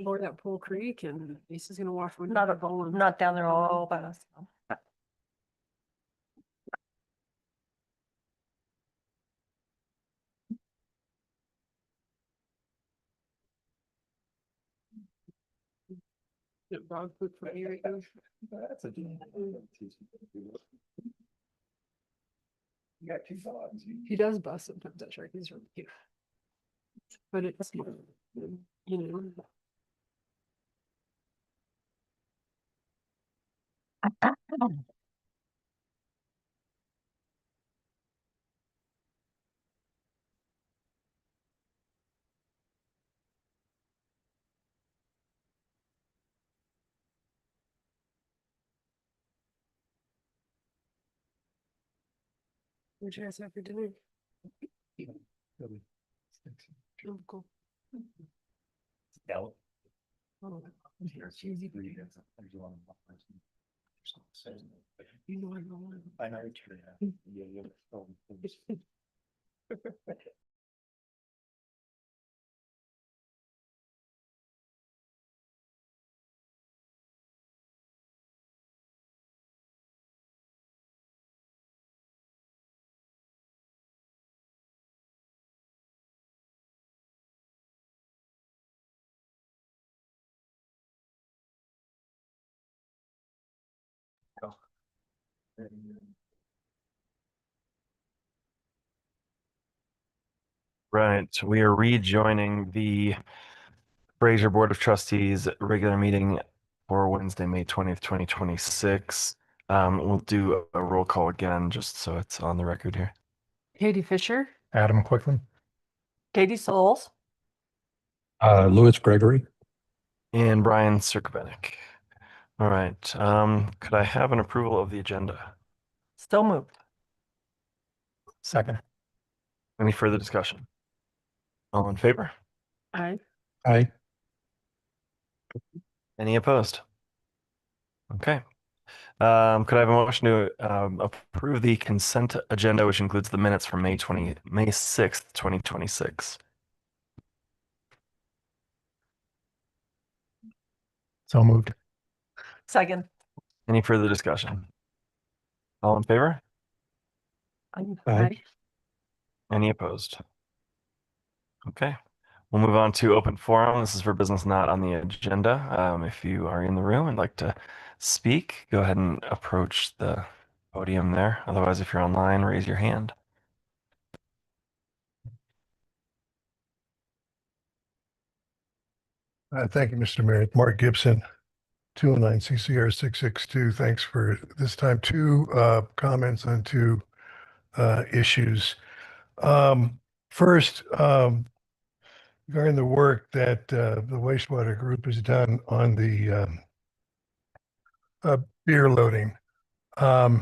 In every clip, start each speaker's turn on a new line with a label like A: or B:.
A: over that Pool Creek and Ace is gonna wash one.
B: Not down there all by us.
A: Dog food for me right now.
C: That's a deal. You got 2 dogs.
A: He does bust sometimes, that shark, he's really cute. But it's, you know. What you guys have for dinner? Oh, cool.
C: Scallop.
A: Oh, cheesy. You know I know one.
C: I know it's true. Yeah.
D: Right, we are rejoining the Fraser Board of Trustees regular meeting for Wednesday, May 20th, 2026. We'll do a roll call again, just so it's on the record here.
A: Katie Fisher.
E: Adam Quickland.
B: Katie Souls.
E: Louis Gregory.
D: And Brian Cirkbenek. All right, could I have an approval of the agenda?
B: Still moved.
E: Second.
D: Any further discussion? All in favor?
A: Aye.
E: Aye.
D: Any opposed? Okay. Could I have a motion to approve the consent agenda, which includes the minutes from May 6th, 2026?
E: So moved.
B: Second.
D: Any further discussion? All in favor?
E: Aye.
D: Any opposed? Okay. We'll move on to open forum. This is for business not on the agenda. If you are in the room and like to speak, go ahead and approach the podium there. Otherwise, if you're online, raise your hand.
F: Thank you, Mr. Mayor. Mark Gibson, 209 CCR 662. Thanks for this time. 2 comments on 2 issues. First, regarding the work that the wastewater group has done on the beer loading. I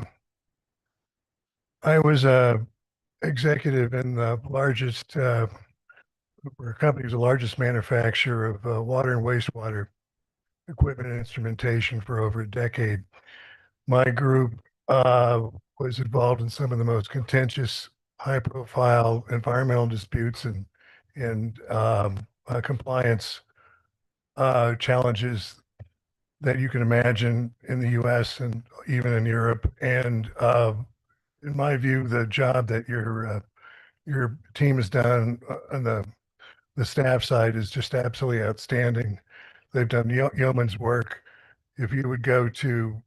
F: was a executive in the largest our company is the largest manufacturer of water and wastewater equipment and instrumentation for over a decade. My group was involved in some of the most contentious, high-profile environmental disputes and compliance challenges that you can imagine in the U.S. and even in Europe. And in my view, the job that your team has done on the staff side is just absolutely outstanding. They've done yeoman's work. If you would go to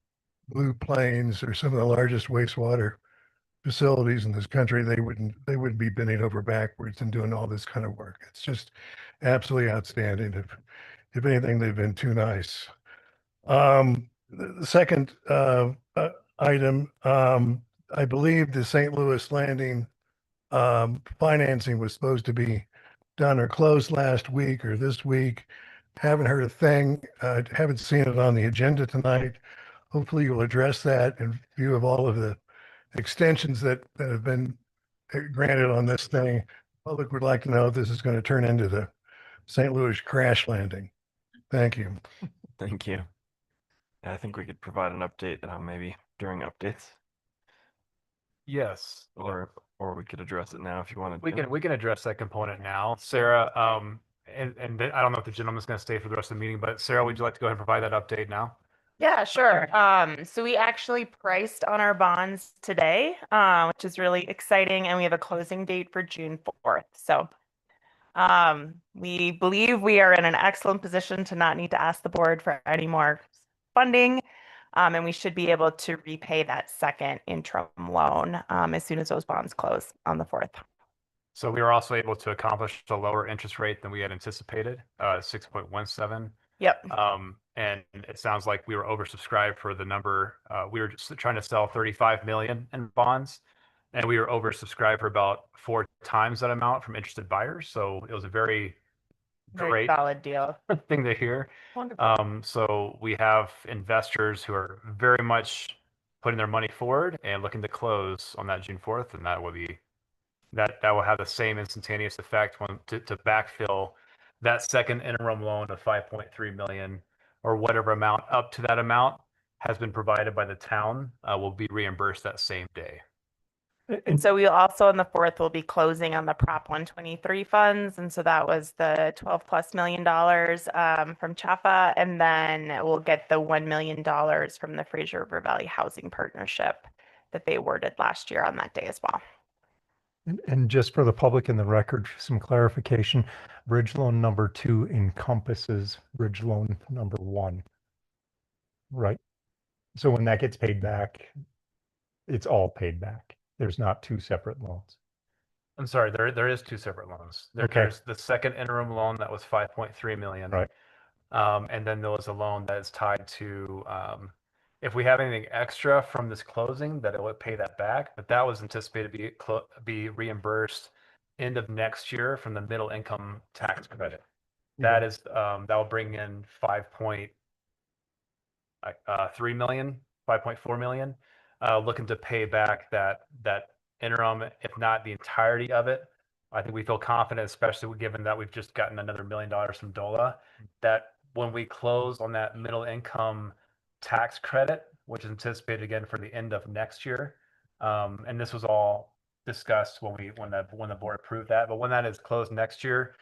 F: Blue Plains or some of the largest wastewater facilities in this country, they wouldn't be bending over backwards and doing all this kind of work. It's just absolutely outstanding. If anything, they've been too nice. The second item, I believe the St. Louis Landing financing was supposed to be done or closed last week or this week. Haven't heard a thing. Haven't seen it on the agenda tonight. Hopefully you'll address that in view of all of the extensions that have been granted on this thing. Public would like to know if this is going to turn into the St. Louis crash landing. Thank you.
D: Thank you. I think we could provide an update maybe during updates,
E: Yes.
D: or we could address it now if you wanted
E: We
D: to.
E: can address that component now. Sarah,
G: I don't know if the gentleman's going to stay for the rest of the meeting, but Sarah, would you like to go ahead and provide that update now?
H: Yeah, sure. So we actually priced on our bonds today, which is really exciting, and we have a closing date for June 4th. So we believe we are in an excellent position to not need to ask the board for any more funding. And we should be able to repay that second interim loan as soon as those bonds close on the 4th.
G: So we were also able to accomplish a lower interest rate than we had anticipated, 6.17.
H: Yep.
G: And it sounds like we were oversubscribed for the number. We were just trying to sell 35 million in bonds, and we were oversubscribed for about 4 times that amount from interested buyers. So it was a very
H: Very
G: great
H: solid deal.
G: thing to hear.
B: Wonderful.
G: So we have investors who are very much putting their money forward and looking to close on that June 4th, and that will be that will have the same instantaneous effect when to backfill that second interim loan of 5.3 million or whatever amount up to that amount has been provided by the town will be reimbursed that same day.
H: And so we also on the 4th will be closing on the Prop 123 funds. And so that was the $12+ million from Chafa. And then we'll get the $1 million from the Fraser River Valley Housing Partnership that they awarded last year on that day as well.
E: And just for the public and the record, some clarification, bridge loan number 2 encompasses bridge loan number 1. Right? So when that gets paid back, it's all paid back. There's not 2 separate loans.
G: I'm sorry, there is 2 separate loans.
E: Okay.
G: There's the second interim loan that was 5.3 million.
E: Right.
G: And then there was a loan that is tied to if we have anything extra from this closing, that it would pay that back. But that was anticipated to be reimbursed end of next year from the middle income tax credit. That is that will bring in 5.3 million, 5.4 million, looking to pay back that interim, if not the entirety of it. I think we feel confident, especially given that we've just gotten another $1 million from DOLA, that when we close on that middle income tax credit, which is anticipated again for the end of next year, and this was all discussed when the board approved that, but when that is closed next year,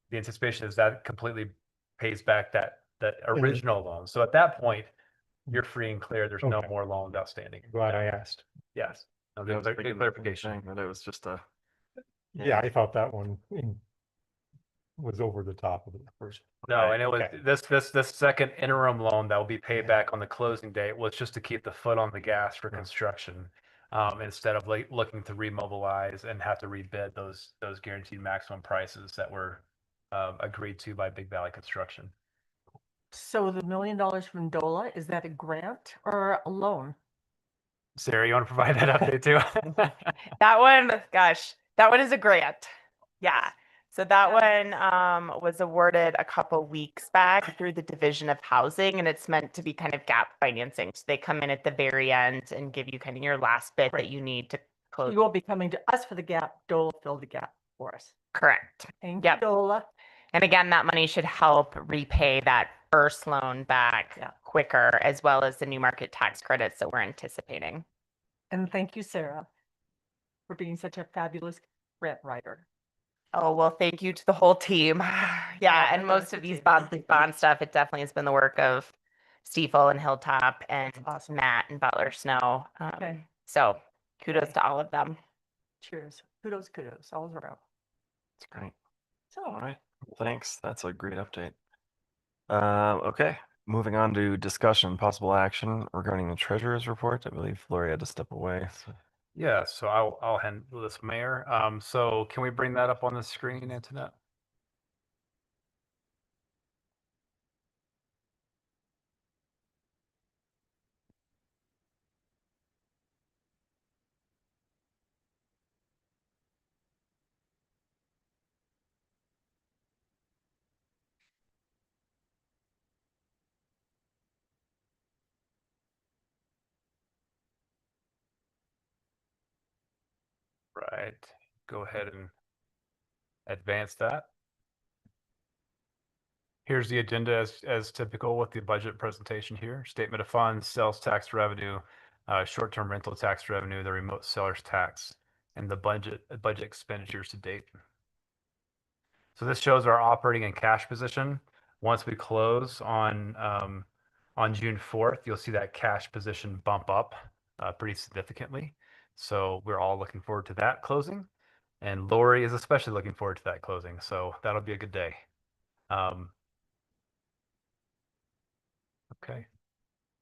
G: the anticipation is that completely pays back that original loan. So at that point, you're free and clear. There's no
E: Okay.
G: more loans outstanding.
E: Glad I asked.
G: Yes. No,
D: I
G: good
D: was
G: good
D: thinking the same
G: clarification.
D: thing, that it was just a.
E: Yeah, I thought that one was over the top of the first.
G: No, and it was
E: Okay.
G: this second interim loan that will be paid back on the closing date was just to keep the foot on the gas for construction, instead of like looking to remobilize and have to rebid those guaranteed maximum prices that were agreed to by Big Valley Construction.
B: So the $1 million from DOLA, is that a grant or a loan?
G: Sarah, you want to provide that update too?
H: That one, gosh, that one is a grant. Yeah. So that one was awarded a couple weeks back through the Division of Housing, and it's meant to be kind of gap financing. So they come in at the very end and give you kind of your last bit that you need to close.
B: You won't be coming to us for the gap, DOLA fill the gap for us.
H: Correct.
B: Thank you,
H: Yep.
B: DOLA.
H: And again, that money should help repay that first loan back quicker, as well as the new market tax credits that we're anticipating.
B: And thank you, Sarah, for being such a fabulous grant writer.
H: Oh, well, thank you to the whole team. Yeah, and
B: no,
H: most
B: it's
H: of
B: a
H: these
B: team.
H: bond stuff, it definitely has been the work of Stiefel and Hilltop and
B: Awesome.
H: Matt and Butler Snow.
B: Okay.
H: So kudos
B: Okay.
H: to all of them.
B: Cheers. Kudos, all around.
D: That's great.
B: So,
D: All right. Thanks. That's a great update. Okay. Moving on to discussion, possible action regarding the treasurer's report. I believe Lori had to step away. So.
G: Yeah, so I'll handle this, Mayor. So can we bring that up on the screen, Antoinette? Right. Go ahead and advance that. Here's the agenda as typical with the budget presentation here. Statement of funds, sales tax revenue, short-term rental tax revenue, the remote seller's tax, and the budget expenditures to date. So this shows our operating and cash position. Once we close on June 4th, you'll see that cash position bump up pretty significantly. So we're all looking forward to that closing. And Lori is especially looking forward to that closing. So that'll be a good day. Okay.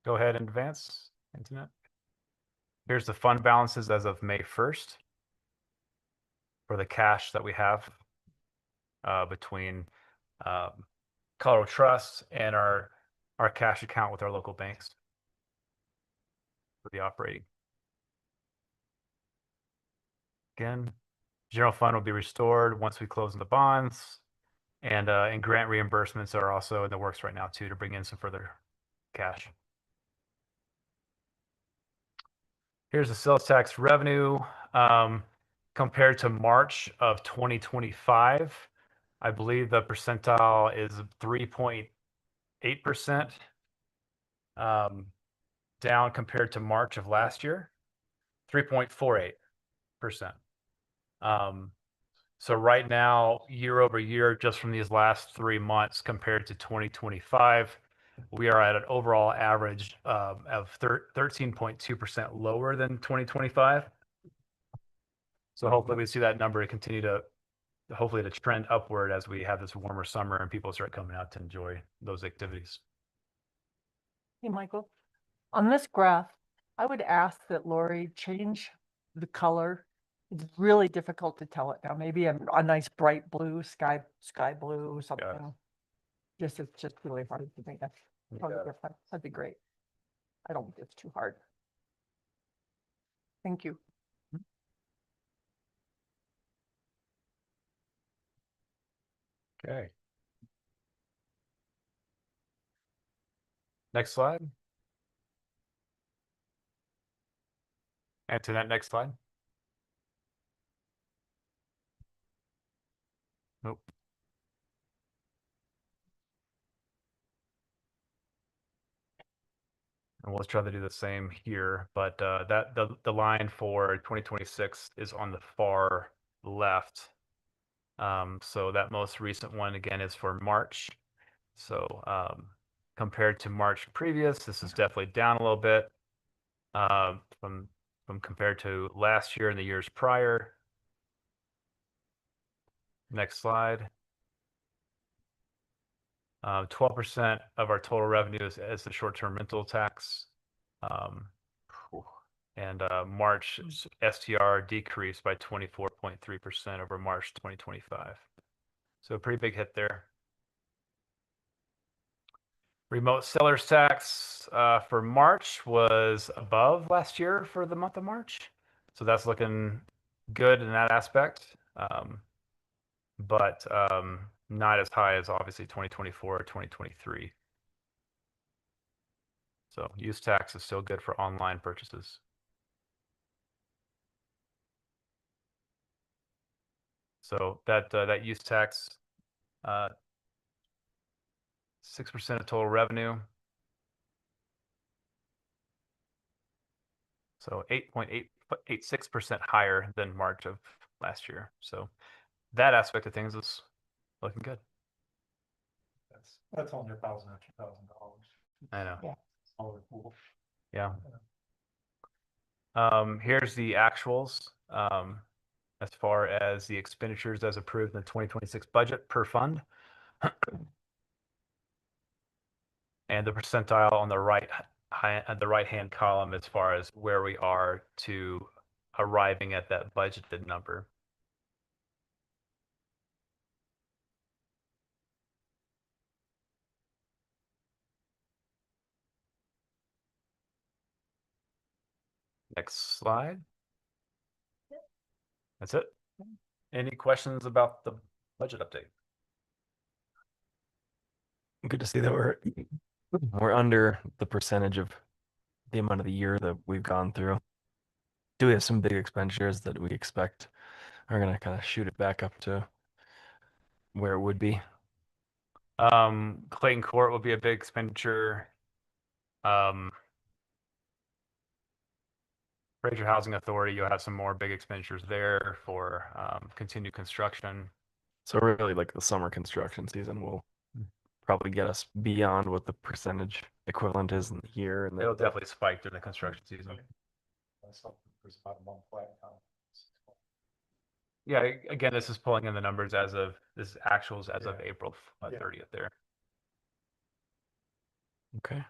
G: Go ahead and advance, Internet. Here's the fund balances as of May 1st for the cash that we have between Colorado Trust and our cash account with our local banks for the operating. Again, general fund will be restored once we close on the bonds, and grant reimbursements are also in the works right now too to bring in some further cash. Here's the sales tax revenue compared to March of 2025. I believe the percentile is 3.8%, down compared to March of last year, 3.48%. So right now, year over year, just from these last 3 months compared to 2025, we are at an overall average of 13.2% lower than 2025. So hopefully we see that number continue to hopefully to trend upward as we have this warmer summer and people start coming out to enjoy those activities.
B: Hey, Michael, on this graph, I would ask that Lori change the color. It's really difficult to tell it now. Maybe a nice bright blue, sky blue, something. It's just really hard to think. That's probably different. That'd be great. I don't think it's too hard. Thank you.
G: Okay. Next slide. Antoinette, next slide. Nope. And we'll try to do the same here, but the line for 2026 is on the far left. So that most recent one again is for March. So compared to March previous, this is definitely down a little bit from compared to last year and the years prior. Next slide. 12% of our total revenue is the short-term rental tax. And March STR decreased by 24.3% over March 2025. So a pretty big hit there. Remote seller's tax for March was above last year for the month of March. So that's looking good in that aspect. But not as high as obviously 2024 or 2023. So use tax is still good for online purchases. So that use tax, 6% of total revenue. So 8.86% higher than March of last year. So that aspect of things is looking good.
C: That's only $1,000 or $2,000.
G: I know.
B: Yeah.
C: Smaller pool.
G: Yeah. Here's the actuals as far as the expenditures as approved in the 2026 budget per fund. And the percentile on the right-hand column as far as where we are to arriving at that budgeted number. Next slide. That's it. Any questions about the budget update?
D: Good to see that we're under the percentage of the amount of the year that we've gone through. Do we have some big expenditures that we expect are gonna kind of shoot it back up to where it would be?
G: Clayton Court will be a big expenditure. Fraser Housing Authority, you'll have some more big expenditures there for continued construction.
D: So really, like the summer construction season will probably get us beyond what the percentage equivalent is in the year, and
G: It'll
D: then
G: definitely spike during the construction season.
C: There's about a month flat now.
G: Yeah, again, this is pulling in the numbers as of, this is actuals as of
C: Yeah.
G: April
C: Yeah.
G: 30th there.
D: okay.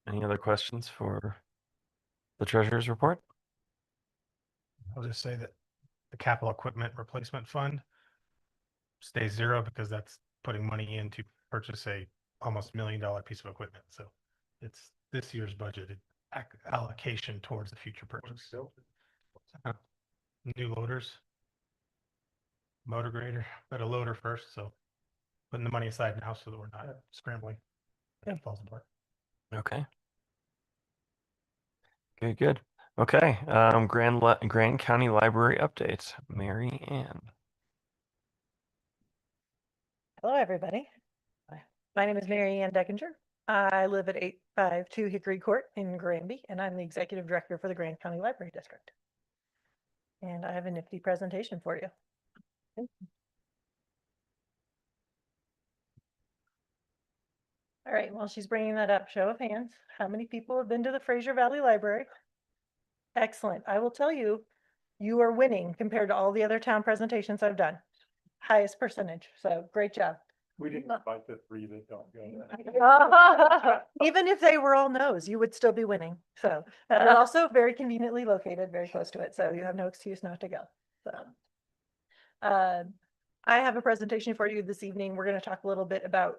D: Any other questions for the treasurer's report?
I: I'll just say that the capital equipment replacement fund stays zero because that's putting money in to purchase a almost $1 million piece of equipment. So it's this year's budgeted allocation towards the future purchase. New loaders, motor grader, but a loader first. So putting the money aside now so that we're not scrambling. It falls apart.
D: Okay. Good, good. Okay, Grand County Library update, Mary Ann.
B: Hello, everybody. My name is Mary Ann Deckinger. I live at 852 Hickory Court in Granby, and I'm the Executive Director for the Grand County Library District. And I have a nifty presentation for you. All right, while she's bringing that up, show of hands, how many people have been to the Fraser Valley Library? Excellent. I will tell you, you are winning compared to all the other town presentations I've done. Highest percentage, so great job.
C: We didn't invite the 3 that don't go.
B: Even if they were all no's, you would still be winning. So you're also very conveniently located, very close to it. So you have no excuse not to go. So I have a presentation for you this evening. We're going to talk a little bit about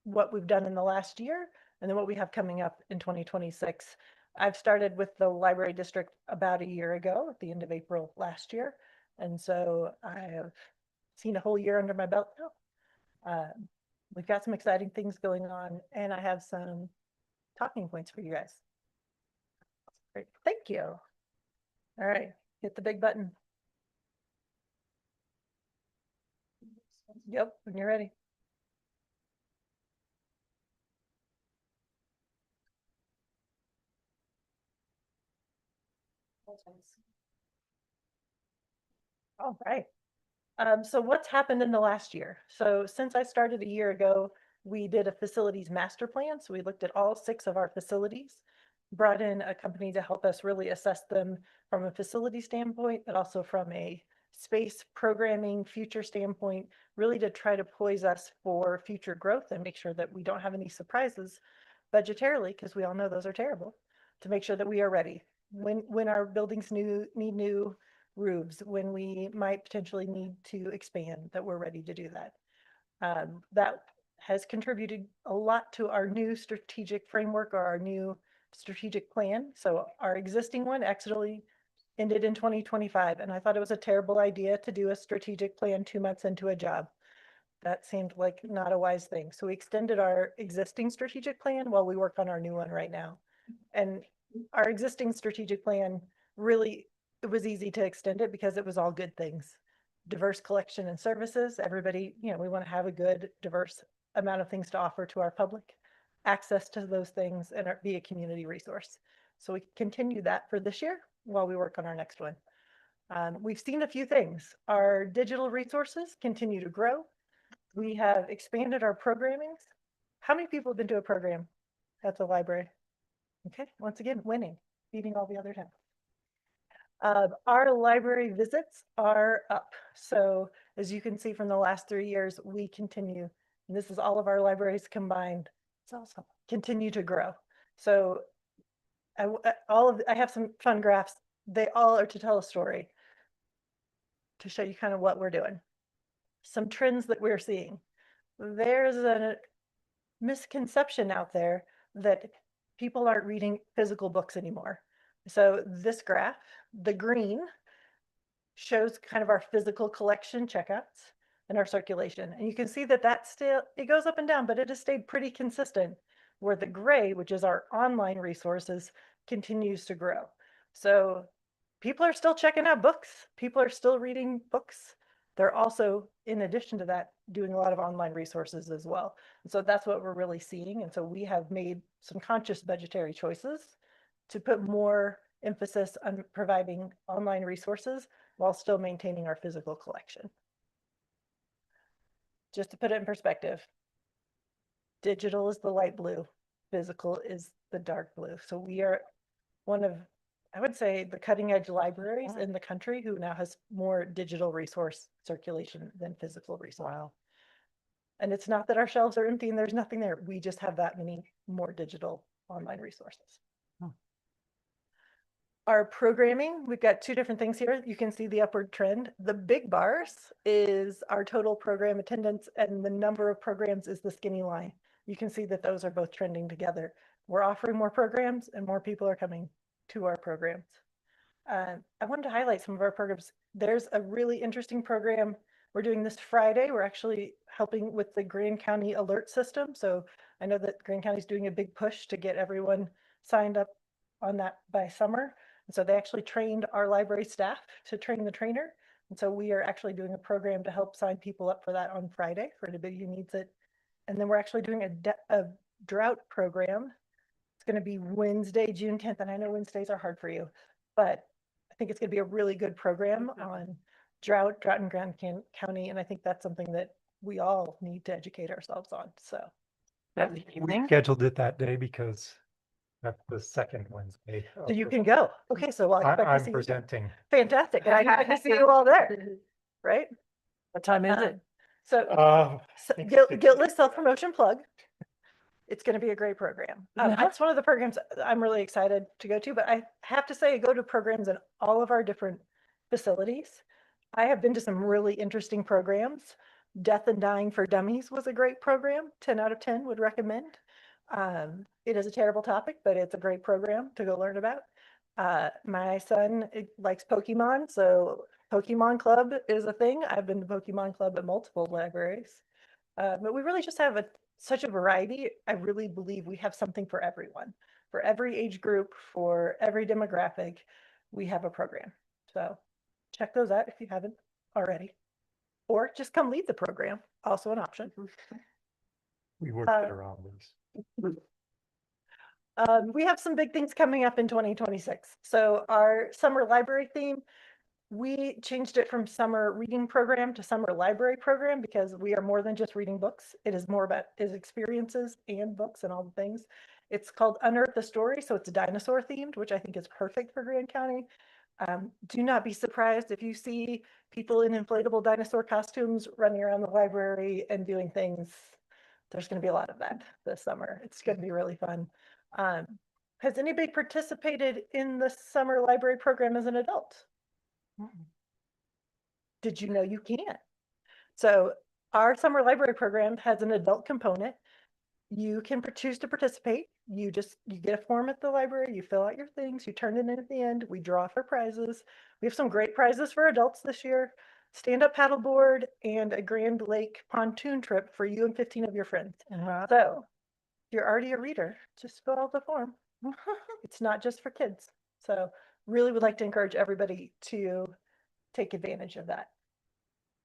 B: what we've done in the last year and then what we have coming up in 2026. I've started with the library district about a year ago at the end of April last year. And so I have seen a whole year under my belt now. We've got some exciting things going on, and I have some talking points for you guys. Great, thank you. All right, hit the big button. Yep, when you're ready. All right. So what's happened in the last year? So since I started a year ago, we did a facilities master plan. So we looked at all 6 of our facilities, brought in a company to help us really assess them from a facility standpoint, but also from a space programming future standpoint, really to try to poise us for future growth and make sure that we don't have any surprises budgetarily, because we all know those are terrible, to make sure that we are ready. When our buildings need new roofs, when we might potentially need to expand, that we're ready to do that. That has contributed a lot to our new strategic framework or our new strategic plan. So our existing one actually ended in 2025, and I thought it was a terrible idea to do a strategic plan 2 months into a job. That seemed like not a wise thing. So we extended our existing strategic plan while we work on our new one right now. And our existing strategic plan, really, it was easy to extend it because it was all good things. Diverse collection and services. Everybody, we want to have a good, diverse amount of things to offer to our public, access to those things, and be a community resource. So we continue that for this year while we work on our next one. We've seen a few things. Our digital resources continue to grow. We have expanded our programmings. How many people have been to a program at the library? Okay, once again, winning, beating all the other towns. Our library visits are up. So as you can see from the last 3 years, we continue, and this is all of our libraries combined. It's awesome. Continue to grow. So I have some fun graphs. They all are to tell a story, to show you kind of what we're doing. Some trends that we're seeing. There's a misconception out there that people aren't reading physical books anymore. So this graph, the green, shows kind of our physical collection checkouts and our circulation. And you can see that still, it goes up and down, but it has stayed pretty consistent, where the gray, which is our online resources, continues to grow. So people are still checking out books. People are still reading books. They're also, in addition to that, doing a lot of online resources as well. And so that's what we're really seeing. And so we have made some conscious budgetary choices to put more emphasis on providing online resources while still maintaining our physical collection. just to put it in perspective, digital is the light blue, physical is the dark blue. So we are one of, I would say, the cutting edge libraries in the country who now has more digital resource circulation than physical resource. Wow. And it's not that our shelves are empty and there's nothing there. We just have that many more digital online resources. Our programming, we've got two different things here. You can see the upward trend. The big bars is our total program attendance, and the number of programs is the skinny line. You can see that those are both trending together. We're offering more programs and more people are coming to our programs. I wanted to highlight some of our programs. There's a really interesting program we're doing this Friday. We're actually helping with the Grand County alert system. So I know that Grand County is doing a big push to get everyone signed up on that by summer. And so they actually trained our library staff to train the trainer. And so we are actually doing a program to help sign people up for that on Friday for anybody who needs it. And then we're actually doing a drought program. It's going to be Wednesday, June 10th. And I know Wednesdays are hard for you, but I think it's going to be a really good program on drought in Grand County. And I think that's something that we all need to educate ourselves on. So that
E: We
B: evening,
E: scheduled it that day because that's the second Wednesday.
B: so you can go. Okay, so I'll expect to
E: I'm
B: see you.
E: presenting.
B: Fantastic. And I expect to see you all there, right? What time is it? So
E: think
B: guiltless self-promotion plug. It's going to be a great program. It's one of the programs I'm really excited to go to, but I have to say, I go to programs in all of our different facilities. I have been to some really interesting programs. Death and Dying for Dummies was a great program. 10 out of 10 would recommend. It is a terrible topic, but it's a great program to go learn about. My son likes Pokemon, so Pokemon Club is a thing. I've been to Pokemon Club at multiple libraries. But we really just have such a variety. I really believe we have something for everyone, for every age group, for every demographic. We have a program. So check those out if you haven't already, or just come lead the program. Also an option.
E: We worked it around this.
B: We have some big things coming up in 2026. So our summer library theme, we changed it from summer reading program to summer library program because we are more than just reading books. It is more about experiences and books and all the things. It's called Unearth the Story. So it's dinosaur themed, which I think is perfect for Grand County. Do not be surprised if you see people in inflatable dinosaur costumes running around the library and doing things. There's going to be a lot of that this summer. It's going to be really fun. Has anybody participated in the summer library program as an adult? Did you know you can? So our summer library program has an adult component. You can choose to participate. You get a form at the library, you fill out your things, you turn it in at the end. We draw for prizes. We have some great prizes for adults this year. Stand-up paddleboard and a Grand Lake pontoon trip for you and 15 of your friends. So if you're already a reader, just fill out the form. It's not just for kids. So really would like to encourage everybody to take advantage of that.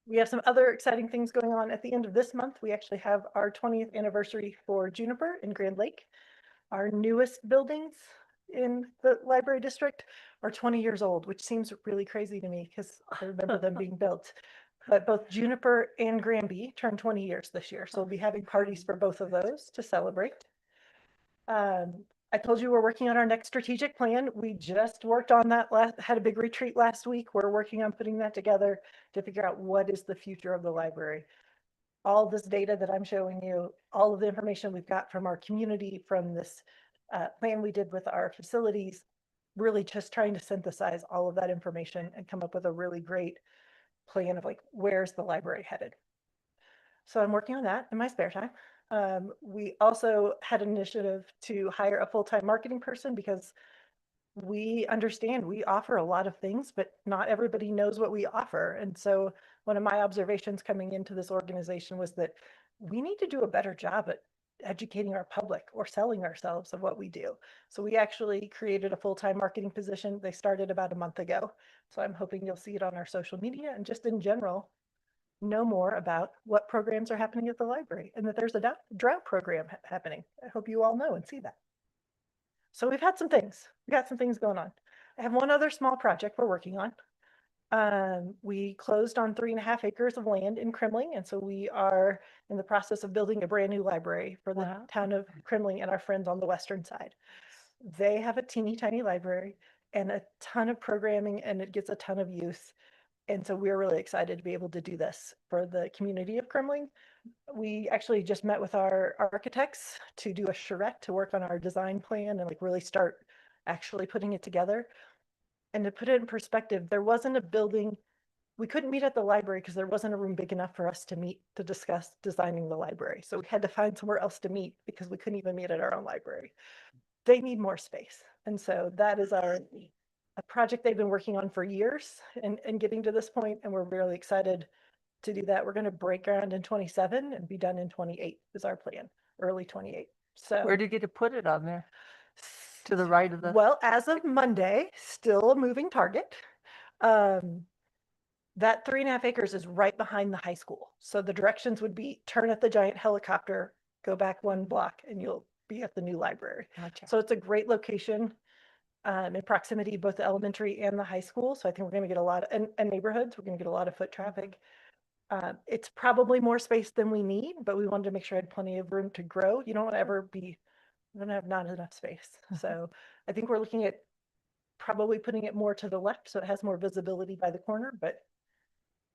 B: We have some other exciting things going on at the end of this month. We actually have our 20th anniversary for Juniper in Grand Lake. Our newest buildings in the library district are 20 years old, which seems really crazy to me because I remember them being built. But both Juniper and Granby turned 20 years this year. So we'll be having parties for both of those to celebrate. I told you we're working on our next strategic plan. We just worked on that, had a big retreat last week. We're working on putting that together to figure out what is the future of the library. All this data that I'm showing you, all of the information we've got from our community, from this plan we did with our facilities, really just trying to synthesize all of that information and come up with a really great plan of like, where's the library headed? So I'm working on that in my spare time. We also had an initiative to hire a full-time marketing person because we understand we offer a lot of things, but not everybody knows what we offer. And so one of my observations coming into this organization was that we need to do a better job at educating our public or selling ourselves of what we do. So we actually created a full-time marketing position. They started about a month ago. So I'm hoping you'll see it on our social media and just in general, know more about what programs are happening at the library and that there's a drought program happening. I hope you all know and see that. So we've had some things. We got some things going on. I have one other small project we're working on.
J: We closed on 3.5 acres of land in Kremling, and so we are in the process of building a brand new library for the
B: Wow.
J: town of Kremling and our friends on the western side. They have a teeny tiny library and a ton of programming, and it gets a ton of use. And so we're really excited to be able to do this for the community of Kremling. We actually just met with our architects to do a charrette to work on our design plan and like really start actually putting it together. And to put it in perspective, there wasn't a building, we couldn't meet at the library because there wasn't a room big enough for us to meet to discuss designing the library. So we had to find somewhere else to meet because we couldn't even meet at our own library. They need more space. And so that is a project they've been working on for years and getting to this point, and we're really excited to do that. We're going to break ground in 27 and be done in 28 is our plan, early 28. So
B: Where do you get to put it on there? To the right of the.
J: well, as of Monday, still a moving target. That 3.5 acres is right behind the high school. So the directions would be turn at the giant helicopter, go back 1 block, and you'll be at the new library.
B: Gotcha.
J: So it's a great location in proximity, both the elementary and the high school. So I think we're going to get a lot of, and neighborhoods, we're going to get a lot of foot traffic. It's probably more space than we need, but we wanted to make sure I had plenty of room to grow. You don't want to ever be, you don't have not enough space. So I think we're looking at probably putting it more to the left so it has more visibility by the corner, but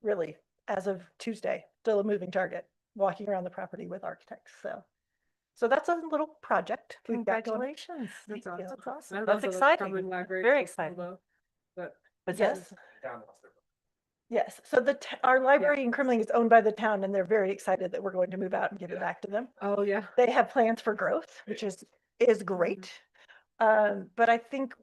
J: really, as of Tuesday, still a moving target, walking around the property with architects. So that's a little project we've got going.
B: Congratulations.
J: Thank
A: That's
J: you.
A: awesome.
B: That's awesome.
A: I
B: That's
A: love the
B: exciting.
A: Kremling Library
B: Very
A: is so cool,
B: exciting.
A: though. But
B: But
J: Yes.
G: Down.
J: Yes, so our library in Kremling is owned by the town, and they're very excited that we're going to move out and give it back to them.
A: oh yeah,
J: They have plans for growth, which is great. But I think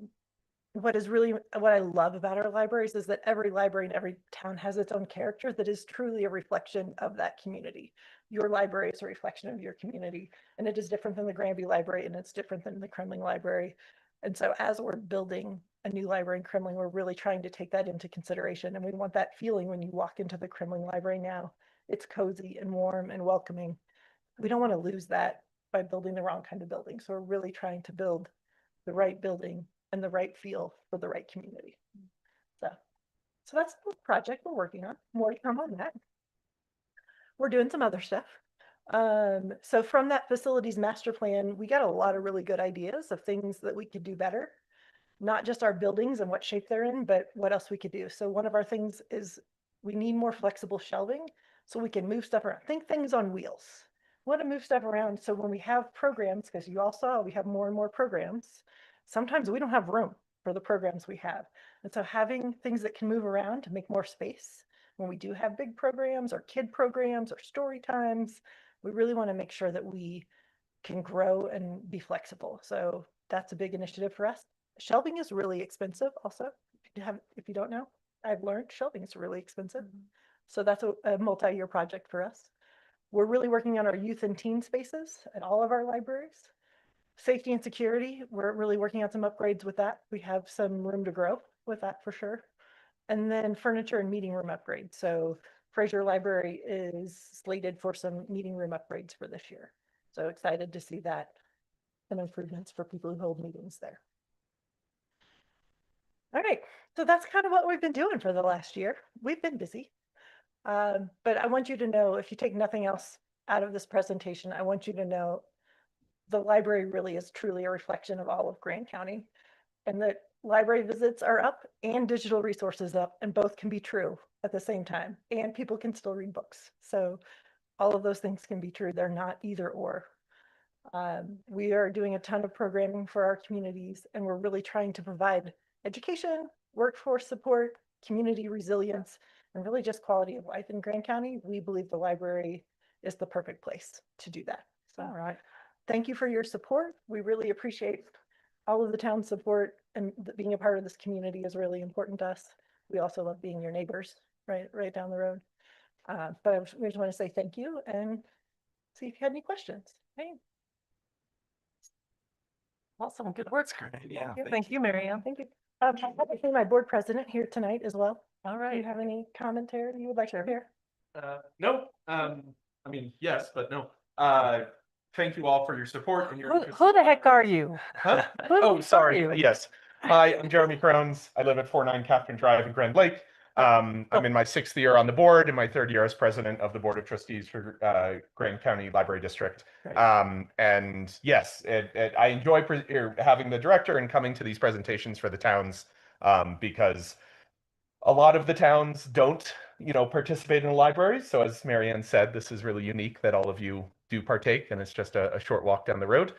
J: what I love about our libraries is that every library in every town has its own character that is truly a reflection of that community. Your library is a reflection of your community, and it is different than the Granby Library, and it's different than the Kremling Library. And so as we're building a new library in Kremling, we're really trying to take that into consideration. And we want that feeling when you walk into the Kremling Library now. It's cozy and warm and welcoming. We don't want to lose that by building the wrong kind of building. So we're really trying to build the right building and the right feel for the right community. So that's the project we're working on. More to come on that. We're doing some other stuff. So from that facilities master plan, we got a lot of really good ideas of things that we could do better. Not just our buildings and what shape they're in, but what else we could do. So one of our things is we need more flexible shelving so we can move stuff around. Think things on wheels. We want to move stuff around so when we have programs, because you all saw we have more and more programs, sometimes we don't have room for the programs we have. And so having things that can move around to make more space when we do have big programs or kid programs or story times, we really want to make sure that we can grow and be flexible. So that's a big initiative for us. Shelving is really expensive also. If you don't know, I've learned shelving is really expensive. So that's a multi-year project for us. We're really working on our youth and teen spaces at all of our libraries. Safety and security, we're really working on some upgrades with that. We have some room to grow with that for sure. And then furniture and meeting room upgrades. So Fraser Library is slated for some meeting room upgrades for this year. So excited to see that and improvements for people who hold meetings there. All right, so that's kind of what we've been doing for the last year. We've been busy. But I want you to know, if you take nothing else out of this presentation, I want you to know the library really is truly a reflection of all of Grand County, and that library visits are up and digital resources up, and both can be true at the same time, and people can still read books. So all of those things can be true. They're not either or. We are doing a ton of programming for our communities, and we're really trying to provide education, workforce support, community resilience, and really just quality of life in Grand County. We believe the library is the perfect place to do that. So,
B: All right.
J: thank you for your support. We really appreciate all of the town's support, and being a part of this community is really important to us. We also love being your neighbors right down the road. But we just want to say thank you and see if you had any questions. Hey.
B: Awesome. Good work.
D: That's great. Yeah.
B: Thank you, Marianne.
J: Thank you. I'm happy to see my board president here tonight as well.
B: All
J: Do
B: right.
J: you have any commentary you would like to share?
C: No, I mean, yes, but no. Thank you all for your support and your interest.
B: Who the heck are you?
C: Huh?
B: Who
C: Oh,
B: are
C: sorry.
B: you?
C: Yes. Hi, I'm Jeremy Crones. I live at 49 Catherine Drive in Grand Lake. I'm in my 6th year on the board and my 3rd year as president of the Board of Trustees for Grand County Library District. And yes, I enjoy having the director and coming to these presentations for the towns because a lot of the towns don't, participate in a library. So as Marianne said, this is really unique that all of you do partake, and it's just a short walk down the road.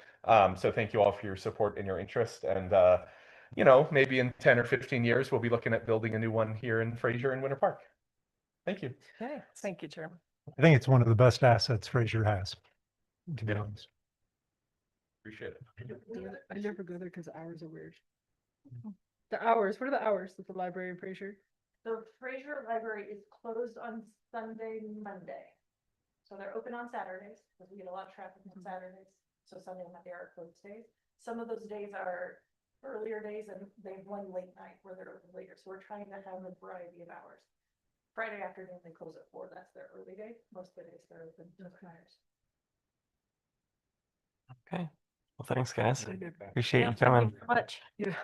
C: So thank you all for your support and your interest. And, maybe in 10 or 15 years, we'll be looking at building a new one here in Fraser and Winter Park. Thank you.
B: Okay, thank you, Chairman.
E: I think it's one of the best assets Fraser has, to be
C: Yeah.
E: honest.
C: Appreciate it.
A: I never go there because the hours are weird. The hours, what are the hours at the library in Fraser?
J: The Fraser Library is closed on Sunday, Monday. So they're open on Saturdays, because we get a lot of traffic on Saturdays. So Sunday and Monday are closed days. Some of those days are earlier days, and they have one late night where they're open later. So we're trying to have a variety of hours. Friday afternoon, they close at 4. That's their early day. Most of the days they're open till 5.
D: Okay. Well, thanks, guys.
A: I never-
D: Appreciate you
B: Thank
D: coming.
B: you very much.
A: Yeah.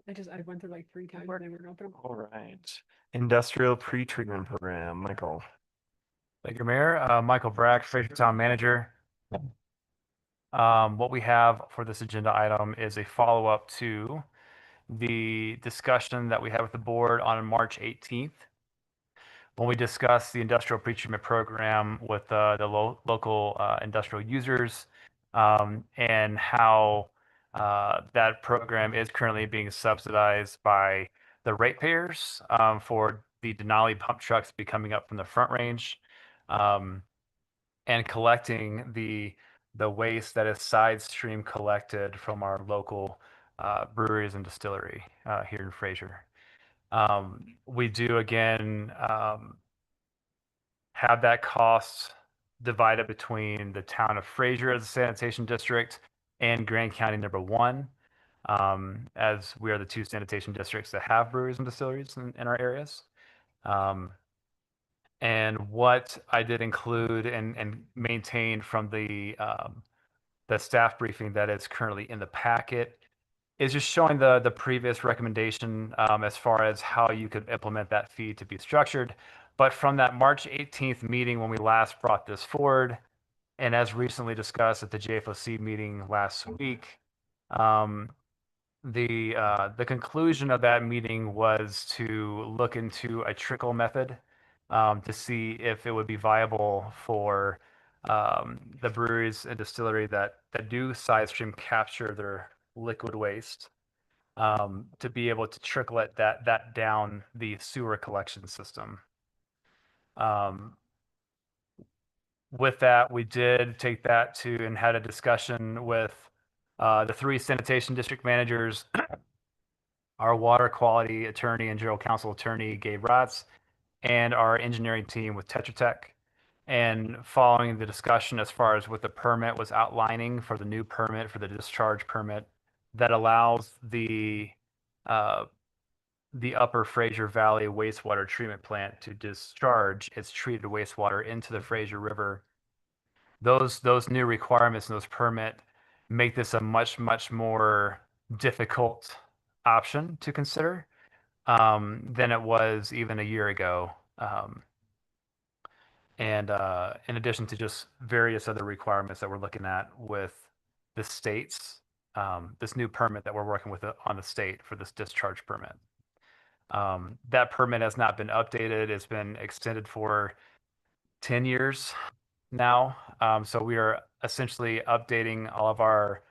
A: I went there like 3 times and they weren't open.
D: All right. Industrial pre-treatment program, Michael.
G: Thank you, Mayor. Michael Brack, Fraser Town Manager. What we have for this agenda item is a follow-up to the discussion that we had with the board on March 18th, when we discussed the industrial pretreatment program with the local industrial users, and how that program is currently being subsidized by the ratepayers for the Denali pump trucks be coming up from the Front Range, and collecting the waste that is side stream collected from our local breweries and distillery here in Fraser. We do again have that cost divided between the town of Fraser as a sanitation district and Grand County number 1, as we are the 2 sanitation districts that have breweries and distilleries in our areas. And what I did include and maintain from the staff briefing that is currently in the packet is just showing the previous recommendation as far as how you could implement that fee to be structured. But from that March 18th meeting when we last brought this forward, and as recently discussed at the JFOC meeting last week, the conclusion of that meeting was to look into a trickle method to see if it would be viable for the breweries and distillery that do side stream capture their liquid waste to be able to trickle it that down the sewer collection system. With that, we did take that to and had a discussion with the 3 sanitation district managers, our water quality attorney and general counsel attorney, Gabe Ratz, and our engineering team with Tetra Tech. And following the discussion as far as what the permit was outlining for the new permit for the discharge permit that allows the Upper Fraser Valley wastewater treatment plant to discharge its treated wastewater into the Fraser River. Those new requirements and those permit make this a much more difficult option to consider than it was even a year ago. And in addition to just various other requirements that we're looking at with the states, this new permit that we're working with on the state for this discharge permit. That permit has not been updated. It's been extended for 10 years now. So we are essentially updating all of our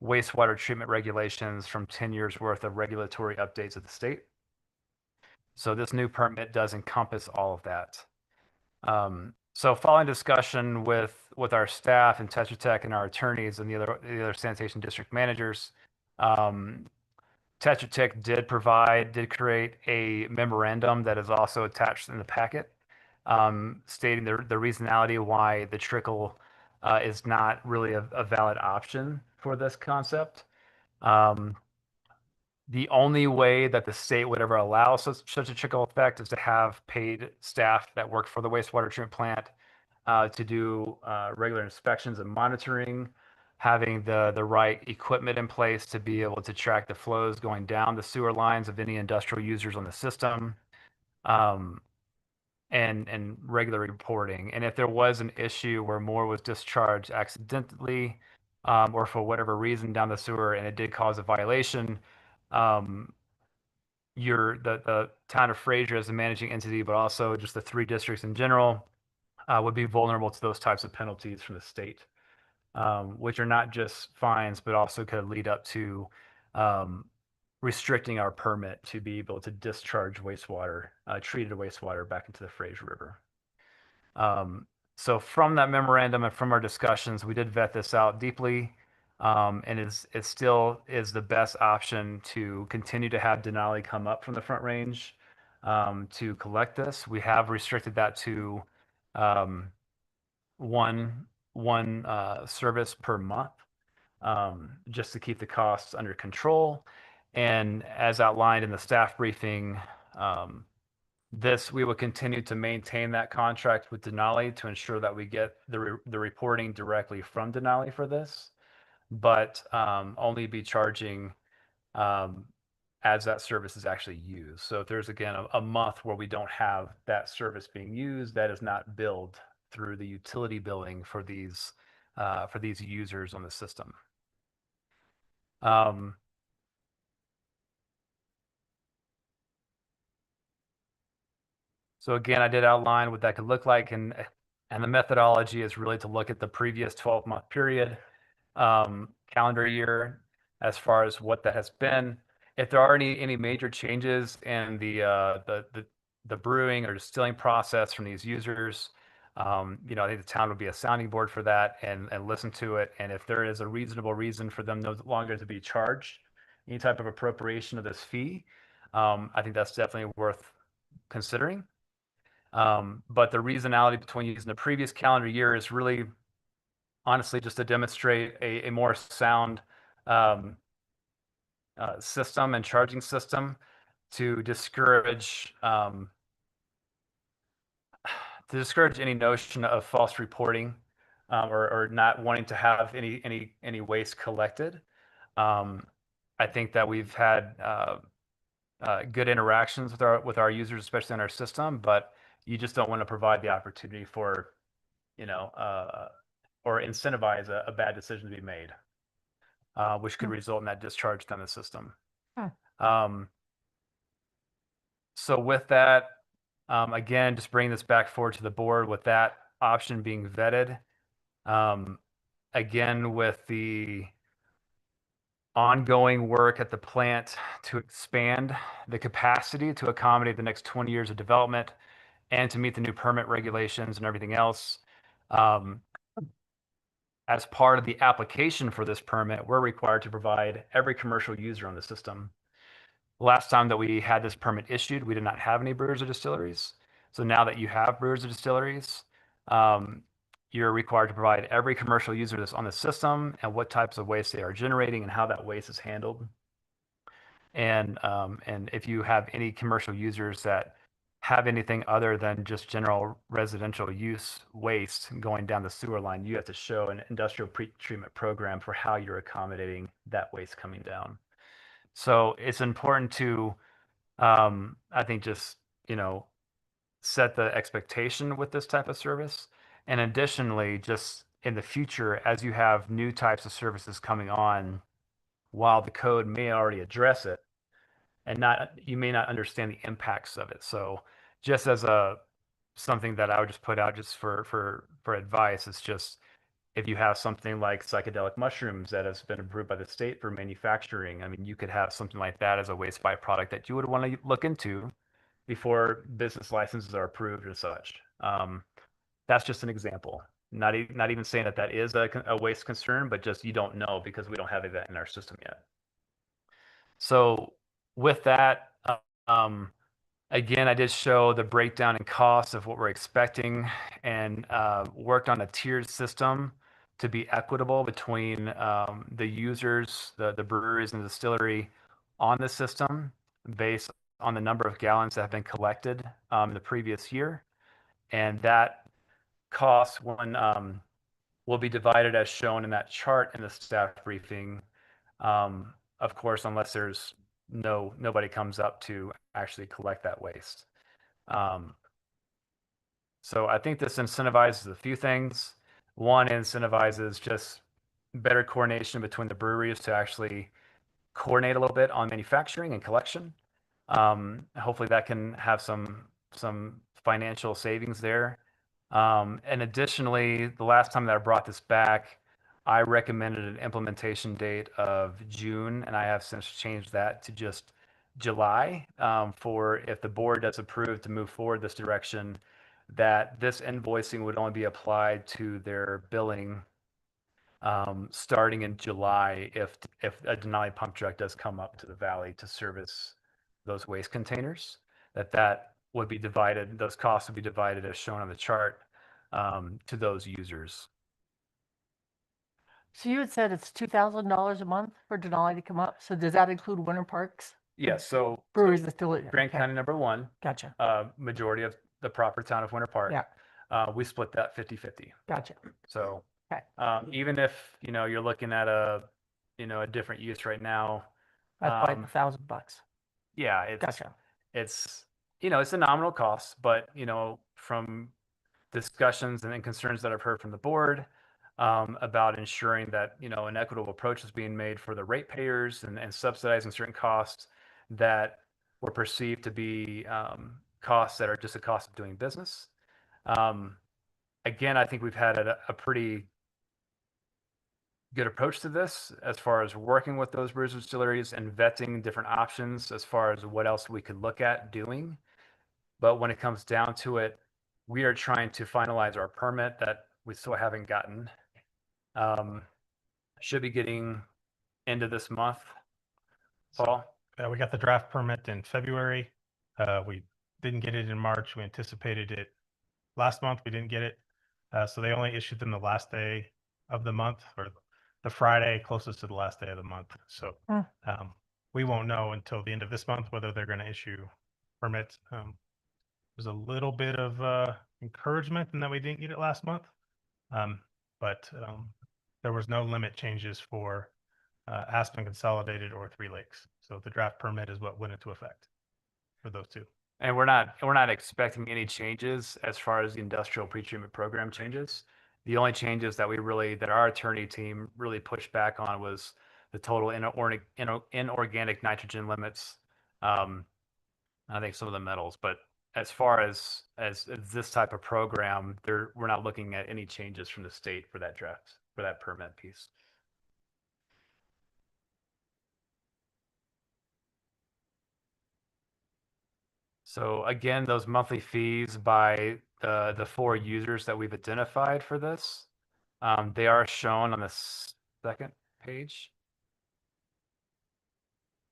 G: wastewater treatment regulations from 10 years worth of regulatory updates at the state. So this new permit does encompass all of that. So following discussion with our staff and Tetra Tech and our attorneys and the other sanitation district managers, Tetra Tech did create a memorandum that is also attached in the packet, stating the reasonality why the trickle is not really a valid option for this concept. The only way that the state would ever allow such a trickle effect is to have paid staff that work for the wastewater treatment plant to do regular inspections and monitoring, having the right equipment in place to be able to track the flows going down the sewer lines of any industrial users on the system, um, and regular reporting. And if there was an issue where more was discharged accidentally, or for whatever reason down the sewer and it did cause a violation, the town of Fraser as the managing entity, but also just the 3 districts in general, would be vulnerable to those types of penalties from the state, which are not just fines, but also could lead up to restricting our permit to be able to discharge wastewater, treated wastewater back into the Fraser River. So from that memorandum and from our discussions, we did vet this out deeply. And it still is the best option to continue to have Denali come up from the Front Range to collect this. We have restricted that to one service per month, just to keep the costs under control. And as outlined in the staff briefing, we will continue to maintain that contract with Denali to ensure that we get the reporting directly from Denali for this, but only be charging as that service is actually used. So if there's, again, a month where we don't have that service being used, that is not billed through the utility billing for these users on the system. So again, I did outline what that could look like, and the methodology is really to look at the previous 12-month period, calendar year, as far as what that has been. If there are any major changes in the brewing or distilling process from these users, I think the town would be a sounding board for that and listen to it. And if there is a reasonable reason for them no longer to be charged any type of appropriation of this fee, I think that's definitely worth considering. But the reasonality between using the previous calendar year is really, honestly, just to demonstrate a more sound system and charging system to discourage any notion of false reporting, or not wanting to have any waste collected. I think that we've had good interactions with our users, especially on our system, but you just don't want to provide the opportunity for, or incentivize a bad decision to be made, which could result in that discharge down the system. So with that, again, just bring this back forward to the board with that option being vetted. Again, with the ongoing work at the plant to expand the capacity to accommodate the next 20 years of development and to meet the new permit regulations and everything else. As part of the application for this permit, we're required to provide every commercial user on the system. The last time that we had this permit issued, we did not have any brewers or distilleries. So now that you have brewers or distilleries, you're required to provide every commercial user that's on the system and what types of waste they are generating and how that waste is handled. And if you have any commercial users that have anything other than just general residential use waste going down the sewer line, you have to show an industrial pre-treatment program for how you're accommodating that waste coming down. So it's important to, I think, just, set the expectation with this type of service. And additionally, just in the future, as you have new types of services coming on, while the code may already address it, and you may not understand the impacts of it. So just as something that I would just put out just for advice, it's just, if you have something like psychedelic mushrooms that has been approved by the state for manufacturing, I mean, you could have something like that as a waste byproduct that you would want to look into before business licenses are approved or such. That's just an example. Not even saying that is a waste concern, but just you don't know because we don't have that in our system yet. So with that, again, I did show the breakdown in costs of what we're expecting and worked on a tiered system to be equitable between the users, the breweries and the distillery on the system based on the number of gallons that have been collected in the previous year. And that cost will be divided as shown in that chart in the staff briefing. Of course, unless there's nobody comes up to actually collect that waste. So I think this incentivizes a few things. One, incentivizes just better coordination between the breweries to actually coordinate a little bit on manufacturing and collection. Hopefully that can have some financial savings there. And additionally, the last time that I brought this back, I recommended an implementation date of June, and I have since changed that to just July, for if the board does approve to move forward this direction, that this invoicing would only be applied to their billing starting in July if a Denali pump truck does come up to the valley to service those waste containers, that would be divided, those costs would be divided as shown on the chart to those users.
B: So you had said it's $2,000 a month for Denali to come up. So does that include winter parks?
G: Yes, so
B: Breweries that still.
G: Grant
B: Okay,
G: County #1,
B: Gotcha.
G: majority of the proper town of Winter Park.
B: Yeah.
G: We split that 50-50.
B: Gotcha.
G: So
B: Okay.
G: even if, you're looking at a different use right now,
B: That's like $1,000.
G: yeah, it's
B: Gotcha.
G: it's it's a nominal cost, but from discussions and concerns that I've heard from the board about ensuring that an equitable approach is being made for the ratepayers and subsidizing certain costs that were perceived to be costs that are just a cost of doing business. Again, I think we've had a pretty good approach to this as far as working with those brewers and distilleries and vetting different options as far as what else we could look at doing. But when it comes down to it, we are trying to finalize our permit that we still haven't gotten. Should be getting into this month. Paul?
I: We got the draft permit in February. We didn't get it in March. We anticipated it last month. We didn't get it. So they only issued them the last day of the month, or the Friday closest to the last day of the month. So we won't know until the end of this month whether they're going to issue permits. There's a little bit of encouragement in that we didn't get it last month, but there was no limit changes for Aspen Consolidated or Three Lakes. So the draft permit is what went into effect for those two.
G: And we're not expecting any changes as far as the industrial pretreatment program changes. The only changes that our attorney team really pushed back on was the total inorganic nitrogen limits. I think some of the metals, but as far as this type of program, we're not looking at any changes from the state for that draft, for that permit piece. So again, those monthly fees by the 4 users that we've identified for this, they are shown on the second page.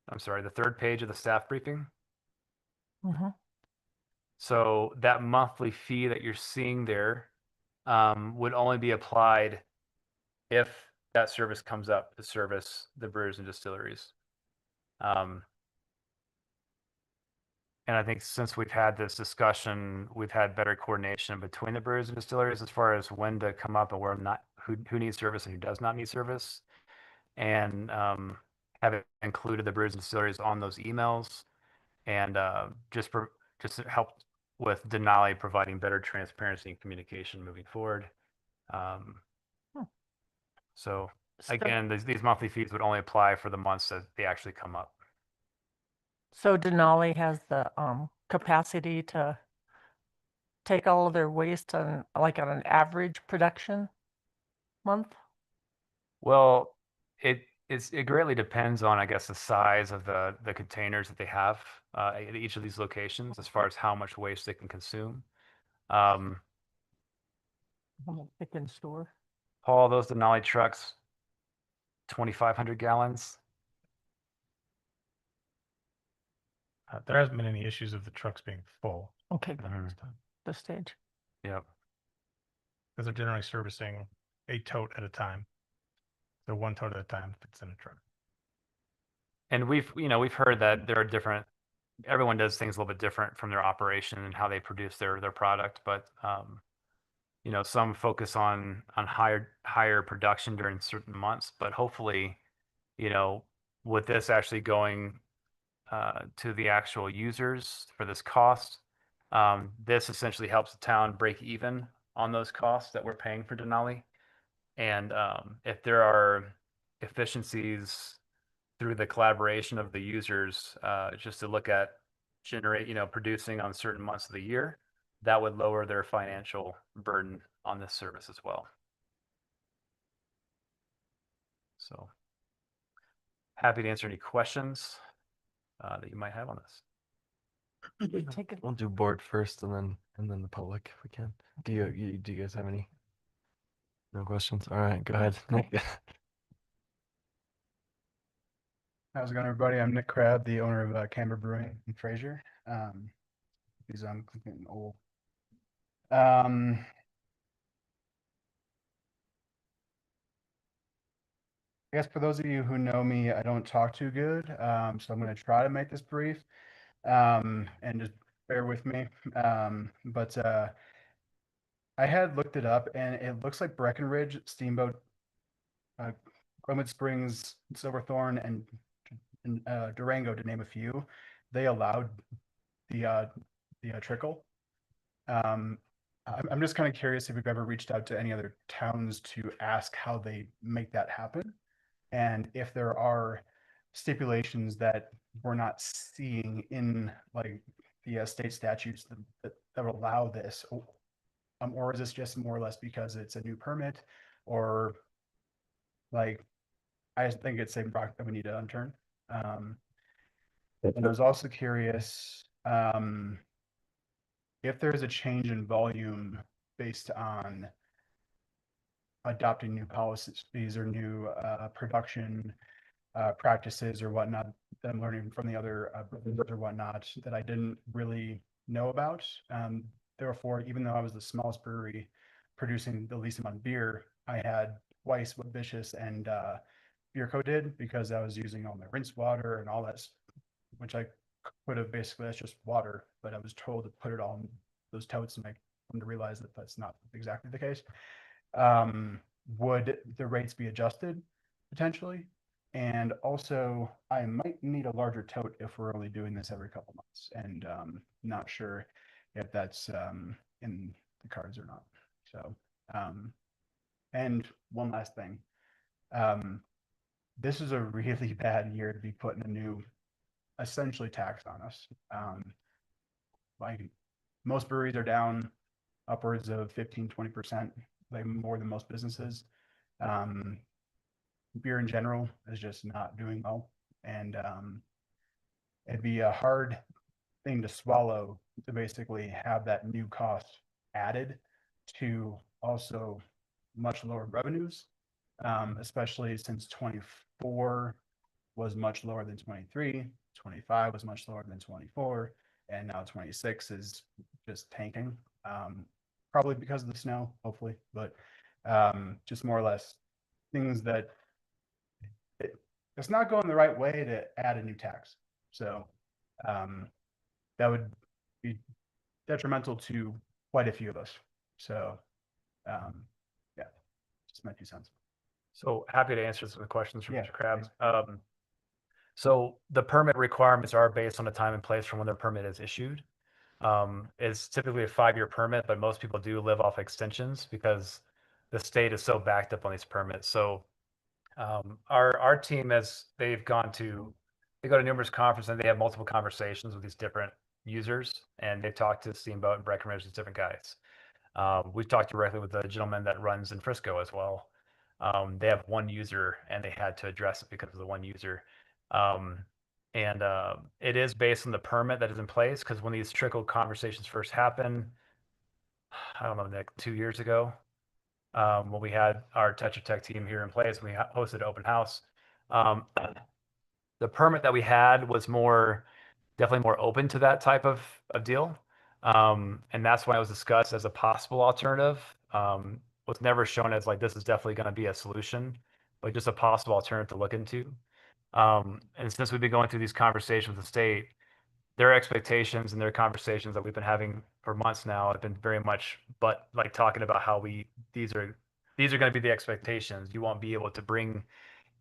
G: I'm sorry, the third page of the staff briefing.
B: Mm-hmm.
G: So that monthly fee that you're seeing there would only be applied if that service comes up to service the brewers and distilleries. And I think since we've had this discussion, we've had better coordination between the brewers and distilleries as far as when to come up and where who needs service and who does not need service. And have included the brewers and distilleries on those emails, and just to help with Denali providing better transparency and communication moving forward. So again, these monthly fees would only apply for the months that they actually come up.
B: So Denali has the capacity to take all of their waste on an average production month?
G: Well, it greatly depends on, I guess, the size of the containers that they have at each of these locations as far as how much waste they can consume.
B: How much they can store?
G: Paul, those Denali trucks, 2,500 gallons.
I: There hasn't been any issues of the trucks being full.
B: Okay,
G: Mhm.
B: this stage.
G: Yep.
I: Because they're generally servicing a tote at a time. So one tote at a time fits in a truck.
G: And we've heard that there are everyone does things a little bit different from their operation and how they produce their product, but some focus on higher production during certain months, but hopefully, with this actually going to the actual users for this cost, This essentially helps the town break even on those costs that we're paying for Denali. And if there are efficiencies through the collaboration of the users, just to look at producing on certain months of the year, that would lower their financial burden on this service as well. So happy to answer any questions that you might have on this.
B: Take it.
D: We'll do board first and then the public if we can. Do you guys have any? No questions? All right, go ahead, Nick.
K: How's it going, everybody? I'm Nick Crabb, the owner of Camber Brewing in Fraser. Because I'm getting old. I guess for those of you who know me, I don't talk too good, so I'm going to try to make this brief, and just bear with me. But I had looked it up, and it looks like Breckenridge, Steamboat, Glenwood Springs, Silverthorne, and Durango, to name a few, they allowed the trickle. I'm just kind of curious if you've ever reached out to any other towns to ask how they make that happen, and if there are stipulations that we're not seeing in like the state statutes that would allow this, or is this just more or less because it's a new permit, or like I just think it's a rock that we need to unturn. And I was also curious if there is a change in volume based on adopting new policies or new production practices or whatnot that I'm learning from the other brewers or whatnot that I didn't really know about. Therefore, even though I was the smallest brewery producing the least amount of beer, I had twice what Vicious and Beer Co did because I was using all my rinse water and all that, which I could have basically, that's just water, but I was told to put it all in those totes and I come to realize that that's not exactly the case. Would the rates be adjusted potentially? And also, I might need a larger tote if we're only doing this every couple months, and not sure if that's in the cards or not. So, and one last thing, this is a really bad year to be putting a new, essentially tax on us. Like most breweries are down upwards of 15-20%, like more than most businesses. Beer in general is just not doing well, and it'd be a hard thing to swallow to basically have that new cost added to also much lower revenues, especially since 24 was much lower than 23, 25 was much lower than 24, and now 26 is just tanking, probably because of the snow, hopefully, but just more or less things that it's not going the right way to add a new tax. So that would be detrimental to quite a few of us. So yeah, just my 2 cents.
G: So happy to answer some questions from
K: Yeah,
G: Mr. Krabs.
K: thanks.
G: So the permit requirements are based on the time and place from when the permit is issued. It's typically a 5-year permit, but most people do live off extensions because the state is so backed up on these permits. So our team, as they go to numerous conferences and they have multiple conversations with these different users, and they've talked to Steamboat and Breckenridge, these different guys. We've talked directly with the gentleman that runs in Frisco as well. They have one user and they had to address it because of the one user. It is based on the permit that is in place, because when these trickle conversations first happened, I don't know, Nick, 2 years ago, when we had our Tetra Tech team here in place, we hosted an open house. The permit that we had was definitely more open to that type of deal. And that's why it was discussed as a possible alternative. Was never shown as like, this is definitely going to be a solution, but just a possible alternative to look into. And since we've been going through these conversations with the state, their expectations and their conversations that we've been having for months now have been very much, but like talking about how these are going to be the expectations. You won't be able to bring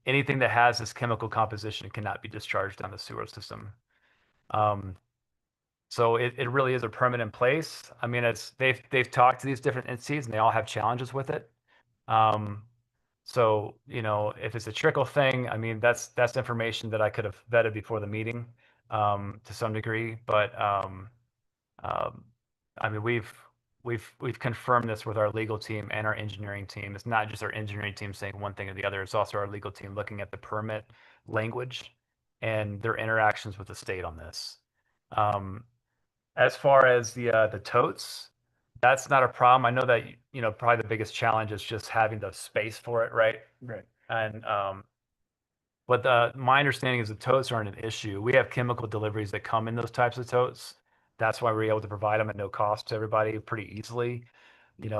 G: anything that has this chemical composition cannot be discharged down the sewer system. So it really is a permanent place. I mean, they've talked to these different entities and they all have challenges with it. So, if it's a trickle thing, I mean, that's information that I could have vetted before the meeting, to some degree, but, um, I mean, we've confirmed this with our legal team and our engineering team. It's not just our engineering team saying one thing or the other. It's also our legal team looking at the permit language and their interactions with the state on this. As far as the totes, that's not a problem. I know that, probably the biggest challenge is just having the space for it, right?
K: Right.
G: And, but my understanding is the totes aren't an issue. We have chemical deliveries that come in those types of totes. That's why we're able to provide them at no cost to everybody pretty easily.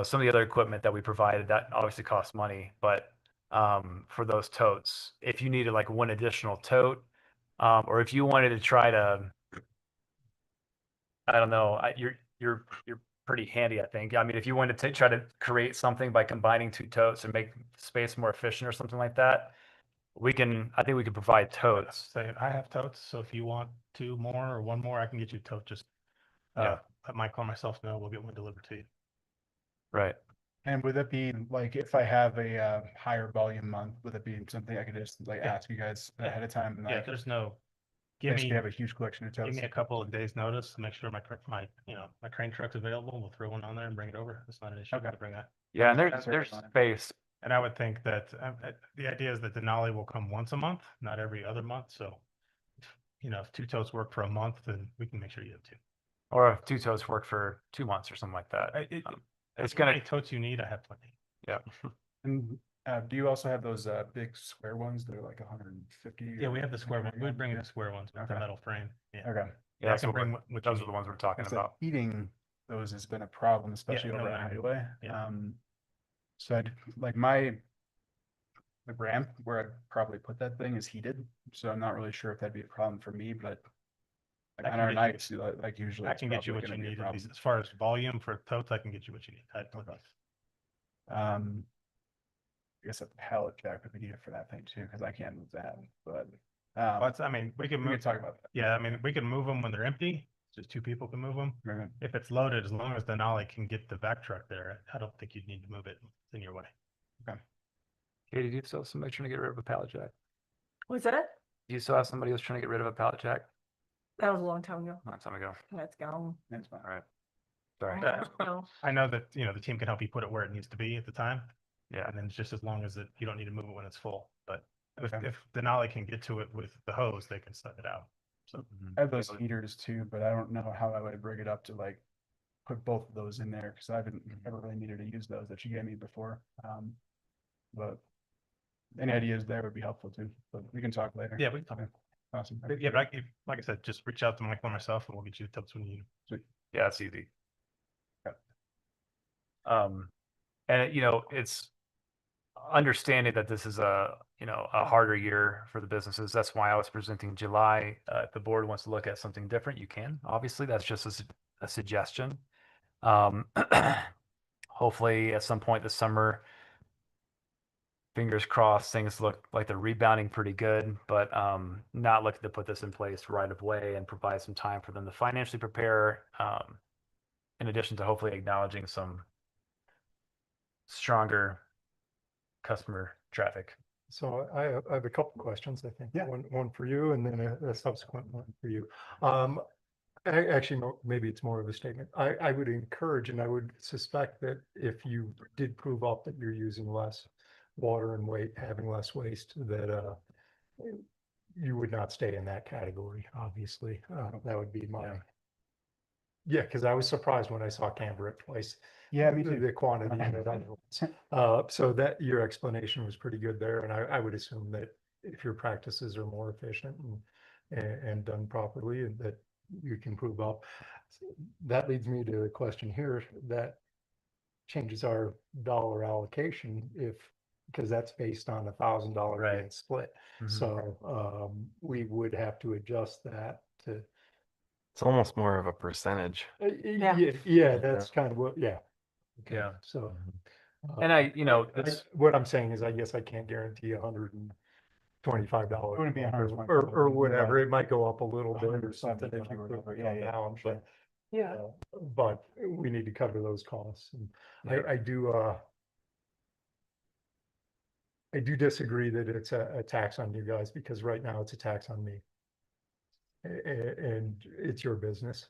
G: Some of the other equipment that we provided, that obviously costs money, but for those totes, if you needed like one additional tote, or if you wanted to try to, I don't know, you're pretty handy, I think. I mean, if you wanted to try to create something by combining two totes and make space more efficient or something like that, I think we can provide totes.
I: Say, I have totes, so if you want two more or one more, I can get you a tote. Just
G: Yeah.
I: let Michael or myself know. We'll get one delivered to you.
G: Right.
K: And would that be like if I have a higher volume month, would it be something I could just like
I: Yeah.
K: ask you guys
I: Yeah.
K: ahead of time and
I: Yeah,
K: like
I: there's no, give
K: basically
I: me,
K: have a huge collection of
I: give
K: totes?
I: me a couple of days notice to make sure my crane truck's available. We'll throw one on there and bring it over. It's not an issue.
K: Okay.
I: To bring that.
G: Yeah, and
K: That's
G: there's
K: fine.
G: space.
I: And I would think that the idea is that Denali will come once a month, not every other month. So, if two totes work for a month, then we can make sure you have two.
G: Or if two totes work for 2 months or something like that. It's
I: How
G: gonna,
I: many totes you need? I have plenty.
G: yeah.
K: And do you also have those big square ones that are like 150?
I: Yeah, we have the square one. We'd bring in the
K: Okay.
I: square ones with the
K: Okay.
I: metal frame. Yeah.
K: Okay.
G: Yeah,
I: I
G: that's
I: can
G: what
I: bring
G: we're-
I: what
G: those
I: you
G: are the
I: need.
G: ones we're talking
K: I said
G: about.
K: heating those has been a problem, especially
I: no,
K: over at
I: no.
K: Hideaway.
I: Yeah.
K: So like my the ramp where I probably put that thing is heated, so I'm not really sure if that'd be a problem for me, but
I: I
K: like
I: can
K: on our
I: get
K: nights, like usually
I: I
K: it's
I: can get you
K: probably
I: what you
K: gonna be a
I: need. At
K: problem.
I: least as far as volume for totes, I can get you what you need.
K: I guess a pallet jack would be needed for that thing too, because I can't move that, but
I: I mean, we can
K: we
I: move.
K: can talk about that.
I: Yeah, I mean, we can move them when they're empty. Just two people can move them.
K: Okay.
I: If it's loaded, as long as Denali can get the vac truck there, I don't think you'd need to move it. It's in your way.
G: Katie, do you still have somebody trying to get rid of a pallet jack?
J: Was that?
G: Do you still have somebody who's trying to get rid of a pallet jack?
J: That was a long time ago.
G: Long time ago.
J: That's gone.
K: That's fine.
G: All right. Sorry.
J: No.
I: I know that, the team can help you put it where it needs to be at the time.
G: Yeah.
I: And then it's just as long as you don't need to move it when it's full. But
K: Okay.
I: if Denali can get to it with the hose, they can set it out. So
K: I have those heaters too, but I don't know how I would bring it up to like put both of those in there because I haven't ever really needed to use those that you gave me before. But any ideas there would be helpful too, but we can talk later.
I: yeah, we can talk.
K: Okay. Awesome.
I: Yeah, but like I said, just reach out to Michael or myself and we'll get you the totes when you need.
G: Yeah, it's easy.
K: Yep.
G: And it's understanding that this is a harder year for the businesses. That's why I was presenting July. If the board wants to look at something different, you can. Obviously, that's just a suggestion. Hopefully, at some point this summer, fingers crossed, things look like they're rebounding pretty good, but not looking to put this in place right away and provide some time for them to financially prepare. In addition to hopefully acknowledging some stronger customer traffic.
E: So I have a couple questions, I think.
K: Yeah.
E: One for you and then a subsequent one for you. Actually, maybe it's more of a statement. I would encourage and I would suspect that if you did prove up that you're using less water and having less waste, that you would not stay in that category, obviously. That would be my. Yeah, because I was surprised when I saw Canberra at twice.
K: Yeah, me too.
E: The quantity that I know. So that your explanation was pretty good there, and I would assume that if your practices are more efficient and done properly, and that you can prove up. That leads me to a question here that changes our dollar allocation because that's based on $1,000
G: Right.
E: being split.
G: Mhm.
E: So we would have to adjust that to.
D: It's almost more of a percentage.
E: Yeah, that's kind of what, yeah. Okay,
G: Yeah.
E: so.
G: And
E: what I'm saying is, I guess I can't guarantee 100 $25.
K: It wouldn't be
E: a month
K: $125,
E: or
K: it'd be
E: whatever.
K: like
E: It might go up a little bit or
K: 170
E: something if you
K: whatever,
E: put it
K: yeah,
E: down,
K: sure.
E: but.
A: Yeah.
E: But we need to cover those costs. And
C: Yeah.
E: I do disagree that it's a tax on you guys, because right now it's a tax on me. And it's your business,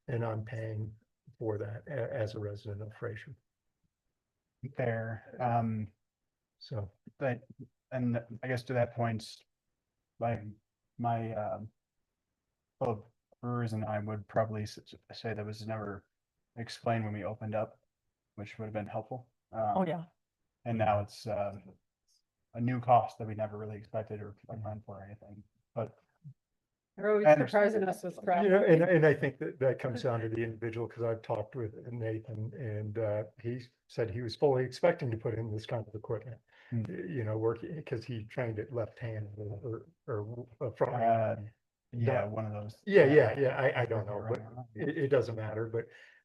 E: and I'm paying for that as a resident of Fraser.
K: There,
E: So,
K: but, and I guess to that point, like my, fellow brewers and I would probably say that was never explained when we opened up, which would have been helpful.
B: Oh, yeah.
K: And now it's, a new cost that we never really expected or planned for or anything, but
A: They're always
K: I understand.
A: surprising us with crap.
E: and I think that comes down to the individual, because I've talked with Nathan, and he said he was fully expecting to put in this kind of equipment. Working, because he trained it left-handed or front.
K: yeah, one of those.
E: Yeah, I don't know, but it doesn't matter,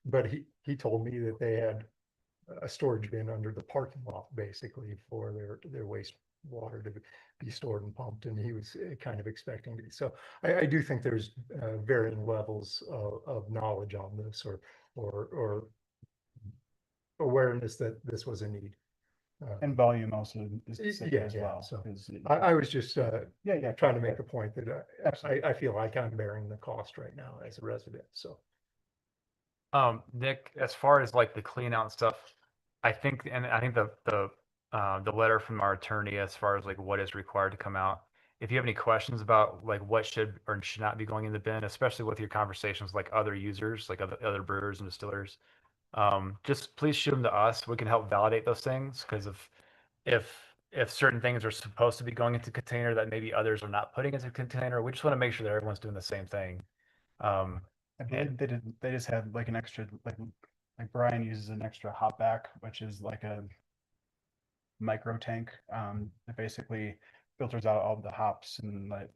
E: but he told me that they had a storage bin under the parking lot, basically, for their wastewater to be stored and pumped, and he was kind of expecting to. So I do think there's varying levels of knowledge on this, or awareness that this was a need.
K: And volume also is sick as
E: Yeah,
K: well.
E: so
K: 'cause
E: I was just
K: yeah,
E: trying to make a point that
K: Absolutely.
E: I feel like I'm bearing the cost right now as a resident, so.
G: Nick, as far as like the clean out and stuff, I think the letter from our attorney, as far as like what is required to come out, if you have any questions about like what should or should not be going in the bin, especially with your conversations like other users, like other brewers and distillers, just please shoot them to us. We can help validate those things, because if certain things are supposed to be going into container that maybe others are not putting into container, we just want to make sure that everyone's doing the same thing.
K: I believe they just had like an extra, like Brian uses an extra hop back, which is like a micro tank, that basically filters out all the hops and like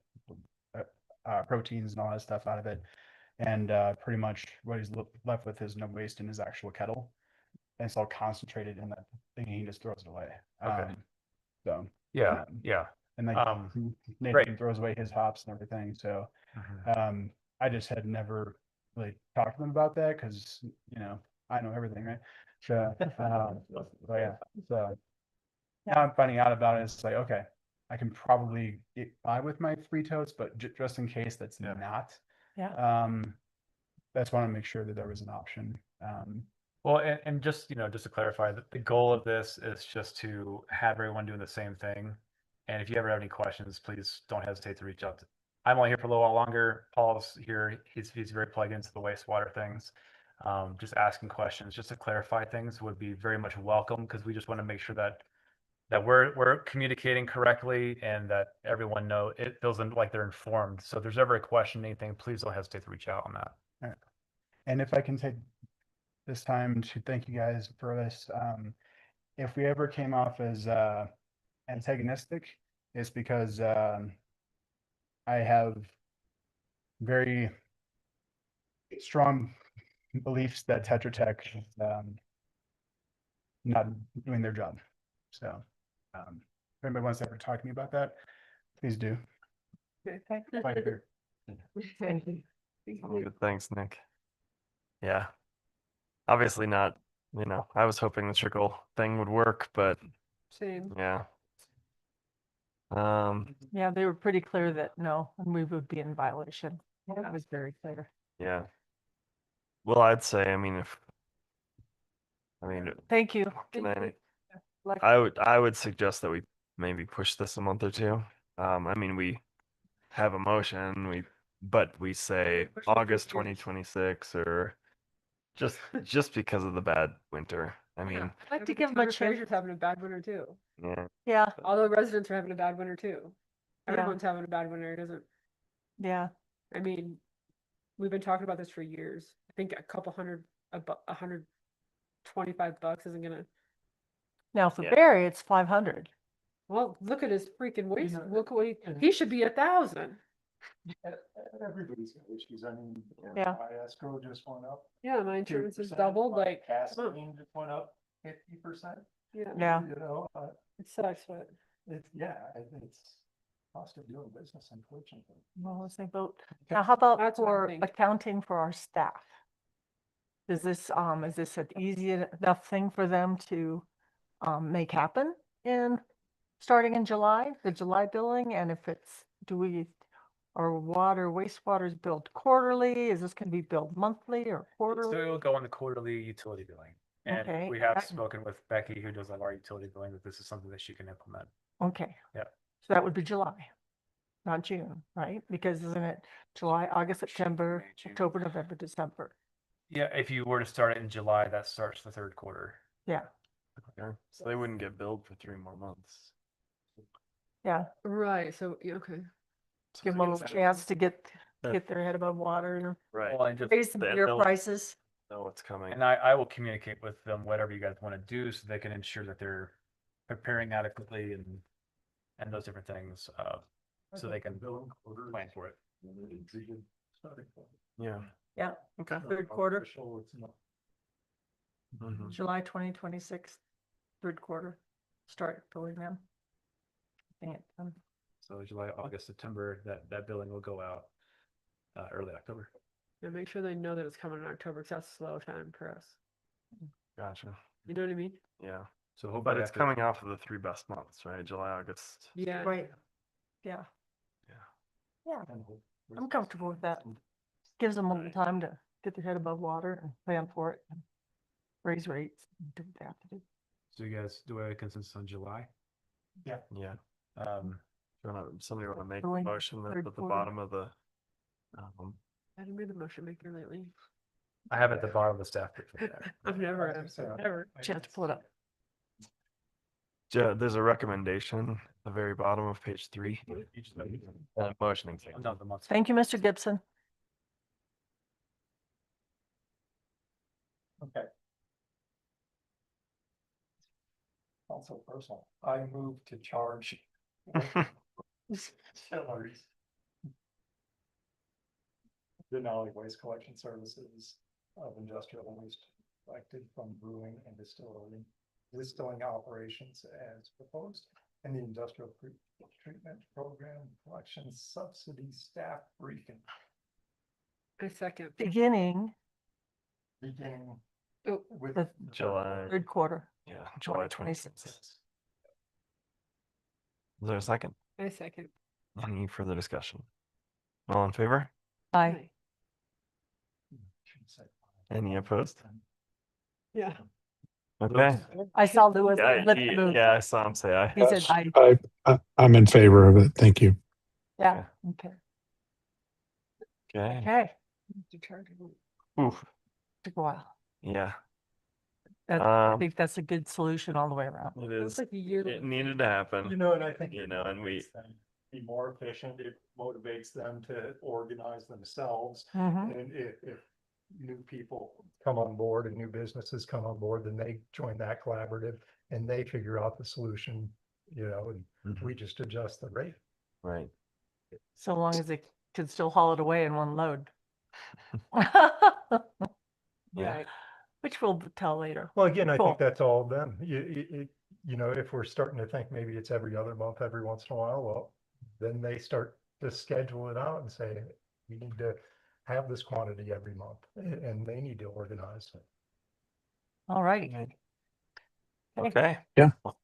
K: proteins and all that stuff out of it. And pretty much what he's left with is no waste in his actual kettle. And it's all concentrated in that thing, and he just throws it away.
G: Okay.
K: So
G: Yeah, yeah.
K: and like Nathan
G: Great.
K: throws away his hops and everything. So
G: Mhm.
K: I just had never really talked to them about that, because I know everything, right? So but yeah, so now I'm finding out about it. It's like, okay, I can probably get by with my 3 totes, but just in case that's not,
B: Yeah.
K: that's why I want to make sure that there was an option.
G: Well, and just, just to clarify, the goal of this is just to have everyone doing the same thing. And if you ever have any questions, please don't hesitate to reach out. I'm only here for a little while longer. Paul's here. He's very plugged into the wastewater things. Just asking questions, just to clarify things would be very much welcome, because we just want to make sure that we're communicating correctly, and that everyone it feels like they're informed. So if there's ever a question, anything, please don't hesitate to reach out on that.
K: And if I can take this time to thank you guys for this, if we ever came off as antagonistic, it's because I have very strong beliefs that Tetra Tech is not doing their job. So if anybody wants to ever talk to me about that, please do. Bye, here.
A: Thank you.
D: Good, thanks, Nick. Yeah. Obviously not, I was hoping the trickle thing would work, but
A: Same.
D: yeah.
B: Yeah, they were pretty clear that no, and we would be in violation. That was very clear.
D: Yeah. Well, I'd say,
B: Thank you.
D: can
B: Like-
D: I would suggest that we maybe push this a month or two. We have a motion, but we say
A: Push it for
D: August
A: years.
D: 2026, or just because of the bad winter.
B: I'd like to give them a chance.
A: Fraser's having a bad winter too.
D: Yeah.
B: Yeah,
A: All the residents are having a bad winter too.
B: Yeah.
A: Everyone's having a bad winter, doesn't?
B: yeah.
A: I mean, we've been talking about this for years. I think a couple hundred, $125 isn't gonna.
B: Now for
D: Yeah.
B: Barry, it's 500.
A: Well, look at his freaking waste. Look what he should be 1,000.
E: Everybody's got issues.
B: Yeah.
E: My escrow just went up.
A: Yeah, my insurance is
E: 2%,
A: doubled.
E: my
A: Like, come on.
E: gasoline just went up 50%.
A: Yeah,
B: Yeah.
A: it sucks, but
E: It's Cost of doing business, unfortunately.
B: Well, let's think about, now how about
A: That's what I
B: for
A: think.
B: accounting for our staff? Is this an easy enough thing for them to make happen starting in July, the July billing? And if it's, our wastewater is billed quarterly? Is this gonna be billed monthly or
G: So
B: quarterly?
G: it'll go on the quarterly utility billing. And
B: Okay,
G: we have
B: that-
G: spoken with Becky, who does all our utility billing, that this is something that she can implement.
B: Okay.
G: Yep.
B: So that would be July, not June, right? Because isn't it July, August, September,
G: May, June.
B: October, November, December?
G: Yeah, if you were to start it in July, that starts the third quarter.
B: Yeah,
D: Okay. So they wouldn't get billed for 3 more months.
B: yeah.
A: Right, so, yeah, okay.
B: Give them a little chance to get their head above water and
D: Right.
G: Well, and just,
J: Raise some beer
D: they'll-
J: prices.
D: Know what's coming.
G: and I will communicate with them whatever you guys want to do so they can ensure that they're preparing adequately and those different things, so they can plan for it.
D: Yeah.
J: Yeah,
D: Okay.
J: third quarter,
D: Mhm.
B: July 2026, third quarter, start billing them. Dang it,
G: So July, August, September, that billing will go out early October.
A: Yeah, make sure they know that it's coming in October, because that's slow time for us.
D: Gotcha.
A: You know what I mean?
D: Yeah.
G: So hopefully
D: But it's
G: after-
D: coming off of the 3 best months, right? July, August.
A: Yeah.
J: right? Yeah.
D: Yeah.
J: Yeah, I'm comfortable with that. Gives them a little time to get their head above water and plan for it. And raise rates, and do what they have to do.
G: So you guys, do we have a consensus on July?
D: Yeah. Somebody want to make a
J: Going
D: motion that's
J: third
D: at the
J: quarter.
D: bottom of the,
A: I haven't been the motion maker lately.
G: I have at the bottom of the staff. report there.
A: I've never, never.
J: You have to pull it up.
D: there's a recommendation at the very bottom of page 3. Motioning thing.
G: No, the months.
J: Thank you, Mr. Gibson.
E: Okay. Also personal, I move to charge salaries. Denali Waste Collection Services of industrial waste collected from brewing and distilling operations as proposed, and the industrial treatment program collection subsidy staff briefing
A: I second.
J: Beginning
E: beginning
A: Oh,
E: with
J: the
D: July.
J: third quarter.
D: Yeah. July 26th. Is there a second?
A: I second.
D: Any further discussion? All in favor?
J: Aye.
D: Any opposed?
A: Yeah.
D: Okay.
J: I saw Louis.
D: Yeah,
J: lip move.
D: I saw him say aye.
J: He said aye.
F: I'm in favor of it. Thank you.
J: Yeah, okay.
D: Okay.
J: Okay,
A: To charge them.
D: Oof.
J: took a while.
D: Yeah.
J: I think that's a good solution all the way around.
D: It
A: It's
D: is.
A: like a year.
D: It needed to happen.
E: and I think.
D: You know, and we-
E: motivates them to Be more efficient, it motivates them to organize themselves,
J: Mhm.
E: and if new people come on board and new businesses come on board, then they join that collaborative and they figure out the solution, and
D: Mhm.
E: we just adjust the rate.
D: Right.
J: So long as they can still haul it away in one load.
D: Yeah.
J: Right. Which we'll tell later.
E: Well, again, I
J: Cool.
E: think that's all of them. If we're starting to think maybe it's every other month, every once in a while, well, then they start to schedule it out and say, we need to have this quantity every month, and they need to organize it.
J: All righty.
D: Okay.
F: Yeah.
D: Well,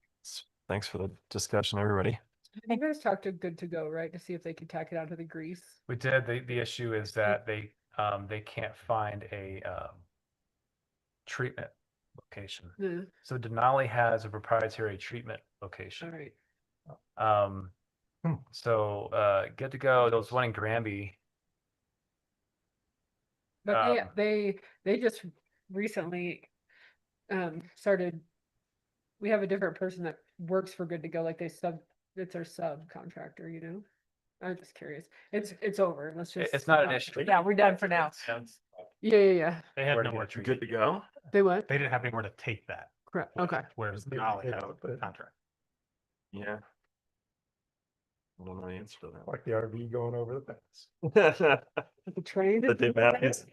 D: thanks for the discussion, everybody.
A: You guys talked to Good to Go, right? To see if they could tack it onto the grease.
G: We did. The issue is that they can't find a treatment location.
A: Yeah,
G: So Denali has a proprietary treatment
A: all
G: location.
A: right.
G: So Good to Go, there was one in Granby.
A: But they just recently started. We have a different person that works for Good to Go, like it's our subcontractor, I'm just curious. It's over. Let's just.
G: It's not an issue.
J: Yeah, we're done for now.
A: Yeah.
I: They had
G: Where to
I: nowhere
G: get
I: to
G: it
D: Good to go?
A: They what?
I: They didn't have anywhere to take that.
A: Correct. Okay.
I: Whereas
E: Yeah,
I: Denali
E: yeah,
I: had a
E: but-
I: contract.
D: Yeah. I don't know the answer to
E: Like the RV going over the fence.
D: that.
A: The train.
D: The Dave Matthews.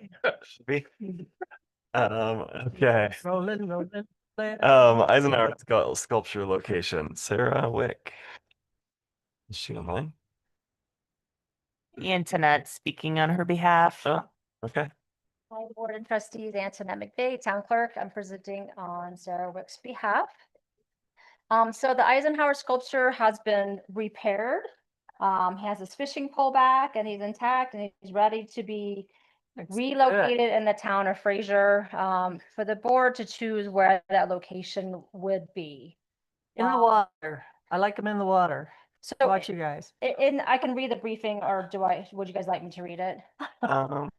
D: Should be. Okay.
J: Rolling.
D: Eisenhower sculpture location, Sarah Wick. Is she online?
H: Antoinette speaking on her behalf.
D: Oh, okay.
L: Hi, Board and Trustees, Antoinette McVeigh, Town Clerk. I'm presenting on Sarah Wick's behalf. So the Eisenhower sculpture has been repaired. Has his fishing pole back and he's intact and he's ready to be
B: Looks good.
L: relocated in the town of Fraser, for the board to choose where that location would be.
B: In the water. I like them in the water.
L: So,
B: Watch you guys.
L: I can read the briefing, or would you guys like me to read it?
D: Um,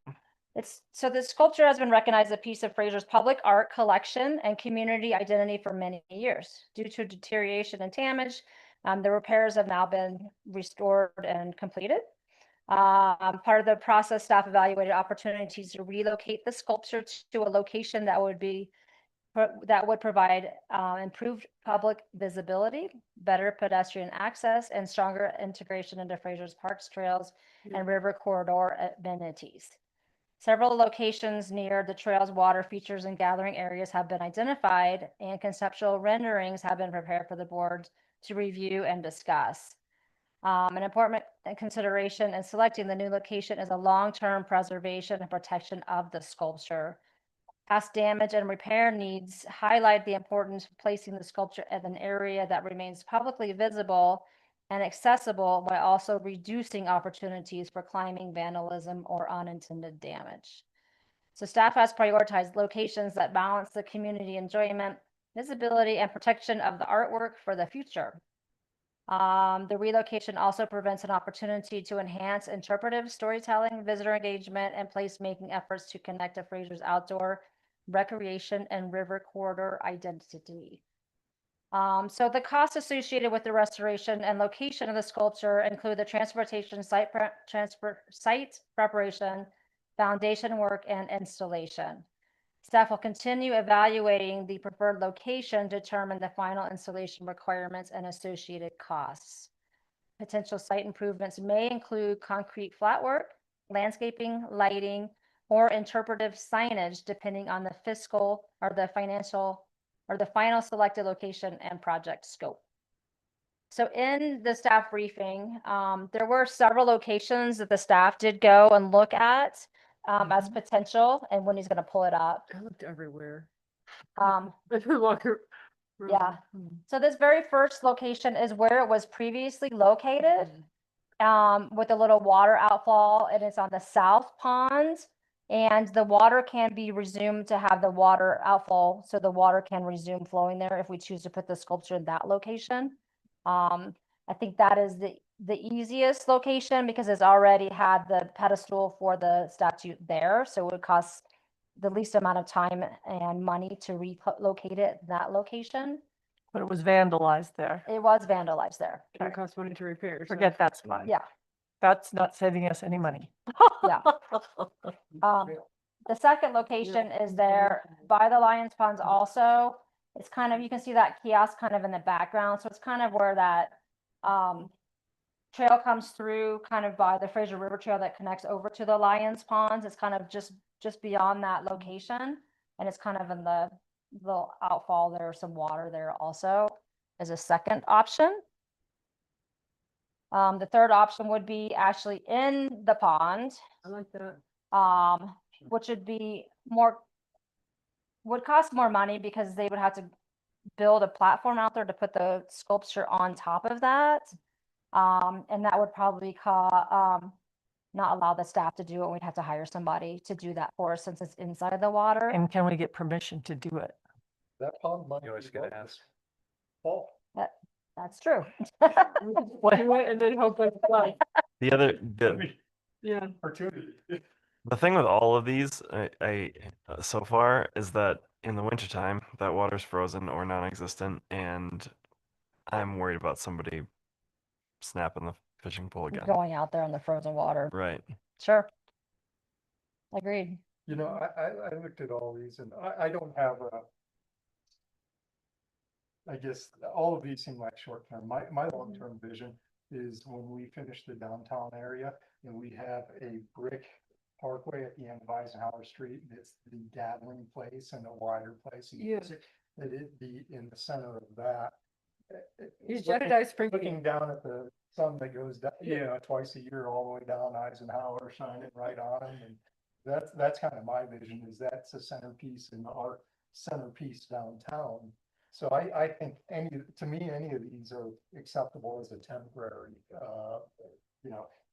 L: So the sculpture has been recognized as a piece of Fraser's public art collection and community identity for many years. Due to deterioration and damage, the repairs have now been restored and completed. Part of the process, staff evaluated opportunities to relocate the sculpture to a location that would provide improved public visibility, better pedestrian access, and stronger integration into Fraser's parks, trails, and river corridor amenities. Several locations near the trails, water features, and gathering areas have been identified, and conceptual renderings have been prepared for the board to review and discuss. An important consideration in selecting the new location is a long-term preservation and protection of the sculpture. Past damage and repair needs highlight the importance of placing the sculpture in an area that remains publicly visible and accessible, while also reducing opportunities for climbing, vandalism, or unintended damage. So staff has prioritized locations that balance the community enjoyment, visibility, and protection of the artwork for the future. The relocation also presents an opportunity to enhance interpretive storytelling, visitor engagement, and placemaking efforts to connect to Fraser's outdoor recreation and river corridor identity. So the costs associated with the restoration and location of the sculpture include the transportation, site preparation, foundation work, and installation. Staff will continue evaluating the preferred location to determine the final installation requirements and associated costs. Potential site improvements may include concrete flat work, landscaping, lighting, or interpretive signage, depending on the fiscal or the financial or the final selected location and project scope. So in the staff briefing, there were several locations that the staff did go and look at as potential, and when he's going to pull it up.
A: I looked everywhere.
L: Yeah. So this very first location is where it was previously located, with a little water outfall, and it's on the south pond. And the water can be resumed to have the water outfall, so the water can resume flowing there if we choose to put the sculpture in that location. I think that is the easiest location because it's already had the pedestal for the statue there, so it would cost the least amount of time and money to relocate it in that location.
B: But it was vandalized there.
L: It was vandalized there.
A: It costs money to repair. so-
B: Forget that spot.
L: Yeah.
B: That's not saving us any money.
L: Yeah. The second location is there by the Lions Ponds also. It's kind of, you can see that kiosk kind of in the background. So it's kind of where that trail comes through, kind of by the Fraser River Trail that connects over to the Lions Ponds. It's kind of just beyond that location. And it's kind of in the little outfall. There's some water there also as a second option. The third option would be actually in the pond,
A: I like that.
L: which would cost more money because they would have to build a platform out there to put the sculpture on top of that. And that would probably not allow the staff to do it. We'd have to hire somebody to do that for us since it's inside the water.
B: And can we get permission to do it?
E: That pond money.
G: You always gotta ask.
E: Paul.
L: That's true.
A: Do it and then hope it's fly.
D: the other,
A: Yeah.
E: Opportunity.
D: the thing with all of these, so far is that in the wintertime, that water's frozen or non-existent, and I'm worried about somebody snapping the fishing pole again.
L: Going out there in the frozen water.
D: Right.
L: Sure. Agreed.
E: You know, I looked at all these and I don't have I guess all of these seem like short term. My long-term vision is when we finish the downtown area and we have a brick parkway at the end of Eisenhower Street. It's the gathering place and the wider place. And
A: Yeah.
E: that it be in the center of that.
A: These
E: Looking-
A: Jedediah Spring.
E: Looking down at the
F: sun that goes down, twice a year all the way down Eisenhower, shining right on them. And that's kind of my vision, is that's a centerpiece in our centerpiece downtown. So I think to me, any of these are acceptable as a temporary,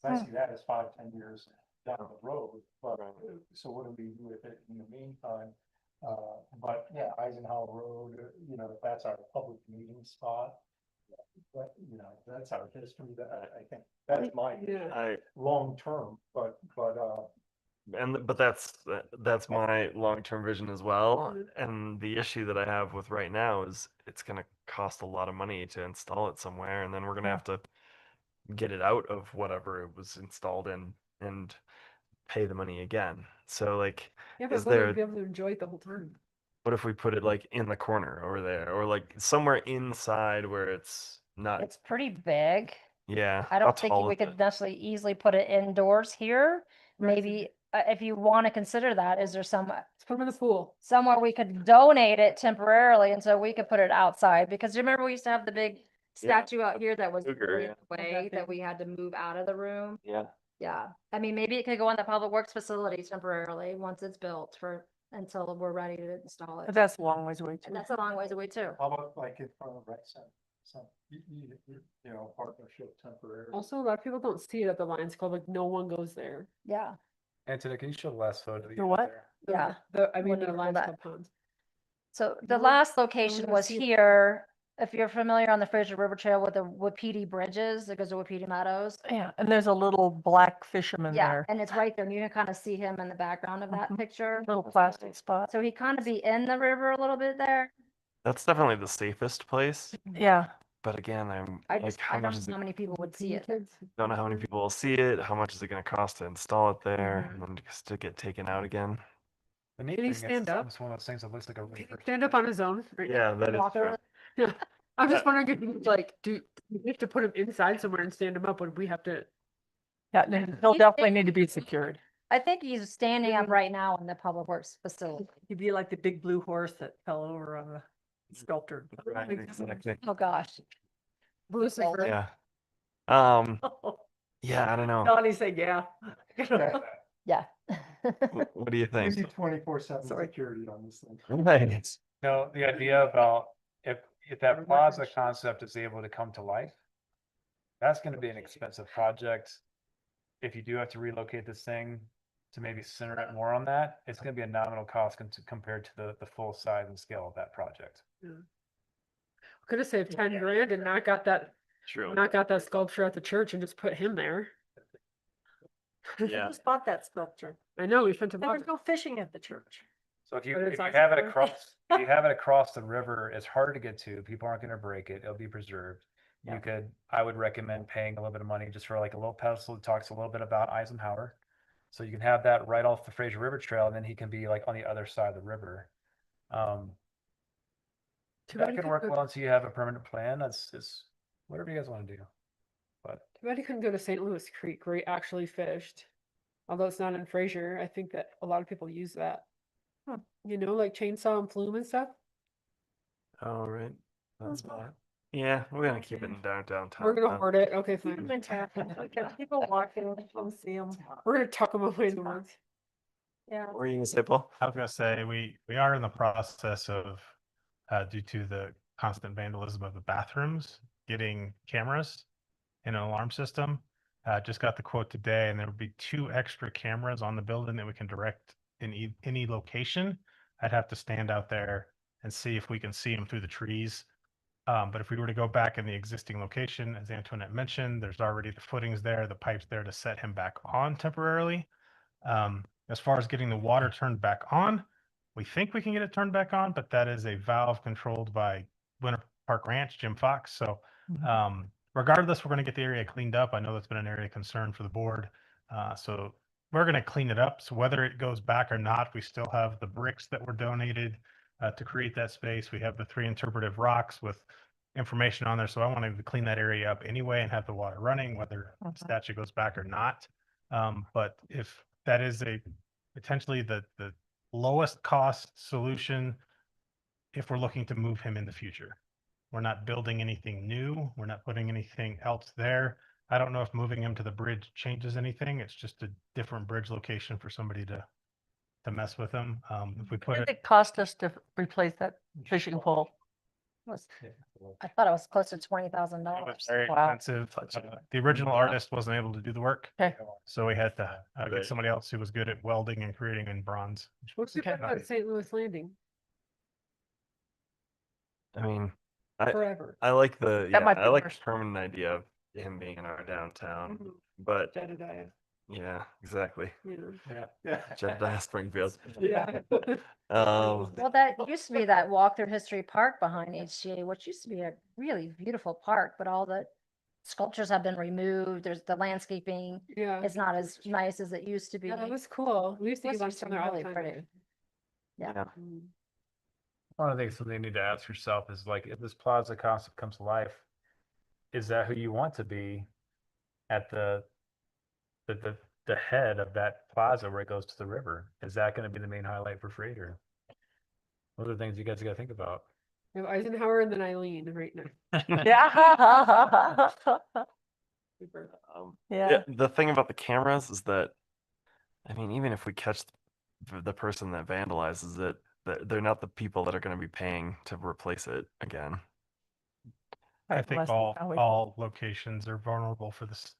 F: I see that as 5-10 years down the road, but so what do we do with it in the meantime? But yeah, Eisenhower Road, if that's our public meeting spot, but, that's our history, that I think that's my long term, but
D: that's my long-term vision as well. And the issue that I have with right now is it's going to cost a lot of money to install it somewhere, and then we're going to have to get it out of whatever it was installed in and pay the money again. So like,
A: Yeah, but
D: is
A: will they
D: there,
A: be able to enjoy it the whole time?
D: what if we put it like in the corner over there, or like somewhere inside where it's not,
L: It's pretty big.
D: yeah,
L: I
D: how
L: don't think
D: tall
L: we
D: is
L: could
D: it?
L: necessarily easily put it indoors here. Maybe if you want to consider that, is there some
A: Let's put them in the pool.
L: somewhere we could donate it temporarily and so we could put it outside? Because you remember we used to have the big statue out here that was
D: Cougar,
L: really
D: yeah.
L: in the way that we had to move out of the room.
D: Yeah.
L: Yeah, I mean, maybe it could go in the public works facility temporarily once it's built until we're ready to install it.
B: But that's a long ways away too.
L: And that's a long ways away too.
F: how about like in front of rec center? Some, partnership temporary.
A: Also, a lot of people don't see it at the Lions Club, like no one goes there.
L: Yeah,
G: Anthony, can you show the last photo? that you
B: The
G: have
B: what?
G: there?
L: yeah.
A: The
L: When you
A: the
L: pull
A: Lions
L: that.
A: Club ponds.
L: So the
A: No one-
L: last
A: no
L: location
A: one
L: was
A: sees it.
L: here. If you're familiar on the Fraser River Trail with the Wapiti bridges, that goes to Wapiti Meadows.
B: Yeah, and there's a little black fisherman
L: Yeah,
B: there,
L: and it's right there. And you can kind of see him in the background of that
B: Mhm.
L: picture.
B: little plastic spot.
L: So he kind of be in the river a little bit there.
D: That's definitely the safest place.
B: Yeah,
D: But again, I'm
L: I
D: like,
L: just,
D: how
L: I don't
D: much is
L: know
D: it?
L: how many people would see it.
D: Don't know how many people will see it. How much is it going to cost to install it there,
L: Mhm.
D: and then just to get taken out again?
G: The neat
A: Can he
G: thing is
A: stand
G: it's
A: up?
G: almost one of those things that looks like a
A: Can he
G: reverse.
A: stand up on his own? Right?
D: Yeah, that is
L: Walk
D: true.
L: over-
A: Yeah. I'm just wondering if you like, do we have to put him inside somewhere and stand him up, or do we have to?
B: yeah, and he'll definitely need to be secured.
L: I think he's standing up right now in the public works facility.
B: He'd be like the big blue horse that fell over on the sculptor.
D: Right, exactly.
L: Oh, gosh.
A: Lucifer.
D: Yeah. Yeah, I don't know.
B: Donnie said, yeah.
L: Yeah.
D: What do you
F: You
D: think?
F: need 24/7
B: Sorry.
F: security on this thing.
D: Right.
G: No, the idea about if that plaza concept is able to come to life, that's gonna be an expensive project. If you do have to relocate this thing to maybe center it more on that, it's gonna be a nominal cost compared to the full size and scale of that project.
A: Could have saved 10 grand and not got that sculpture at the church and just put him there.
D: Yeah.
B: Just bought that sculpture.
A: I know, we spent a
B: There was
A: lot.
B: no fishing at the church.
G: So if you
A: But it's
G: if you
A: not
G: have it
A: secure.
G: across the river, it's hard to get to. People aren't gonna break it. It'll be preserved.
B: Yeah.
G: I would recommend paying a little bit of money just for like a little pedestal that talks a little bit about Eisenhower. So you can have that right off the Fraser River Trail, and then he can be like on the other side of the river.
A: Too bad
G: That
A: he
G: can
A: couldn't
G: work
A: go-
G: well until you have a permanent plan. It's whatever you guys want to do. But
A: Too bad he couldn't go to St. Louis Creek where he actually fished. Although it's not in Fraser, I think that a lot of people use that. Like chainsaw and flume and stuff.
D: All right. That's fine. Yeah, we're gonna keep it in downtown.
A: We're gonna
D: town.
A: hoard it. Okay, fine.
B: People walking, come see them.
A: We're gonna tuck them away in the woods.
L: Yeah.
D: What were you gonna say, Paul?
I: I was gonna say, we are in the process of, due to the constant vandalism of the bathrooms, getting cameras and an alarm system. Just got the quote today, and there would be 2 extra cameras on the building that we can direct in any location. I'd have to stand out there and see if we can see them through the trees. But if we were to go back in the existing location, as Antoinette mentioned, there's already the footings there, the pipes there to set him back on temporarily. As far as getting the water turned back on, we think we can get it turned back on, but that is a valve controlled by Winter Park Ranch, Jim Fox. So regardless, we're going to get the area cleaned up. I know that's been an area of concern for the board. So we're going to clean it up. So whether it goes back or not, we still have the bricks that were donated to create that space. We have the 3 interpretive rocks with information on there. So I wanted to clean that area up anyway and have the water running, whether the statue goes back or not. But if that is potentially the lowest cost solution, if we're looking to move him in the future, we're not building anything new. We're not putting anything else there. I don't know if moving him to the bridge changes anything. It's just a different bridge location for somebody to mess with him. If we put
B: What did
I: it,
B: it cost us to replace that fishing pole?
L: I thought it was close to $20,000.
I: it was very
B: Wow.
I: expensive. The original artist wasn't able to do the work.
B: Okay.
I: So we had to
D: Right.
I: get somebody else who was good at welding and creating in bronze.
A: What's the
B: Okay.
A: about St. Louis Landing?
D: I mean, I
A: Forever.
D: I like the
B: That might
D: I
B: be
D: like
B: worse.
D: the permanent idea of him being in our downtown,
A: Mhm.
D: but
A: Jedediah,
D: yeah, exactly.
A: you
D: Jedediah Springfield.
A: know. Yeah.
L: Well, that used to be that walk through history park behind HCA, which used to be a really beautiful park, but all the sculptures have been removed. There's the landscaping.
A: Yeah.
L: It's not as nice as it used to be.
A: Yeah, that was cool. We used to
L: It
A: get lunch
L: used to
A: down
L: be
A: there all the
L: really
A: time.
L: pretty. Yeah.
A: Mm.
G: One of the things that you need to ask yourself is like, if this plaza concept comes to life, is that who you want to be at the head of that plaza where it goes to the river? Is that going to be the main highlight for Fraser? What are the things you guys got to think about?
A: We have Eisenhower and then Eileen right now.
B: Yeah.
D: Yeah, the thing about the cameras is that, I mean, even if we catch the person that vandalizes it, they're not the people that are going to be paying to replace it again.
I: I
B: Right,
I: think
B: less than how
I: all locations are vulnerable for this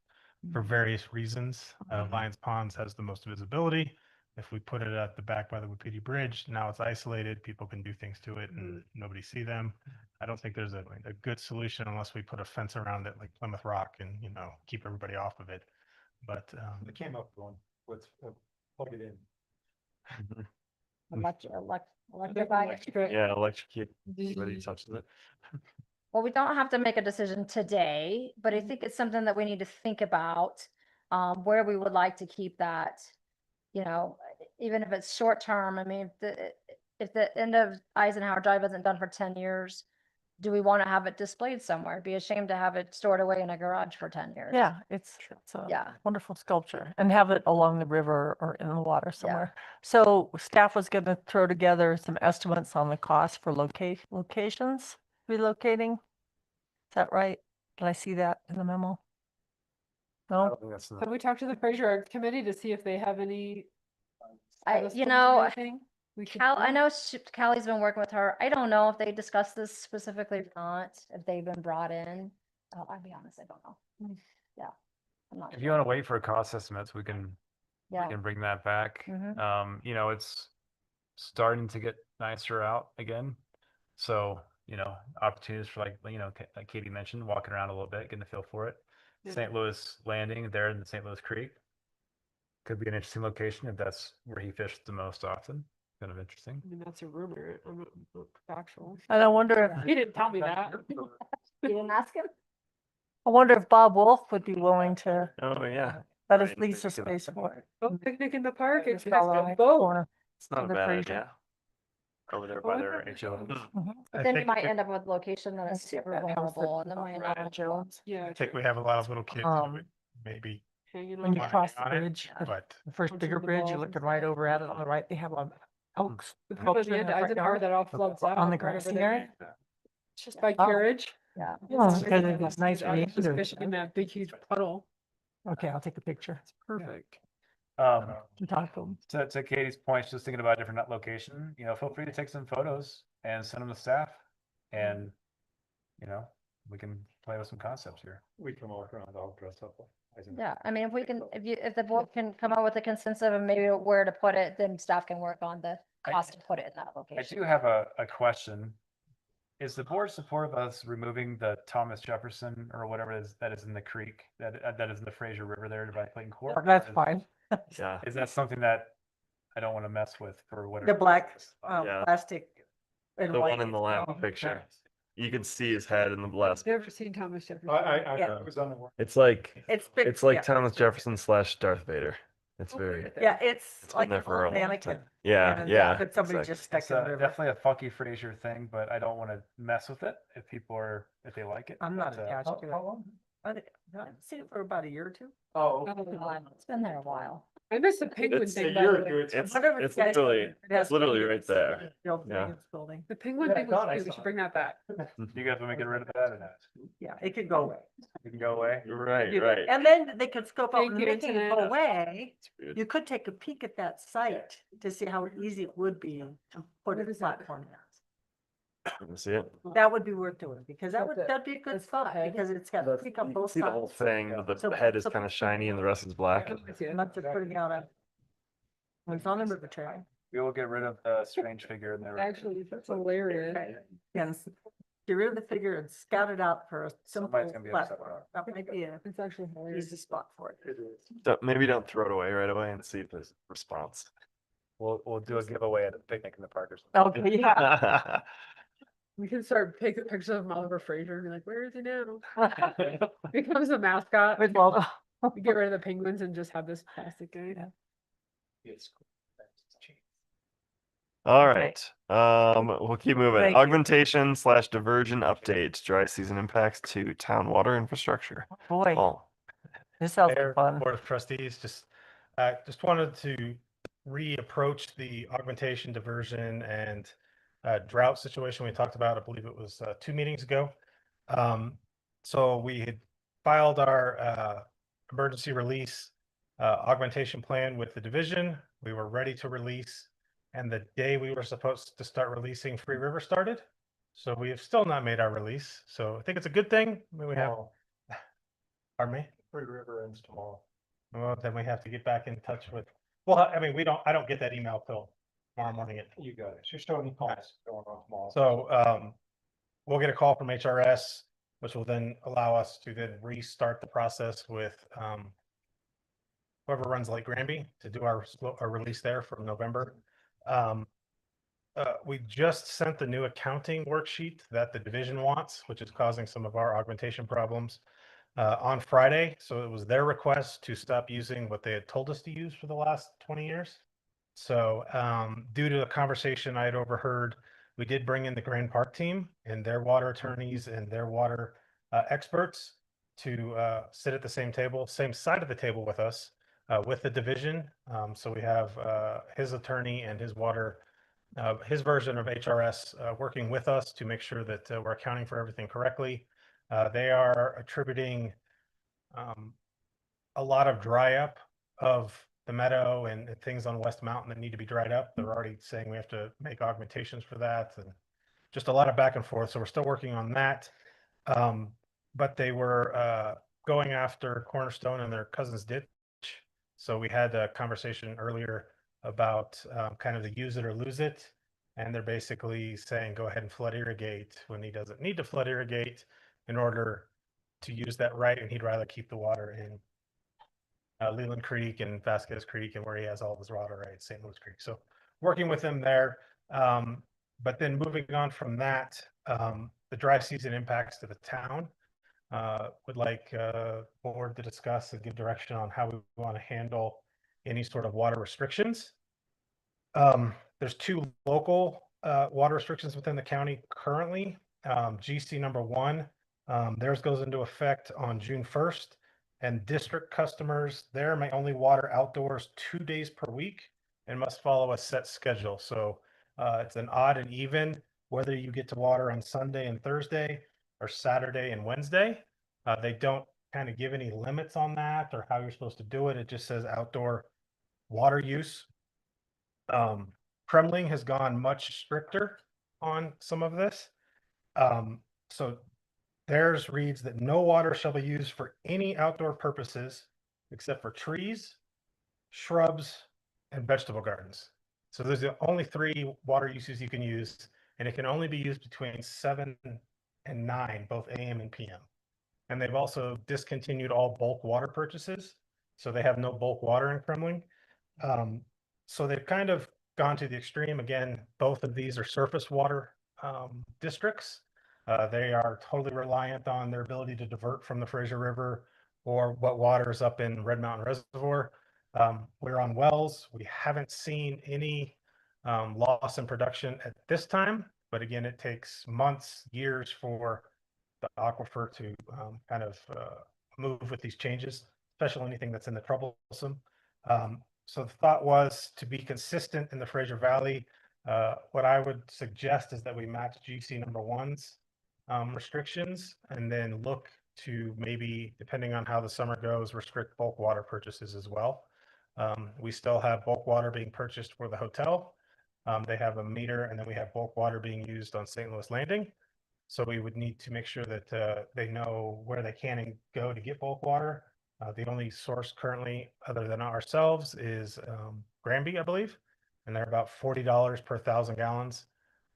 I: for various reasons. Lions Ponds has the most visibility. If we put it at the back by the Wapiti Bridge, now it's isolated. People can do things to it and nobody see them. I don't think there's a good solution unless we put a fence around it like Plymouth Rock and, you know, keep everybody off of it. But
K: They came up with one. Let's plug it in.
L: Electrify.
D: Yeah, electrocute anybody who touches it.
L: Well, we don't have to make a decision today, but I think it's something that we need to think about, where we would like to keep that. You know, even if it's short term, I mean, if the end of Eisenhower Drive isn't done for 10 years, do we want to have it displayed somewhere? Be ashamed to have it stored away in a garage for 10 years.
B: Yeah, it's a
L: Yeah.
B: wonderful sculpture and have it along the river or in the water somewhere. So staff was going to throw together some estimates on the cost for locations relocating. Is that right? Did I see that in the memo?
G: I
B: No?
G: don't think that's
A: Have we talked to the Fraser Art Committee to see if they have any?
L: I,
A: pedestals
L: you
A: or
L: know,
A: anything we could
L: I
A: do?
L: know Callie's been working with her. I don't know if they discussed this specifically or not, if they've been brought in. I'll be honest, I don't know. Yeah. I'm not
G: If you
L: sure.
G: want to wait for cost estimates, we can
L: Yeah.
G: bring that back.
L: Mhm.
G: You know, it's starting to get nicer out again. So, you know, opportunities for like Katie mentioned, walking around a little bit, getting a feel for it.
A: Yeah.
G: St. Louis Landing there in the St. Louis Creek could be an interesting location if that's where he fished the most often. Kind of interesting.
A: I mean, that's a rumor. I'm not factual.
B: And I wonder if
A: He didn't tell me that.
L: You didn't ask him?
B: Bob Wolf would be willing to
D: Oh yeah,
B: let us
D: Right,
B: lease the
D: maybe give it-
B: space for it.
A: Go picnic in the park. It's
B: Just all around
A: a
B: the
A: boat.
B: corner.
D: it's not a
B: the
D: bad
B: Fraser.
D: idea. Over there
A: Oh,
D: by
A: I
D: their
A: thought-
D: HO.
B: Mhm.
L: But
I: I
L: then you
I: think
L: might
I: that-
L: end up with a location that is
B: That's it,
L: super
B: that house that
L: vulnerable and then might
B: Ryan
L: not.
B: Jones.
A: Yeah.
I: I think we have a lot of little kids who
B: Um,
I: would maybe
A: Hanging
B: When you
A: on.
B: cross the
I: on it,
B: bridge,
I: but
B: the first
A: Punching
B: bigger
A: the
B: bridge,
A: balls
B: you're
A: and
B: looking right over at it on the right. They have oaks.
A: We put at the end of Eisenhower that all floods out.
B: On the
A: right over
B: grassy
A: there.
B: area?
A: Just by
B: Oh.
A: carriage.
L: Yeah.
B: Oh, because it was nice
A: I was just
B: meander.
A: fishing in that big huge puddle.
B: Okay, I'll take a picture.
A: Perfect.
B: To talk to them.
G: To Katie's point, just thinking about a different location, you know, feel free to take some photos and send them to staff. And, you know, we can play with some concepts here.
K: We can walk around all dressed up.
L: Yeah, I mean, if the board can come up with a consensus of maybe where to put it, then staff can work on the cost to put it in that
G: I
L: location.
G: do have a question. Is the board supportive of us removing the Thomas Jefferson or whatever it is that is in the creek, that is in the Fraser River there by Clayton Court?
B: That's
G: Or is-
B: fine.
D: Yeah,
G: Is that something that I don't want to mess with for whatever?
B: The black
D: Yeah.
B: plastic. and
D: the
B: white.
D: one in the last
B: Oh,
D: picture. You can see his head in the last.
A: Never seen Thomas Jefferson.
B: Yeah.
K: was unaware.
D: It's like
B: It's
D: like
B: yeah.
D: Thomas Jefferson / Darth Vader. It's very.
B: Yeah, it's
D: It's been
B: like
D: there
B: an
D: for a
B: old
D: long
B: mannequin.
D: time. Yeah,
B: and,
D: yeah.
B: But somebody
D: exactly.
B: just stuck
G: It's
B: in the river.
G: definitely a funky Fraser thing, but I don't want to mess with it if they like it.
B: I'm not
G: But,
B: attached to it.
K: How long?
B: I've seen it for about a year or two.
K: Oh,
L: It's been there a while.
A: I missed the penguin thing, by the way.
D: It's
B: wonder if
D: it's
B: guys-
D: literally
B: it has
D: literally right
B: penguins.
D: there.
B: The old
D: Yeah.
B: Penguins building.
A: The penguin
I: Yeah, I
A: thing was
I: thought I
A: cute. We
I: saw
A: should bring that back.
G: You guys want me to get rid of that or not?
B: Yeah, it could go away.
G: You can go away.
D: Right,
B: You-
D: right.
B: And then they could scope out
A: Thank
B: and
A: you,
B: making it go
A: Antonella.
B: away.
D: It's weird.
B: You could take a peek at that site to see how easy it would be to put
A: What
B: a
A: is that?
B: platform there.
D: Let me see it.
B: That would be worth doing because
A: That's it.
B: that'd be a good
A: That's the
B: spot
A: head.
B: because it's got
D: That's-
B: peak on
D: you
B: both
D: see the whole
B: sides.
D: thing, but
B: So-
D: the head is
B: so-
D: kind of shiny and the rest is black.
B: Not just putting out a. It's on the river trail.
G: We will get rid of the strange figure in there.
A: Actually, that's hilarious.
B: And get rid of the figure and scout it out for a simple
G: Somebody's gonna be upset
B: platform.
G: about
B: That might be a
A: It's actually hilarious.
B: easy spot for it.
D: Maybe don't throw it away right away and see if there's a response.
G: We'll do a giveaway at a picnic in the park or something.
B: Okay, yeah.
A: We can start taking pictures of him all over Fraser and be like, where is he now? Becomes a mascot.
B: With all
A: We get rid of the penguins and just have this plastic guy.
D: All
B: Okay.
D: right. We'll keep moving.
B: Thank you.
D: Augmentation / diversion update. Dry season impacts to town water infrastructure.
B: Boy,
D: Paul.
B: this sounds
I: Mayor,
B: fun.
I: Board of Trustees, just wanted to reapproach the augmentation, diversion, and drought situation we talked about. I believe it was 2 meetings ago. So we had filed our emergency release augmentation plan with the division. We were ready to release, and the day we were supposed to start releasing, Free River started. So we have still not made our release. So I think it's a good thing. I mean, we have. Pardon me? Free River ends tomorrow. Well, then we have to get back in touch with, well, I mean, I don't get that email till tomorrow morning. You got it. She's showing calls going on tomorrow. So, we'll get a call from HRS, which will then allow us to then restart the process with, whoever runs Lake Granby to do our release there from November. We just sent the new accounting worksheet that the division wants, which is causing some of our augmentation problems. On Friday, so it was their request to stop using what they had told us to use for the last 20 years. So due to a conversation I had overheard, we did bring in the Grand Park team and their water attorneys and their water experts to sit at the same table, same side of the table with us, with the division. So we have his attorney and his water, his version of HRS working with us to make sure that we're accounting for everything correctly. They are attributing a lot of dry up of the meadow and things on West Mountain that need to be dried up. They're already saying we have to make augmentations for that, and just a lot of back and forth. So we're still working on that. But they were going after Cornerstone and their cousin's ditch. So we had a conversation earlier about kind of the use it or lose it. And they're basically saying, go ahead and flood irrigate when he doesn't need to flood irrigate in order to use that right. And he'd rather keep the water in Leland Creek and Vasquez Creek and where he has all of his water rights, St. Louis Creek. So working with them there. But then moving on from that, the dry season impacts to the town. Would like board to discuss and give direction on how we want to handle any sort of water restrictions. There's 2 local water restrictions within the county currently. GC number 1, theirs goes into effect on June 1st, and district customers there may only water outdoors 2 days per week and must follow a set schedule. So it's an odd and even, whether you get to water on Sunday and Thursday or Saturday and Wednesday. They don't kind of give any limits on that or how you're supposed to do it. It just says outdoor water use. Kremling has gone much stricter on some of this. So theirs reads that no water shall be used for any outdoor purposes except for trees, shrubs, and vegetable gardens. So there's the only 3 water uses you can use, and it can only be used between 7 and 9, both AM and PM. And they've also discontinued all bulk water purchases. So they have no bulk water in Kremling. So they've kind of gone to the extreme. Again, both of these are surface water districts. They are totally reliant on their ability to divert from the Fraser River or what water is up in Red Mountain Reservoir. We're on wells. We haven't seen any loss in production at this time. But again, it takes months, years for the aquifer to kind of move with these changes, especially anything that's in the troublesome. So the thought was to be consistent in the Fraser Valley. What I would suggest is that we match GC number one's restrictions and then look to maybe, depending on how the summer goes, restrict bulk water purchases as well. We still have bulk water being purchased for the hotel. They have a meter, and then we have bulk water being used on St. Louis Landing. So we would need to make sure that they know where they can and go to get bulk water. The only source currently, other than ourselves, is Granby, I believe, and they're about $40 per 1,000 gallons.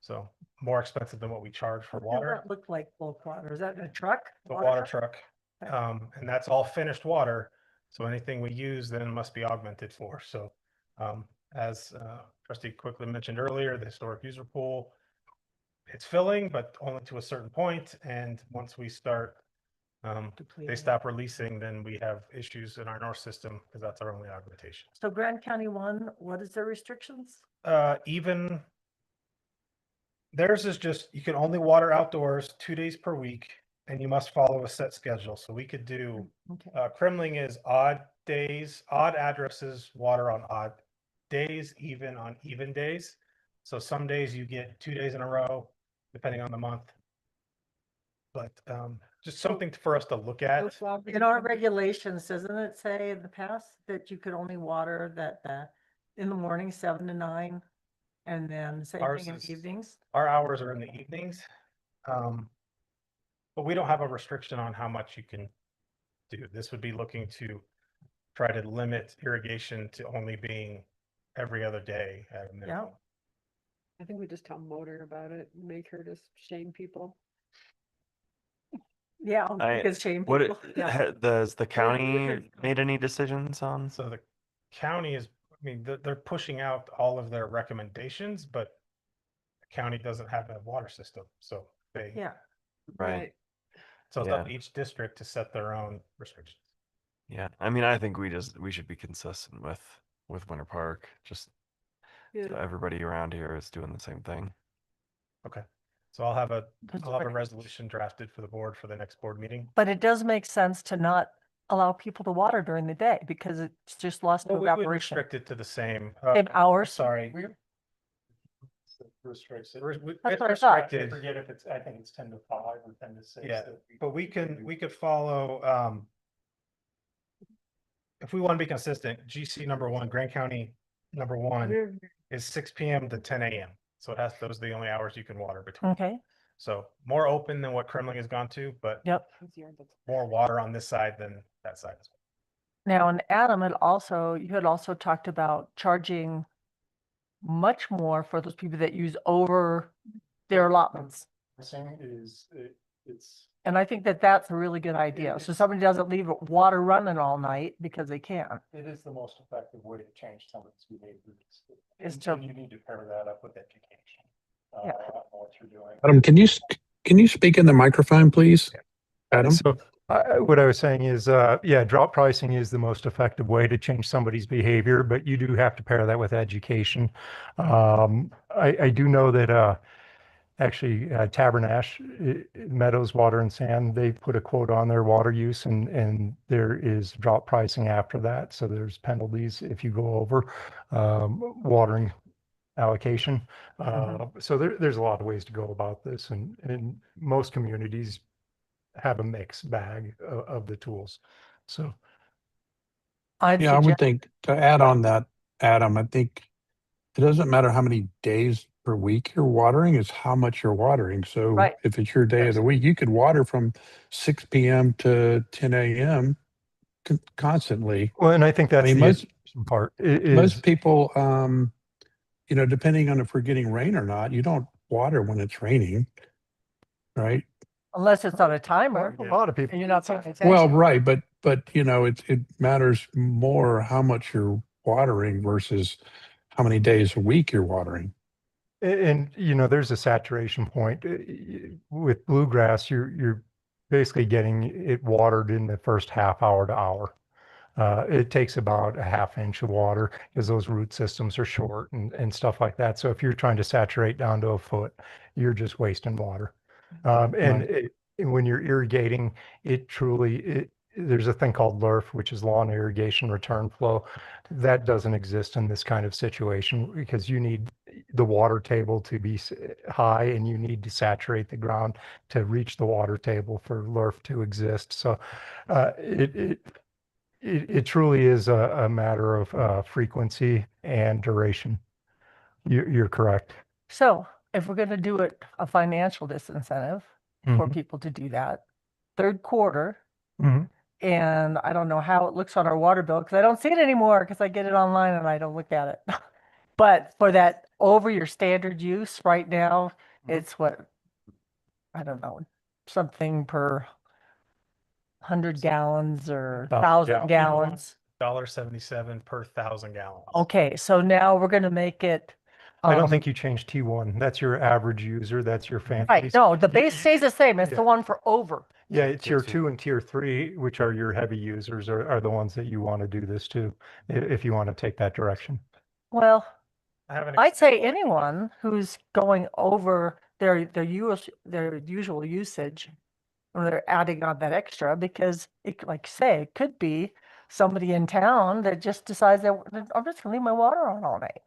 I: So more expensive than what we charge for
B: What does
I: water.
B: that look like bulk water? Is that in a truck?
I: The water
B: truck?
I: truck.
B: Okay.
I: And that's all finished water. So anything we use then must be augmented for. So as Trustee quickly mentioned earlier, the historic user pool, it's filling, but only to a certain point. And once we start, they
B: Depleting.
I: stop releasing, then we have issues in our north system because that's our only augmentation.
B: So Grand County 1, what is their restrictions?
I: Even theirs is just, you can only water outdoors 2 days per week and you must follow a set schedule. So we could do,
B: Okay.
I: Kremling is odd days, odd addresses, water on odd days, even on even days. So some days you get 2 days in a row, depending on the month. But just something for us to look at.
A: No flowers
B: In our regulations, doesn't it say in the past that you could only water that in the morning, 7 to 9, and then same
I: Ours
B: thing in
I: is-
B: evenings?
I: Our hours are in the evenings. But we don't have a restriction on how much you can do. This would be looking to try to limit irrigation to only being every other day at a minimum.
A: I think we just tell Motor about it, and make her just shame people.
B: Yeah,
D: I-
B: because shame
D: What
B: people. Yeah.
D: does the county made any decisions on?
I: So the county is, I mean, they're pushing out all of their recommendations, but the county doesn't have a water system. So they,
B: Yeah.
D: Right.
I: so it's up to
D: Yeah.
I: each district to set their own restrictions.
D: Yeah. I mean, I think we should be consistent with Winter Park. Just so
A: Yeah,
D: everybody around here is doing the same thing.
I: Okay. So I'll have a
B: That's
I: I'll have a
B: right.
I: resolution drafted for the board for the next board meeting.
B: But it does make sense to not allow people to water during the day because it's just lost to
I: Well, we would
B: evaporation.
I: restrict it to the same.
B: Same hours?
I: Sorry.
K: Restricts it.
B: That's
I: It's
B: what I thought.
K: I
I: restricted.
K: forget if it's, I think it's 10 to 5 or 10 to 6.
I: Yeah,
K: that
I: but we could follow, if we want to be consistent, GC number one, Grant County number one is 6 PM to 10 AM. So those are the only hours you can water between.
B: Okay,
I: So more open than what Kremling has gone to, but
B: yep.
I: more water on this side than that side as well.
B: Now, and Adam you had also talked about charging much more for those people that use over their allotments.
K: Saying is, it's,
B: And I think that that's a really good idea. So somebody doesn't leave water running all night because they can.
K: it is the most effective way to change somebody's behaviors.
B: Is
K: And-
B: to-
K: and you need to pair that up with education.
B: Yeah.
K: On what you're doing.
M: Adam, can you speak in the microphone, please? Adam?
E: So what I was saying is, yeah, drop pricing is the most effective way to change somebody's behavior, but you do have to pair that with education. I do know that actually Tabernash, Meadows Water and Sand, they put a quote on their water use and there is drop pricing after that. So there's penalties if you go over watering allocation. So there's a lot of ways to go about this and most communities have a mixed bag of the tools. So
M: Yeah, I would think to add on that, Adam, I think it doesn't matter how many days per week you're watering, it's how much you're watering. So
B: Right.
M: if it's your day of the week, you could water from 6 PM to 10 AM constantly.
E: well, and I think that's
M: mean,
E: the
M: most-
E: education part
M: Most
E: is
M: people, depending on if we're getting rain or not, you don't water when it's raining, right?
B: Unless it's on a timer
E: a lot of people.
B: and you're not paying attention.
M: Well, right, but it matters more how much you're watering versus how many days a week you're watering.
E: And there's a saturation point with bluegrass. You're basically getting it watered in the first half hour to hour. It takes about a half inch of water because those root systems are short and stuff like that. So if you're trying to saturate down to a foot, you're just wasting water. And when you're irrigating, it there's a thing called LIRF, which is lawn irrigation return flow. That doesn't exist in this kind of situation because you need the water table to be high and you need to saturate the ground to reach the water table for LIRF to exist. So it truly is a matter of frequency and duration. You're correct.
B: So if we're going to do it, a financial disincentive for
E: Mhm.
B: people to do that, third quarter,
E: Mhm.
B: and I don't know how it looks on our water bill because I don't see it anymore because I get it online and I don't look at it. But for that over your standard use right now, it's what, I don't know, something per 100 gallons or
E: About-
B: 1,000
E: yeah.
B: gallons.
G: $1.77 per 1,000 gallons.
B: Okay, so now we're going to make it.
E: I don't think you changed T1. That's your average user. That's your fan
B: Right.
E: base.
B: No, the base stays the same. It's
E: yeah.
B: the one for over.
E: Yeah, it's
D: Tier
E: tier
D: two.
E: 2 and tier 3, which are your heavy users, are the ones that you want to do this to, if you want to take that direction.
B: Well,
G: I have an
B: I'd say anyone who's going over their usual usage, or they're adding on that extra, because it, like you say, it could be somebody in town that just decides that I'm just gonna leave my water on all night.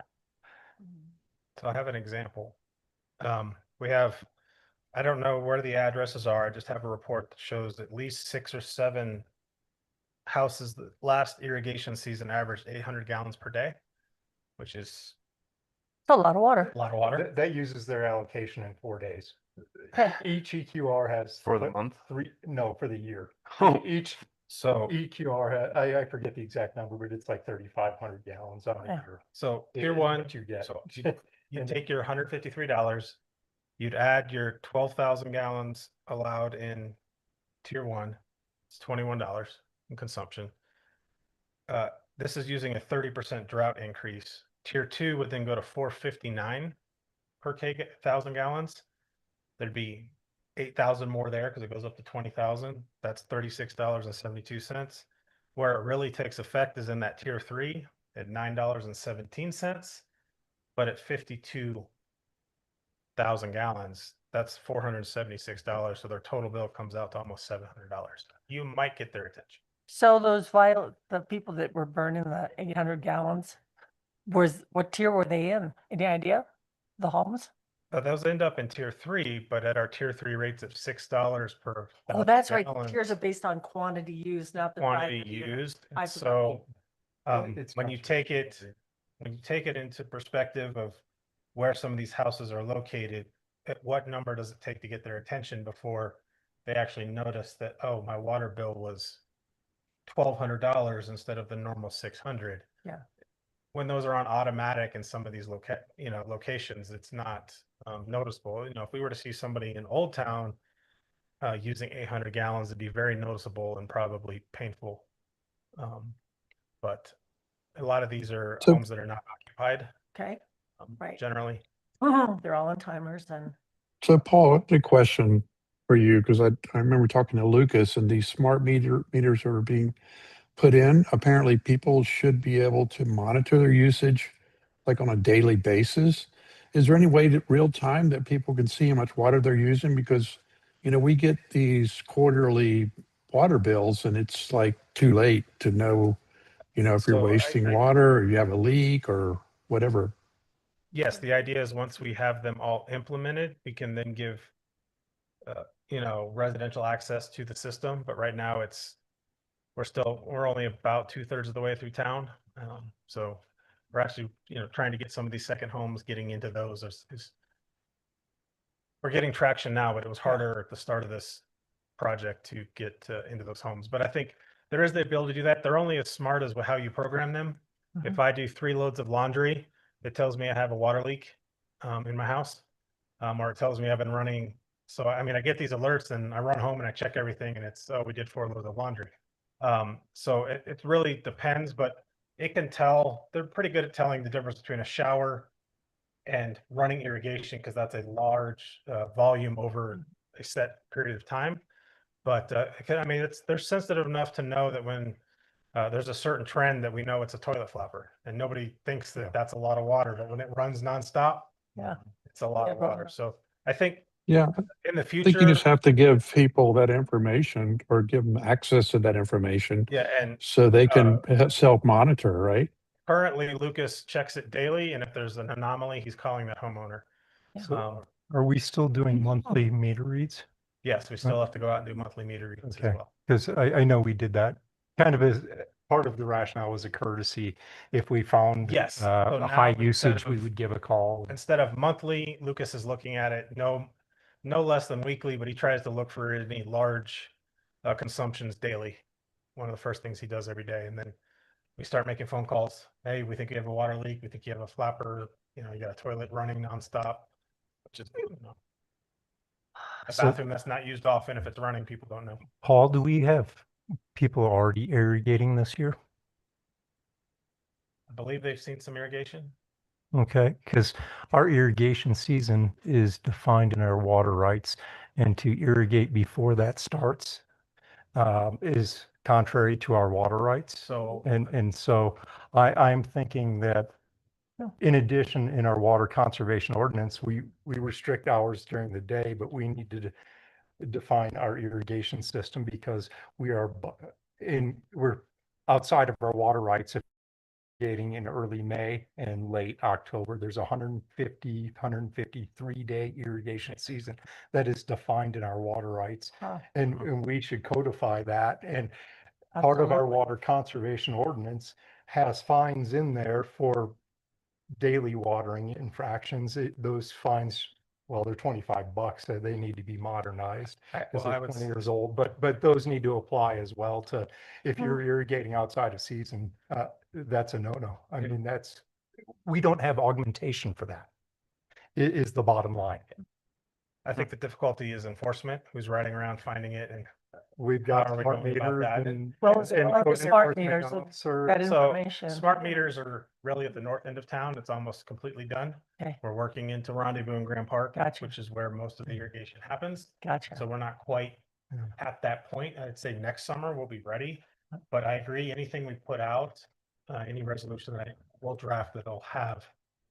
G: So I have an example. We have, I don't know where the addresses are. I just have a report that shows at least 6 or 7 houses that last irrigation season averaged 800 gallons per day, which is
B: It's a lot of water.
G: a lot of water.
E: That uses their allocation in 4 days.
B: Okay.
E: Each EQR has
D: For the month?
E: for the year.
D: Oh.
E: Each
G: So,
E: EQR, I forget the exact number, but it's like 3,500 gallons on a
B: Yeah.
E: year.
G: so
E: It-
G: tier
E: it's
G: one,
E: what you get.
G: so you take your $153, you'd add your 12,000 gallons allowed in tier one, it's $21 in consumption. This is using a 30% drought increase. Tier two would then go to 459 per 1,000 gallons. There'd be 8,000 more there because it goes up to 20,000. That's $36.72. Where it really takes effect is in that tier three at $9.17, but at 52,000 gallons, that's $476. So their total bill comes out to almost $700. You might get their attention.
B: So the people that were burning the 800 gallons, what tier were they in? Any idea? The homes?
G: Those end up in tier three, but at our tier three rates of $6 per.
B: Oh, that's right.
G: gallon
B: Tiers are based on quantity used, not the
G: Quantity
B: size of the unit.
G: used.
B: I
G: So,
E: It's
G: when you take it into perspective of where some of these houses are located, at what number does it take to get their attention before they actually notice that, oh, my water bill was $1,200 instead of the normal 600?
B: Yeah.
G: When those are on automatic in some of these locations, it's not noticeable. You know, if we were to see somebody in Old Town using 800 gallons, it'd be very noticeable and probably painful. But a lot of these are
M: So-
G: homes that are not occupied.
B: Okay. Right.
G: Generally.
B: They're all on timers and.
M: So Paul, I have a question for you, because I remember talking to Lucas, and these smart meters are being put in. Apparently people should be able to monitor their usage like on a daily basis. Is there any way that real time that people can see how much water they're using? Because, we get these quarterly water bills and it's like too late to know, if you're
G: So
M: wasting water or you have a leak or whatever.
G: Yes, the idea is once we have them all implemented, we can then give, residential access to the system. But right now we're only about 2/3 of the way through town. So we're actually, trying to get some of these second homes getting into those. We're getting traction now, but it was harder at the start of this project to get into those homes. But I think there is the ability to do that. They're only as smart as how you program them. If I do 3 loads of laundry, it tells me I have a water leak in my house, or it tells me I've been running. So, I mean, I get these alerts and I run home and I check everything and it's, oh, we did 4 loads of laundry. So it really depends, but it can tell, they're pretty good at telling the difference between a shower and running irrigation, because that's a large volume over a set period of time. But they're sensitive enough to know that when there's a certain trend that we know it's a toilet flapper, and nobody thinks that that's a lot of water, but when it runs nonstop,
B: Yeah.
G: it's a lot of water. So I think
M: Yeah,
G: In the
M: I think you
G: future,
M: just have to give people that information or give them access to that information
G: yeah, and
M: so they can self-monitor, right?
G: currently Lucas checks it daily, and if there's an anomaly, he's calling that homeowner.
E: So are we still doing monthly meter reads?
G: Yes, we still have to go out and do monthly meter reads as
E: Okay,
G: well.
E: because I know we did that kind of as part of the rationale was a courtesy. If we found
G: Yes, so
E: a
G: now
E: high
G: instead
E: usage, we
G: of-
E: would give a call.
G: Instead of monthly, Lucas is looking at it no less than weekly, but he tries to look for any large consumptions daily. One of the first things he does every day, and then we start making phone calls. Hey, we think you have a water leak. We think you have a flapper. You know, you got a toilet running nonstop, which is, you know, a
E: So-
G: bathroom that's not used often. If it's running, people don't know.
E: Paul, do we have people already irrigating this year?
G: I believe they've seen some irrigation.
E: Okay, because our irrigation season is defined in our water rights, and to irrigate before that starts is contrary to our water rights.
G: So
E: And so I'm thinking that in addition, in our water conservation ordinance, we restrict hours during the day, but we need to define our irrigation system because we're outside of our water rights irrigating in early May and late October. There's 153-day irrigation season that is defined in our water rights. And we should codify that. And part of our
B: Absolutely.
E: water conservation ordinance has fines in there for daily watering infractions. Those fines, well, they're $25, so they need to be modernized because
G: well, I
E: they're
G: would
E: 20
G: s-
E: years old. But those need to apply as well to if you're irrigating outside of season. That's a no-no. I mean, we don't have augmentation for that. It is the bottom line.
G: I think the difficulty is enforcement. Who's riding around finding it, and
E: We've
G: How
E: got
G: are we
E: smart
G: going about
E: meters
G: that?
E: and
B: Well, it's
E: and
B: like
E: code
B: the smart
E: enforcement
B: meters,
E: officer.
B: that
G: so
B: information.
G: smart meters are really at the north end of town. It's almost completely done.
B: Okay.
G: We're working into Rendezvous in Grand Park,
B: Gotcha.
G: which is where most of the irrigation happens.
B: Gotcha.
G: So we're not quite
E: Yeah.
G: at that point. I'd say next summer we'll be ready. But I agree, anything we put out, any resolution that we'll draft that'll have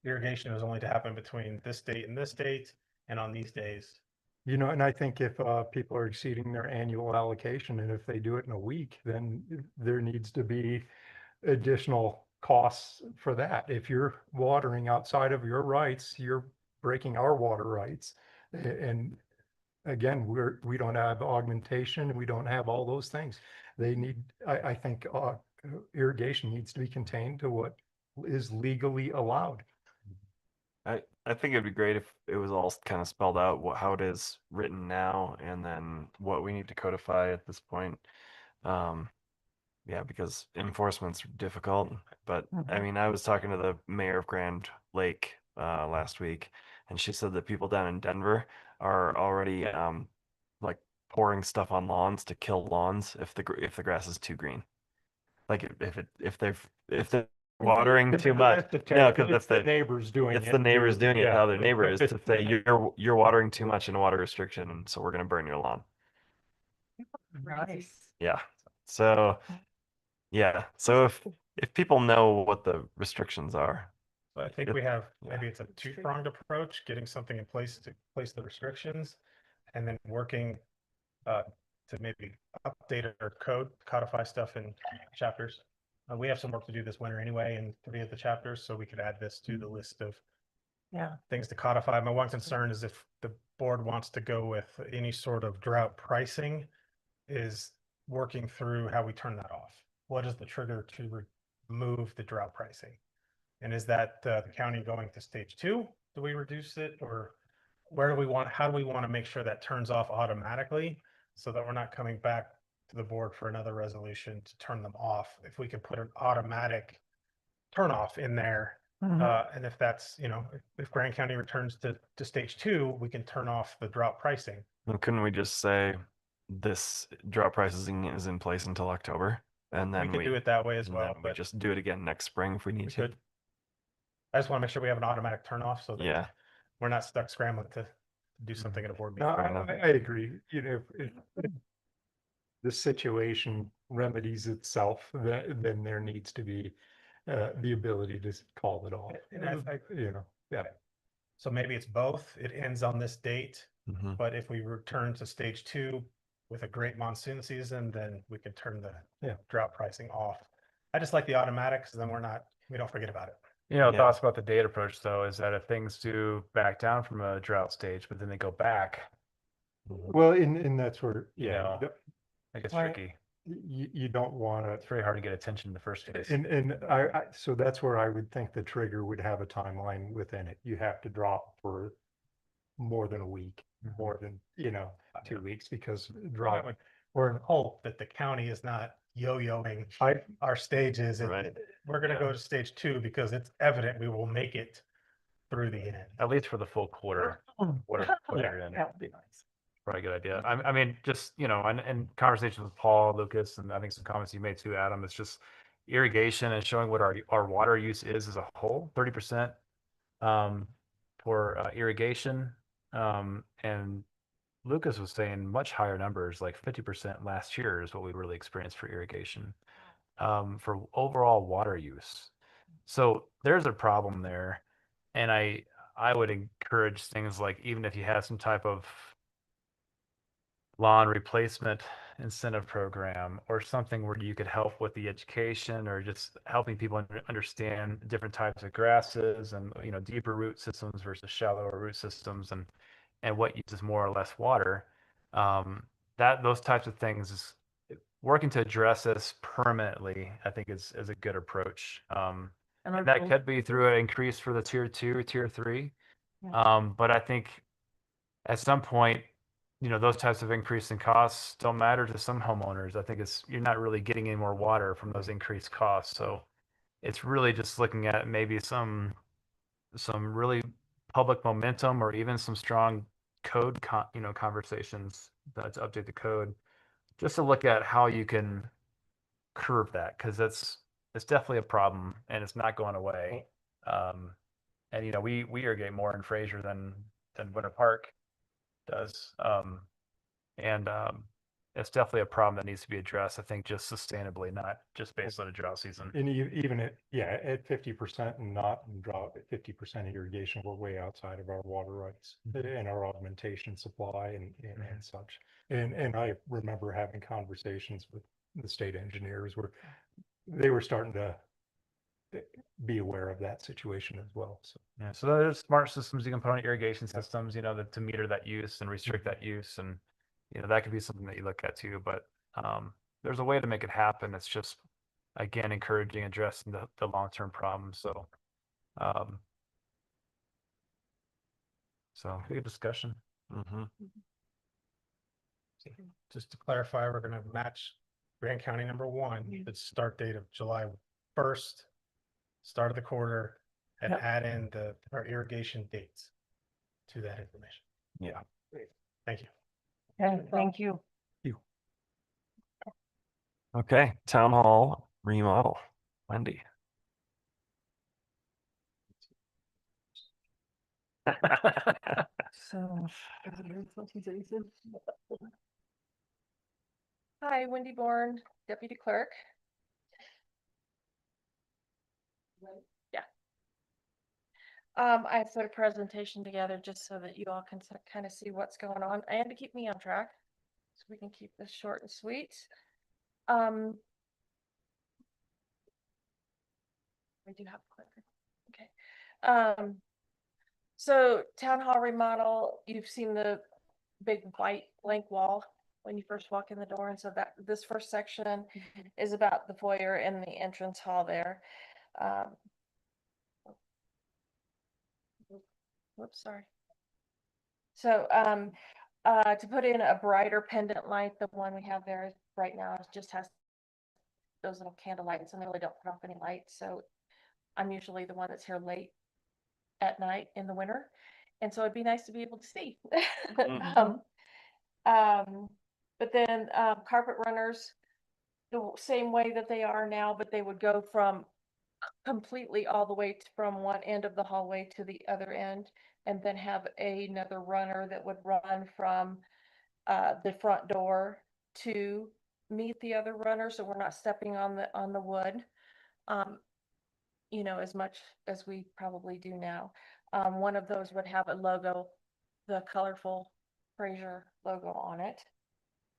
G: irrigation is only to happen between this date and this date and on these days.
E: You know, and I think if people are exceeding their annual allocation and if they do it in a week, then there needs to be additional costs for that. If you're watering outside of your rights, you're breaking our water rights. And again, we don't have augmentation, we don't have all those things. They need, I think irrigation needs to be contained to what is legally allowed.
D: I think it'd be great if it was all kind of spelled out how it is written now and then what we need to codify at this point. Yeah, because enforcement's difficult. But I mean, I was talking to the mayor of Grand Lake last week, and she said that people down in Denver are already like pouring stuff on lawns to kill lawns if the grass is too green. Like if they're watering too much. No, because
E: It's the neighbors doing it.
D: it's the neighbors doing it.
E: Yeah.
D: How their neighbor is to say you're watering too much in a water restriction, and so we're gonna burn your lawn.
B: Nice.
D: Yeah. So yeah. So if people know what the restrictions are,
G: So I think
D: Yep.
G: we have,
D: Yeah.
G: maybe it's a two-pronged approach, getting something in place to place the restrictions and then working to maybe update our code, codify stuff in chapters. We have some work to do this winter anyway in 3 of the chapters, so we could add this to the list of
B: Yeah.
G: things to codify. My one concern is if the board wants to go with any sort of drought pricing, is working through how we turn that off. What is the trigger to remove the drought pricing? And is that the county going to stage 2? Do we reduce it, or how do we want to make sure that turns off automatically so that we're not coming back to the board for another resolution to turn them off? If we could put an automatic turn off in there, and if that's, if Grand County returns to stage 2, we can turn off the drought pricing.
D: then couldn't we just say this drought pricing is in place until October, and then
G: We could do it that way as
D: and
G: well,
D: then we
G: but
D: just do it again next spring if we need
G: we
D: to.
G: could. I just want to make sure we have an automatic turn off so that
D: Yeah.
G: we're not stuck scrambling to do something at a board
E: No,
G: meeting.
D: Fair enough.
E: I agree. You know, if the situation remedies itself, then there needs to be the ability to call it off.
G: And
E: Yeah.
G: So maybe it's both. It ends on this date
D: Mhm.
I: But if we return to stage 2 with a great monsoon season, then we can turn the drought pricing off. I just like the automatics, then we don't forget about it.
G: You know,
D: Yeah.
G: thoughts about the date approach though, is that if things do back down from a drought stage, but then they go back,
E: Well, and that's where,
G: you
E: yeah,
G: know, it gets
E: Right.
G: tricky.
E: you don't want to.
G: It's very hard to get attention in the first place.
E: And so that's where I would think the trigger would have a timeline within it. You have to drop for more than a week, more than, 2 weeks, because drought.
I: We're in hope that the county is not yo-yoing our stages.
D: Right.
I: We're going to go to stage 2 because it's evident we will make it through the end.
G: At least for the full quarter, whatever you're in.
B: That would be nice.
G: Probably a good idea. I mean, just, you know, and conversations with Paul, Lucas, and I think some comments you made too, Adam, it's just irrigation and showing what our water use is as a whole, 30% for irrigation. And Lucas was saying much higher numbers, like 50% last year is what we really experienced for irrigation, for overall water use. So there's a problem there. And I would encourage things like, even if you have some type of lawn replacement incentive program or something where you could help with the education or just helping people understand different types of grasses and, you know, deeper root systems versus shallower root systems, and what uses more or less water. That those types of things is working to address this permanently, I think is a good approach. And that could be through an increase for the tier 2 or tier 3. But I think at some point, you know, those types of increase in costs don't matter to some homeowners. I think you're not really getting any more water from those increased costs. So it's really just looking at maybe some really public momentum or even some strong code conversations to update the code, just to look at how you can curb that, because it's definitely a problem and it's not going away. And you know, we irrigate more in Fraser than Winter Park does. And it's definitely a problem that needs to be addressed, I think, just sustainably, not just based on a drought season.
E: And even at 50% and not in drought, at 50% irrigation, we're way outside of our water rights and our augmentation supply and such. And I remember having conversations with the state engineers where they were starting to be aware of that situation as well. So
G: yeah, so there's smart systems you can put on irrigation systems, you know, to meter that use and restrict that use, and you know, that could be something that you look at too. But there's a way to make it happen. It's just, again, encouraging addressing the long-term problem. So good discussion.
I: Just to clarify, we're going to match Grant County number 1, the start date of July 1st, start of the quarter, and add in our irrigation dates to that information.
D: Yeah.
I: Thank you.
B: Okay, thank you.
D: Okay. Town hall remodel. Wendy.
J: So. Hi, Wendy Bourne, Deputy Clerk. Yeah. I put a presentation together just so that you all can kind of see what's going on and to keep me on track. So we can keep this short and sweet. I do have a clicker. Okay. So town hall remodel, you've seen the big white blank wall when you first walk in the door. And so that this first section is about the foyer and the entrance hall there. Whoops, sorry. So to put in a brighter pendant light, the one we have there right now just has those little candle lights, and they really don't put off any light. So I'm usually the one that's here late at night in the winter, and so it'd be nice to be able to see. But then carpet runners, the same way that they are now, but they would go from completely all the way from one end of the hallway to the other end, and then have another runner that would run from the front door to meet the other runner, so we're not stepping on the wood, you know, as much as we probably do now. One of those would have a logo, the colorful Fraser logo on it.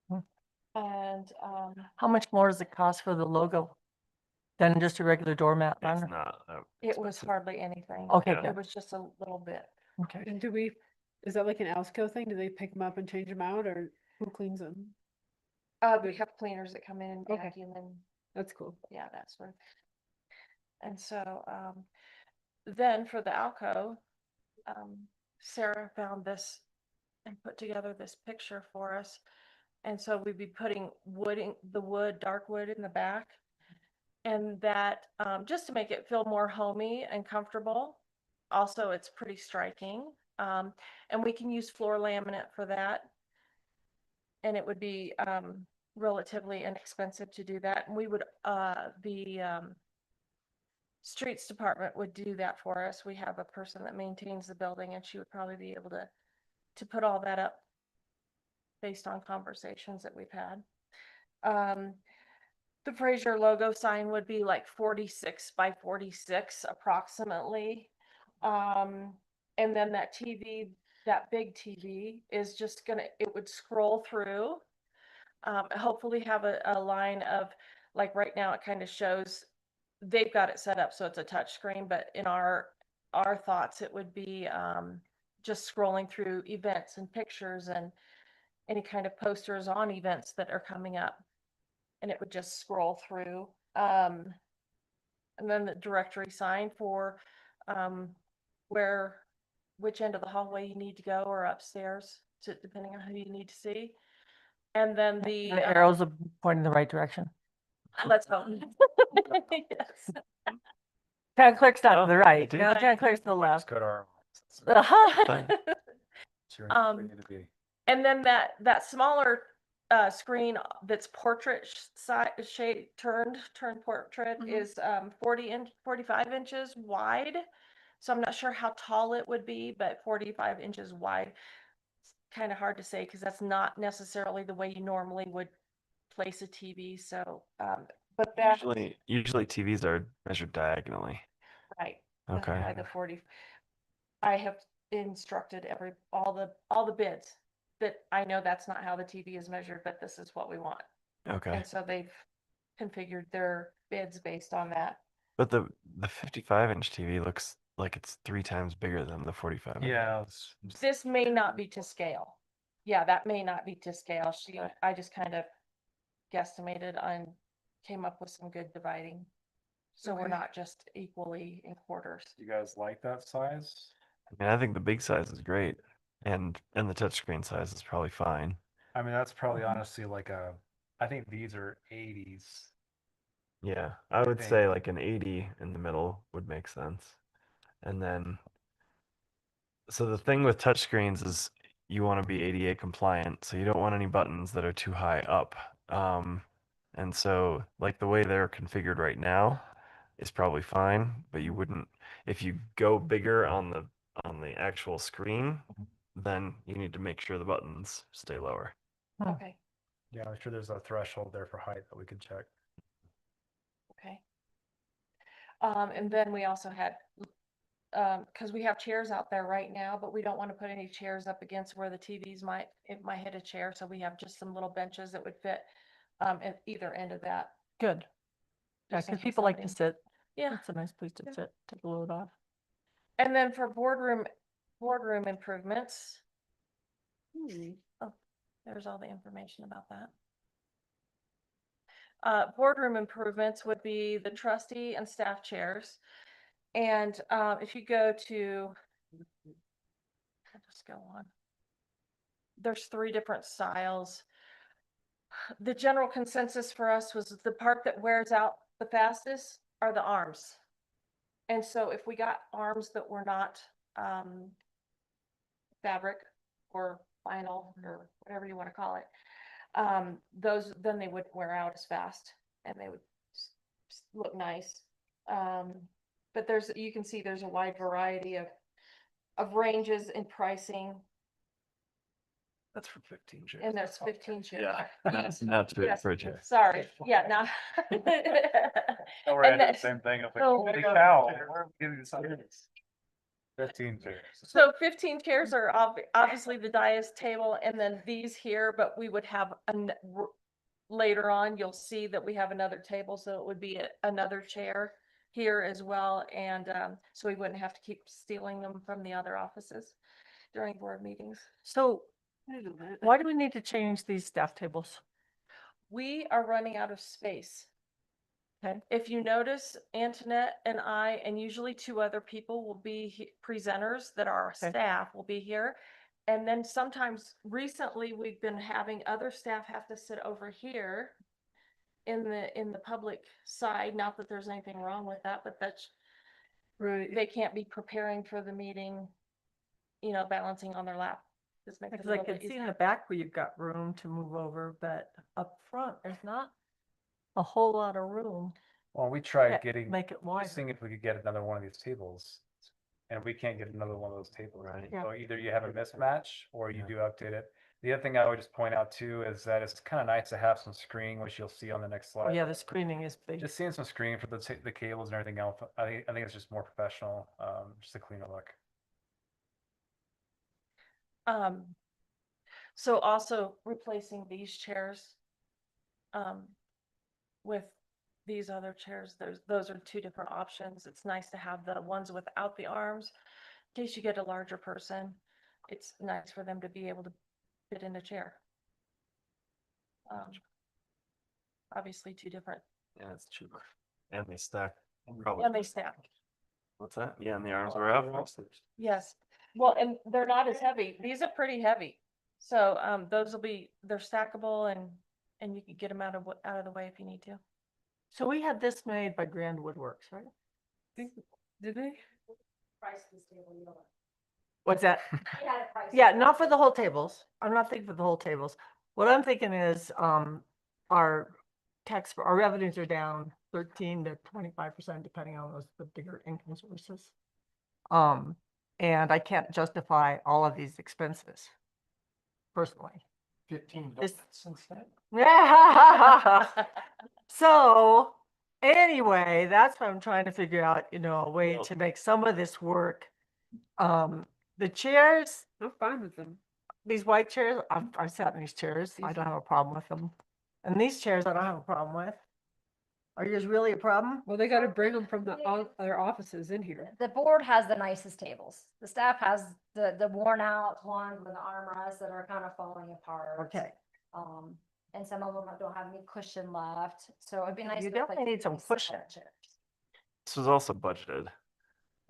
B: Hmm.
J: And,
B: How much more does it cost for the logo than just a regular doormat
D: It's
B: banner?
D: not.
J: it was hardly anything.
B: Okay,
D: Yeah.
B: good.
J: It was just a little bit.
B: Okay.
A: And is that like an Alsco thing? Do they pick them up and change them out, or who cleans them?
J: We have cleaners that come in and
A: Okay.
J: vacuum and,
A: That's cool.
J: yeah, that sort of. And so, then for the alcove, Sarah found this and put together this picture for us. And so we'd be putting dark wood in the back. And that, just to make it feel more homey and comfortable. Also, it's pretty striking. And we can use floor laminate for that. And it would be, relatively inexpensive to do that. And we would, streets department would do that for us. We have a person that maintains the building and she would probably be able to put all that up based on conversations that we've had. The Fraser logo sign would be like 46 by 46 approximately. And then that TV, that big TV is just it would scroll through. Hopefully have a line of, like right now it kind of shows, they've got it set up so it's a touch screen, but in our thoughts, it would be just scrolling through events and pictures and any kind of posters on events that are coming up. And it would just scroll through. And then the directory sign for which end of the hallway you need to go or upstairs, depending on who you need to see. And then the
B: The arrows are pointing in the right direction.
J: let's hope. Yes.
B: Town clerk's not to the right.
D: do.
B: Yeah, town clerk's to the
G: Let's
B: left.
G: go to our.
J: And then that smaller screen that's portrait shade turned portrait is 45 inches wide. So I'm not sure how tall it would be, but 45 inches wide. It's kind of hard to say because that's not necessarily the way you normally would place a TV. So, but that
D: Usually TVs are measured diagonally.
J: right. That's
D: Okay.
J: why the 40. I have instructed all the bids that I know that's not how the TV is measured, but this is what we want.
D: Okay.
J: And so they've configured their bids based on that.
D: But the 55-inch TV looks like it's 3 times bigger than the 45.
G: Yeah.
J: This may not be to scale. Yeah, that may not be to scale. I just kind of guesstimated and came up with some good dividing. So we're
A: Okay.
J: not just equally in quarters.
G: You guys like that size?
D: I mean, I think the big size is great, and the touchscreen size is probably fine.
G: I mean, that's probably honestly like I think these are 80s.
D: Yeah, I would say like an 80 in the middle would make sense. And then, so the thing with touchscreens is you want to be ADA compliant, so you don't want any buttons that are too high up. And so like the way they're configured right now is probably fine, but you wouldn't, if you go bigger on the actual screen, then you need to make sure the buttons stay lower.
J: Okay.
G: Yeah, I'm sure there's a threshold there for height that we could check.
J: Okay. And then we also had, because we have chairs out there right now, but we don't want to put any chairs up against where the TVs might hit a chair. So we have just some little benches that would fit at either end of that.
B: Good. Yeah,
J: Just in
B: because
J: case
B: people like to
J: something-
B: sit.
J: Yeah.
B: It's a nice place to
J: Yeah.
B: sit, take a load off.
J: And then for boardroom improvements. Oh, there's all the information about that. Boardroom improvements would be the trustee and staff chairs. And if you go to, I'll just go on. There's 3 different styles. The general consensus for us was the part that wears out the fastest are the arms. And so if we got arms that were not fabric or vinyl or whatever you want to call it, then they wouldn't wear out as fast and they would look nice. But you can see there's a wide variety of ranges in pricing,
D: That's for 15 chairs.
J: and there's 15 chairs.
D: Yeah, that's not too big
J: Yes,
D: for a chair.
J: sorry, yeah, no.
G: Oh, we're
J: And
G: at the
J: that-
G: same thing. I was like,
J: Oh,
G: holy cow, we're giving you something. 15 chairs.
J: So 15 chairs are obviously the dais table and then these here, but we would have later on, you'll see that we have another table, so it would be another chair here as well. And so we wouldn't have to keep stealing them from the other offices during board meetings.
B: So why do we need to change these staff tables?
J: We are running out of space.
B: Okay.
J: If you notice, Antoinette and I, and usually two other people will be presenters that are
B: Okay.
J: staff will be here. And then sometimes recently we've been having other staff have to sit over here in the public side. Not that there's anything wrong with that, but that's
A: Right.
J: they can't be preparing for the meeting, you know, balancing on their lap. This makes it a
B: Because I
J: little
B: could
J: bit
B: see in
J: easier.
B: the back where you've got room to move over, but up front, there's not a whole lot of room.
G: Well, we tried
B: Yeah,
G: getting,
B: make it wider.
G: seeing if we could get another one of these tables. And we can't get another one of those tables.
D: Right.
B: Yeah.
G: So either you have a mismatch or you
D: Yeah.
G: do update it. The other thing I would just point out too is that it's kind of nice to have some screening, which you'll see on the next
B: Oh,
G: slide.
B: yeah, the screening is big.
G: Just seeing some screening for the cables and everything else. I think it's just more professional, just a cleaner look.
J: So also replacing these chairs with these other chairs, those are two different options. It's nice to have the ones without the arms. In case you get a larger person, it's nice for them to be able to fit in a chair. Obviously two different,
D: Yeah, it's cheaper. And they stack. Probably.
J: and they stack.
D: What's that? Yeah, and the arms are up.
J: Yes, well, and they're not as heavy. These are pretty heavy. So those will they're stackable and you can get them out of the way if you need to.
B: So we had this made by Grand Woodworks, right?
A: Did they?
B: What's that? Yeah, not for the whole tables. I'm not thinking for the whole tables. What I'm thinking is, our our revenues are down 13 to 25%, depending on the bigger income sources. And I can't justify all of these expenses personally.
I: $15 instead.
B: Yeah. So anyway, that's what I'm trying to figure out, you know, a way to make some of this work. The chairs,
A: I'm fine with them.
B: these white chairs, I've sat in these chairs. I don't have a problem with them. And these chairs, I don't have a problem with. Are yours really a problem?
A: Well, they got to bring them from their offices in here.
L: The board has the nicest tables. The staff has the worn out ones with the armrests that are kind of falling apart.
B: Okay.
L: And some of them don't have any cushion left, so it'd be nice.
B: You
L: to replace
B: definitely need some
L: these set
B: cushion.
L: chairs.
D: This was also budgeted.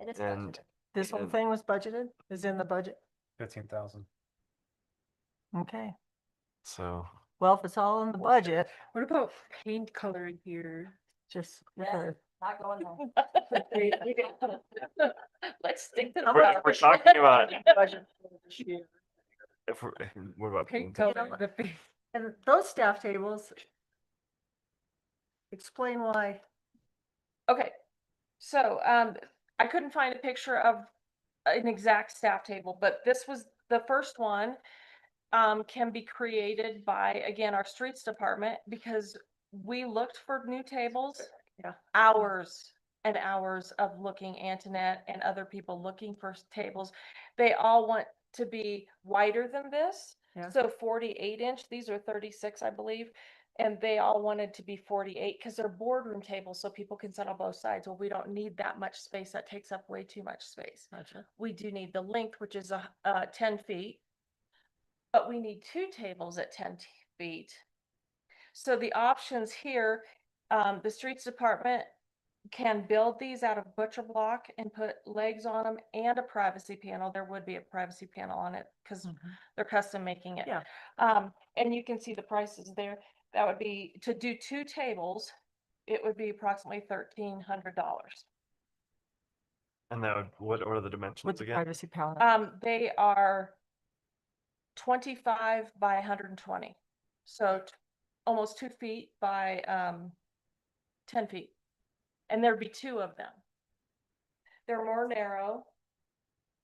L: It is
D: And
L: budgeted.
B: This whole
D: And-
B: thing was budgeted, is in the budget.
G: 15,000.
B: Okay.
D: So
B: Well, if it's all in the budget,
A: What about paint color in here?
B: just.
L: Yeah. Not going there.
J: Let's stick to the.
D: we're talking about
J: budget.
D: what about
A: Paint
D: paint?
A: color. The paint.
B: And those staff tables, explain why.
J: Okay, so I couldn't find a picture of an exact staff table, but this was the first one. Can be created by, again, our streets department, because we looked for new tables.
B: Yeah.
J: Hours and hours of looking, Antoinette and other people looking for tables. They all want to be wider than this.
B: Yeah.
J: So 48-inch, these are 36, I believe. And they all wanted to be 48 because they're boardroom tables, so people can sit on both sides. Well, we don't need that much space. That takes up way too much space.
B: Gotcha.
J: We do need the length, which is 10 feet. But we need two tables at 10 feet. So the options here, the streets department can build these out of butcher block and put legs on them and a privacy panel. There would be a privacy panel on it because they're custom making it.
B: Yeah.
J: And you can see the prices there. That would be, to do two tables, it would be approximately $1,300.
D: And that would, what are the dimensions
B: What's the
D: again?
B: privacy panel?
J: They are 25 by 120. So almost 2 feet by 10 feet. And there'd be two of them. They're more narrow.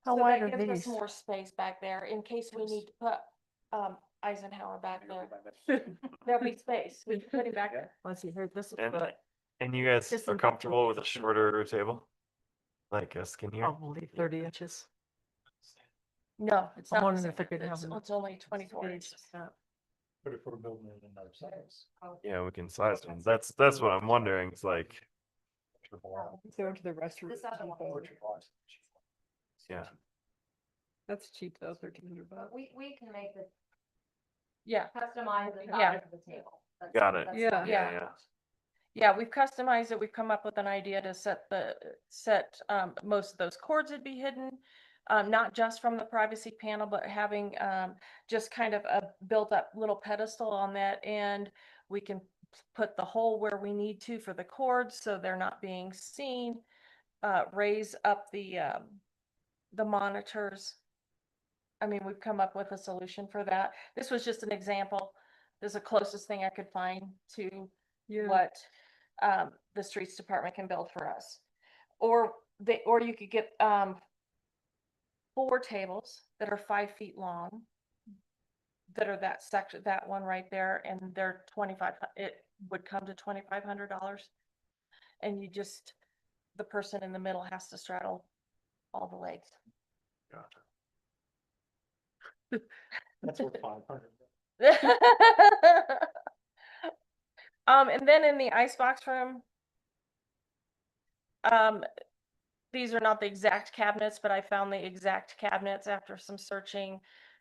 B: How
J: so
B: wide
J: that
B: are
J: gives
B: these?
J: us more space back there in case we need to put Eisenhower back there. There'll be space. We can put him back there.
B: Let's see here, this is
D: And-
B: the,
D: And you guys
B: Just
D: are
B: in-
D: comfortable with a shorter table? Like a skinnier?
B: Probably 30 inches.
J: No, it's
B: I'm
J: not.
B: wondering if it could have.
J: It's only 24 inches.
E: But if we're building it in our size.
D: Yeah, we can size them. That's what I'm wondering. It's like,
A: Go to the restroom.
L: This other one.
D: yeah.
A: That's cheap though, $1,300.
L: We can make the
J: Yeah,
L: customize the
J: Yeah.
L: size of the table.
D: Got it.
L: that's
A: Yeah.
L: fine.
D: Yeah.
J: yeah, we've customized it. We've come up with an idea to set most of those cords would be hidden. Not just from the privacy panel, but having just kind of a built up little pedestal on that, and we can put the hole where we need to for the cords so they're not being seen. Raise up the monitors. I mean, we've come up with a solution for that. This was just an example. This is the closest thing I could find to what the streets department can build for us. Or you could get 4 tables that are 5 feet long that are that section, that one right there, and they're it would come to $2,500. And the person in the middle has to straddle all the legs.
D: Gotcha.
E: That's what 500.
J: And then in the icebox room, these are not the exact cabinets, but I found the exact cabinets after some searching.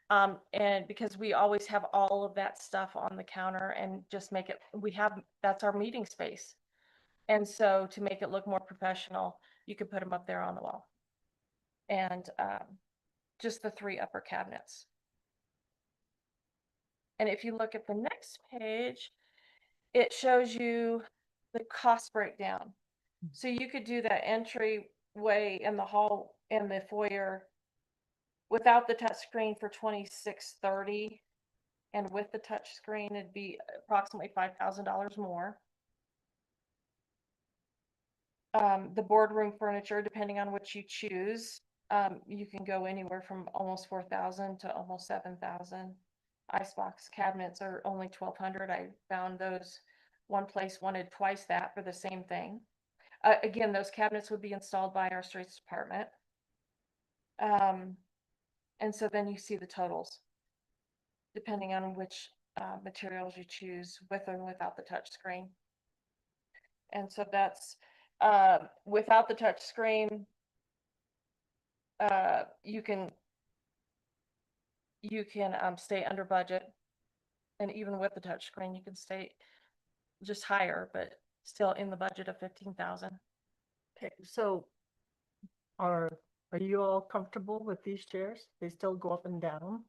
J: And because we always have all of that stuff on the counter and just make it, that's our meeting space. And so to make it look more professional, you could put them up there on the wall. And just the 3 upper cabinets. And if you look at the next page, it shows you the cost breakdown. So you could do that entryway in the hall in the foyer without the touch screen for $2,630, and with the touch screen it'd be approximately $5,000 more. The boardroom furniture, depending on what you choose, you can go anywhere from almost $4,000 to almost $7,000. Icebox cabinets are only $1,200. I found those. One place wanted twice that for the same thing. Again, those cabinets would be installed by our streets department. And so then you see the totals, depending on which materials you choose, with or without the touch screen. And so that's without the touch screen, you can stay under budget, and even with the touch screen, you can stay just higher, but still in the budget of 15,000.
B: Okay, so are you all comfortable with these chairs? They still go up and down?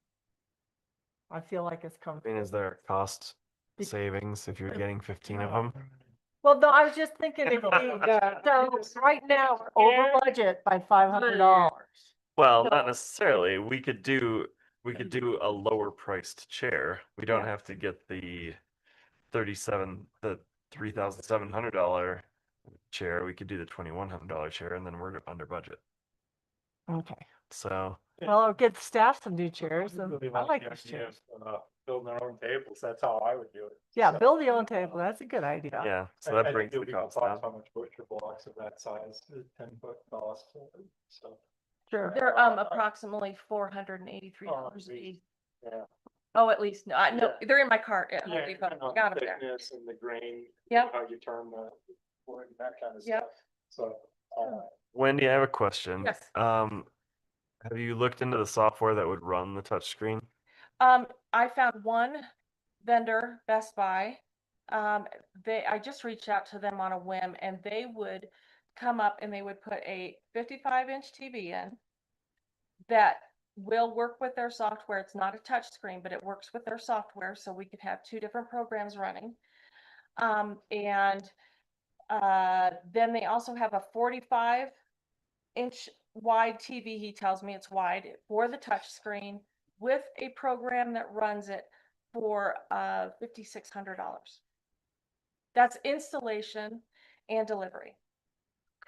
B: I feel like it's
D: I
B: comfortable.
D: mean, is there a cost
B: Be-
D: savings if you're getting 15 of them?
B: Well, no, I was just thinking if so right now we're over budget by $500.
D: Well,
B: So-
D: not necessarily. We could do a lower priced chair. We don't have to get the $3,700 chair. We could do the $2,100 chair, and then we're under budget.
B: Okay.
D: So
B: Well, I'll get staff some new chairs, and I like these chairs.
E: Building our own tables, that's how I would do it.
B: Yeah, build your own table. That's a good idea.
D: yeah, so that brings the cost down.
E: How much butcher blocks of that size, 10-foot cost, so.
B: Sure.
J: They're approximately $483 a piece.
E: Yeah.
J: Oh, at least, no, they're in my cart at Home
E: Yeah,
J: Depot.
E: kind of
J: Got them there.
E: thickness and the grain.
J: Yep.
E: How you turn the wood and that kind of
J: Yep.
E: stuff. So,
D: Wendy, I have a question.
J: Yes.
D: Have you looked into the software that would run the touchscreen?
J: I found one vendor, Best Buy. I just reached out to them on a whim, and they would come up and they would put a 55-inch TV in that will work with their software. It's not a touch screen, but it works with their software, so we could have 2 different programs running. And then they also have a 45-inch wide TV. He tells me it's wide for the touch screen with a program that runs it for $5,600. That's installation and delivery.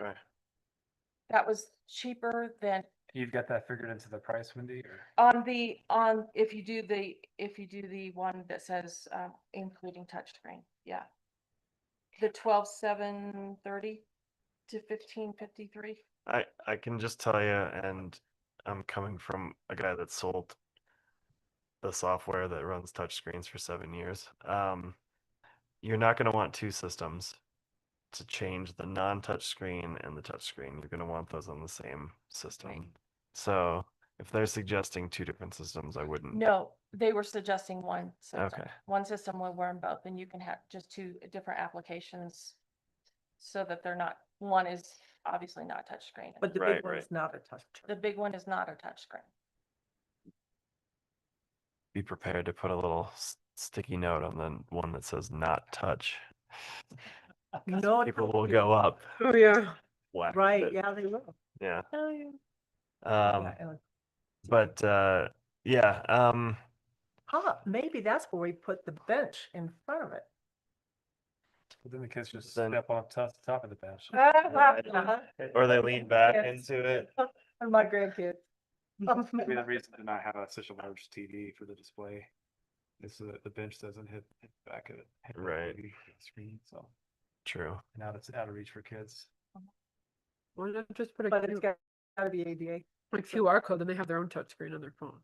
D: Okay.
J: That was cheaper than
G: You've got that figured into the price, Wendy, or?
J: if you do the one that says including touchscreen, yeah. The 12,730 to 1553.
D: I can just tell you, and I'm coming from a guy that sold the software that runs touchscreens for 7 years. You're not going to want two systems to change the non-touch screen and the touch screen. You're going to want those on the same system.
L: Right.
D: So if they're suggesting two different systems, I wouldn't.
L: No, they were suggesting one system.
D: Okay.
L: One system will run both, and you can have just two different applications so that they're not, one is obviously not touchscreen.
B: But the
D: Right,
B: big one is not a touch.
L: The big one is not a touchscreen.
D: Be prepared to put a little sticky note on the one that says not touch.
B: No,
D: People will go up.
A: Oh, yeah.
D: Whack
B: right,
D: it.
B: yeah, they will.
D: Yeah.
B: Oh, yeah.
D: Um,
B: Yeah,
D: but yeah.
B: maybe that's where we put the bench in front of it.
G: But then the kids just
D: Then-
G: step on top of the bench.
D: Or they lean back
B: Yes.
D: into it.
B: And my grandkids.
G: Maybe the reason to not have such a large TV for the display is so that the bench doesn't hit the back of it. hit the
D: Right.
G: TV screen. So
D: True.
G: now it's out of reach for kids.
A: Why not just put a
B: But it's gotta be ADA.
A: like QR code, then they have their own touchscreen on their phone.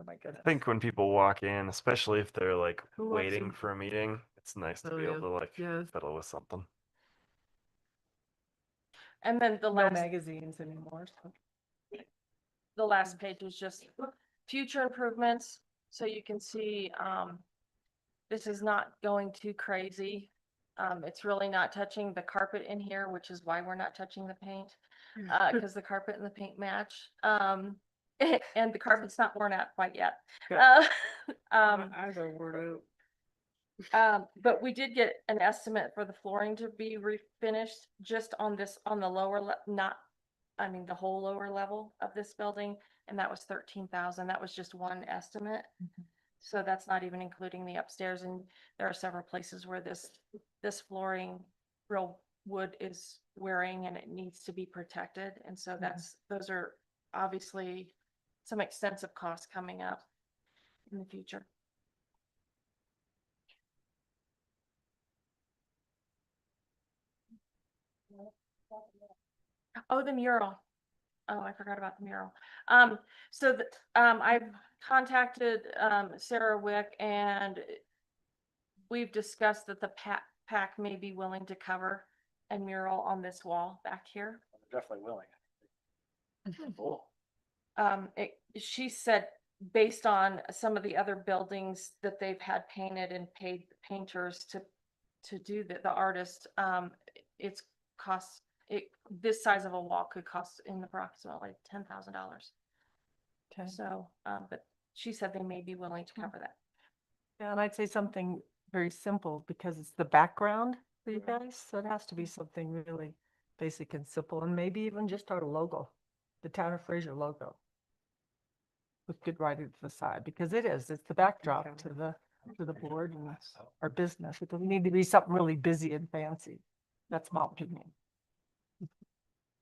B: Oh my goodness.
D: I think when people walk in, especially if they're like
A: Who walks
D: waiting
A: in?
D: for a meeting, it's nice to
A: Oh,
D: be
A: yeah.
D: able to like
A: Yeah.
D: fiddle with something.
L: And then the
B: No
L: last,
B: magazines anymore. So.
L: the last page was just future improvements. So you can see, this is not going too crazy. It's really not touching the carpet in here, which is why we're not touching the paint. Because the carpet and the paint match. And the carpet's not worn out quite yet.
B: Good.
A: My eyes are worn out.
L: But we did get an estimate for the flooring to be refinished just on this, on the lower, the whole lower level of this building. And that was 13,000. That was just one estimate. So that's not even including the upstairs. And there are several places where this flooring, real wood is wearing and it needs to be protected. And so those are obviously some extensive costs coming up in the future. Oh, the mural. Oh, I forgot about the mural. I've contacted, Sarah Wick, and we've discussed that the PAC may be willing to cover a mural on this wall back here.
G: Definitely willing.
L: She said, based on some of the other buildings that they've had painted and paid painters to do the artist, it's costs, this size of a wall could cost in approximately $10,000.
B: Okay.
L: So, but she said they may be willing to cover that.
B: Yeah, and I'd say something very simple because it's the background for you guys. So it has to be something really basic and simple, and maybe even just our logo, the Town of Fraser logo. With good writing to the side, because it's the backdrop to the board and our business. It doesn't need to be something really busy and fancy. That's my opinion.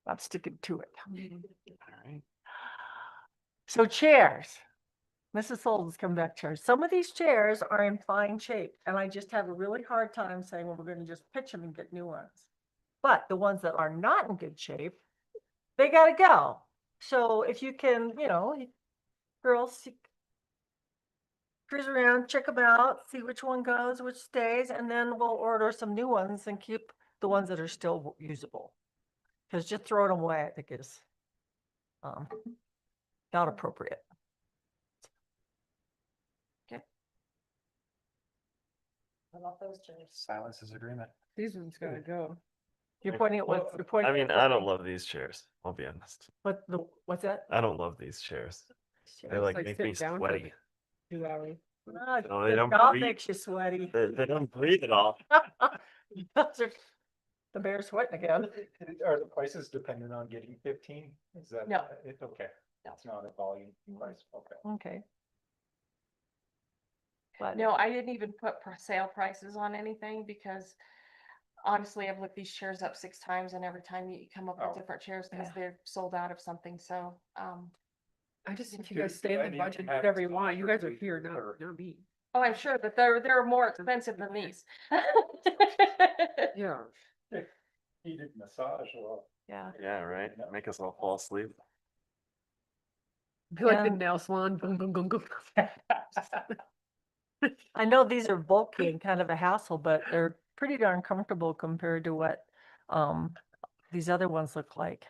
B: I'm sticking to it.
D: All right.
B: So chairs. Mrs. Holden's come back chairs. Some of these chairs are in fine shape, and I just have a really hard time saying, well, we're going to just pitch them and get new ones. But the ones that are not in good shape, they got to go. So if you can, girls, cruise around, check them out, see which one goes, which stays, and then we'll order some new ones and keep the ones that are still usable. Because just throwing them away, I think is not appropriate.
L: Okay. I love those chairs.
G: Silence is agreement.
A: These ones gotta go.
B: You're pointing at what? You're pointing.
D: I mean, I don't love these chairs. I'll be honest.
B: What's that?
D: I don't love these chairs. They
A: It's
D: like
A: like
D: make me
A: sit down for
D: sweaty.
A: 2 hours.
B: Ah,
D: No, they
B: the
D: don't
B: dog
D: breathe.
B: makes you sweaty.
D: They don't breathe at all.
B: Those are the bear's sweating again.
K: Are the prices dependent on getting 15? Is that?
L: No.
K: Okay.
L: No.
K: It's not a volume price. Okay.
B: Okay. But
L: No, I didn't even put sale prices on anything because honestly, I've looked these chairs up 6 times and every time you come up with
K: Oh.
L: different chairs because
B: Yeah.
L: they're sold out of something. So,
A: I just think you
K: Do-
A: guys
K: do
A: stay in
K: I
A: the
K: need to
A: budget, do
K: have
A: whatever you want. You guys are
K: separately
A: here,
K: or-
A: not me.
L: oh, I'm sure that they're more expensive than these.
A: Yeah.
I: Heated massage.
J: Yeah.
D: Yeah, right. Make us all fall asleep.
A: Be like the
B: Yeah.
A: nail salon. Gung, gung, gung, gung.
B: I know these are bulky and kind of a hassle, but they're pretty darn comfortable compared to what these other ones look like. In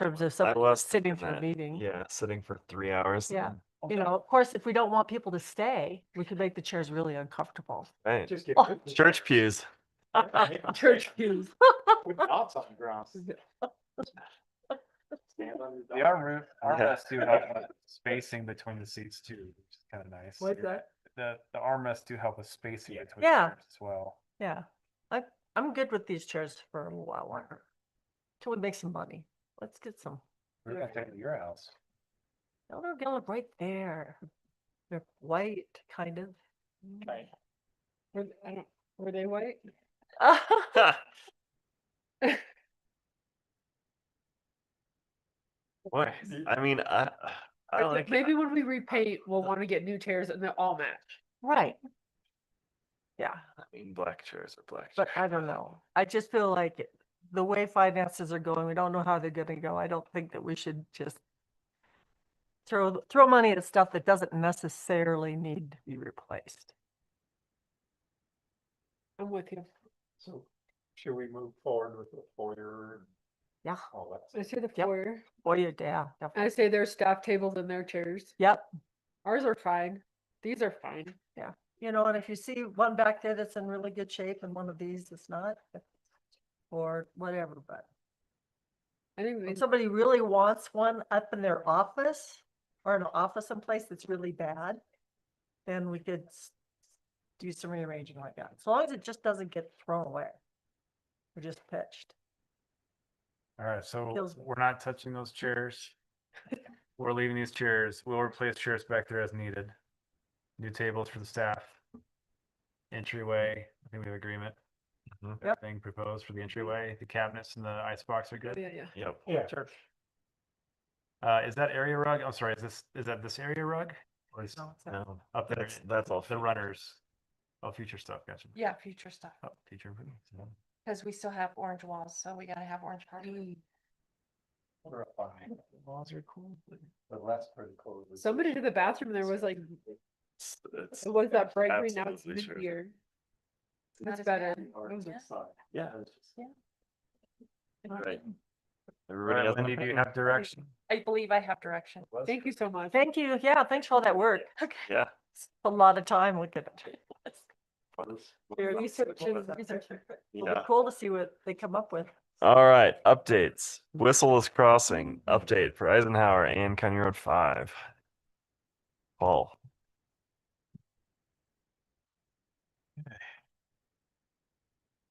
B: terms of
D: I
B: somebody
D: was
B: sitting
D: thinking
B: for a
D: that.
B: meeting.
D: Yeah, sitting for 3 hours.
B: Yeah. You know, of course, if we don't want people to stay, we could make the chairs really uncomfortable.
D: Right.
I: Just get
B: Oh.
D: Church pews.
A: Church pews.
I: with dots on the ground.
G: The armrests do help with spacing between the seats too, which is kind of nice.
A: What's that?
G: The armrests do help with spacing between
B: Yeah.
G: chairs as well.
B: Yeah. I'm good with these chairs for a little while longer. Till we make some money. Let's get some.
G: We're gonna take it to your house.
B: No, they're gonna look right there. They're white, kind of.
A: Were they white?
D: Boy, I mean, I like.
A: Maybe when we repaint, we'll want to get new chairs and they'll all match.
B: Right. Yeah,
D: I mean, black chairs are black
B: but
D: chairs.
B: I don't know. I just feel like the way finances are going, we don't know how they're gonna go. I don't think that we should just throw money at stuff that doesn't necessarily need to be replaced.
A: I'm with you.
I: So should we move forward with the foyer?
B: Yeah.
I: All that
A: I say the
B: Yep.
A: foyer.
B: Boy, yeah, definitely.
A: I say there's staff tables and their chairs.
B: Yep.
A: Ours are fine. These are fine.
B: Yeah. You know, and if you see one back there that's in really good shape and one of these that's not, or whatever, but
A: I think
B: if somebody really wants one up in their office or an office someplace that's really bad, then we could do some rearranging like that. As long as it just doesn't get thrown away. Or just pitched.
G: All right, so
B: Kills me.
G: we're not touching those chairs. We're leaving these chairs. We'll replace chairs back there as needed. New tables for the staff. Entryway, I think we have agreement.
D: Mhm.
B: Yep.
G: Everything proposed for the entryway, the cabinets and the icebox are good.
A: Yeah, yeah.
D: Yep.
I: Yeah.
B: Sure.
G: Is that area rug? I'm sorry, is that this area rug? Or is
B: No, it's not.
D: No,
G: up there?
D: that's all.
G: The runners. Oh, future stuff, gotcha.
N: Yeah, future stuff,
G: Oh, future improvements. Yeah.
N: because we still have orange walls, so we gotta have orange carpet.
G: Walls are cool.
I: But that's pretty cool.
A: Somebody did the bathroom there was like,
D: It's
A: it was that bright green, now it's
D: absolutely true.
A: mid-year.
N: Not
A: That's
N: as
A: better.
N: bad.
A: It was
N: Yeah.
D: Yeah. Right.
G: All
D: Everybody
G: right,
D: else
G: Wendy, do you have direction?
N: I believe I have direction.
A: Thank you so much.
B: Thank you. Yeah, thanks for all that work.
N: Okay.
D: Yeah.
B: It's a lot of time looking at it.
A: Research and
B: It'll be
D: Yeah.
B: cool to see what they come up with.
D: All right. Updates. Whistleless Crossing update for Eisenhower and County Road 5. Paul.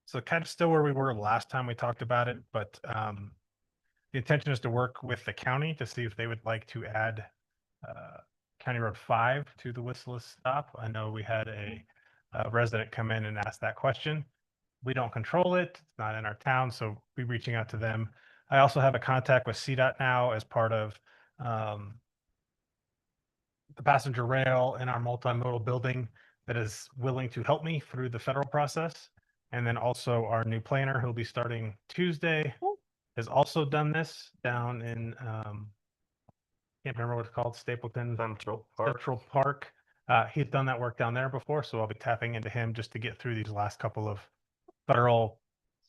I: So kind of still where we were last time we talked about it, but the intention is to work with the county to see if they would like to add County Road 5 to the whistleless stop. I know we had a resident come in and ask that question. We don't control it. It's not in our town, so we're reaching out to them. I also have a contact with CDOT now as part of the passenger rail in our multimodal building that is willing to help me through the federal process. And then also our new planner who'll be starting Tuesday has also done this down in can't remember what it's called, Stapleton
D: Central Park.
I: Central Park. He's done that work down there before, so I'll be tapping into him just to get through these last couple of federal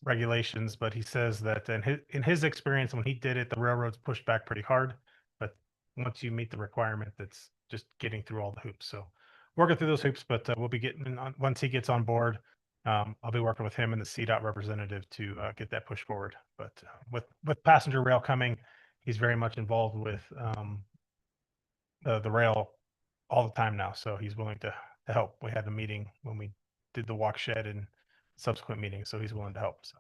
I: regulations. But he says that in his experience, when he did it, the railroads pushed back pretty hard. But once you meet the requirement, that's just getting through all the hoops. So working through those hoops, but we'll be getting on once he gets on board. I'll be working with him and the CDOT representative to get that pushed forward. But with passenger rail coming, he's very much involved with the rail all the time now. So he's willing to help. We had a meeting when we did the walk shed and subsequent meetings, so he's willing to help. So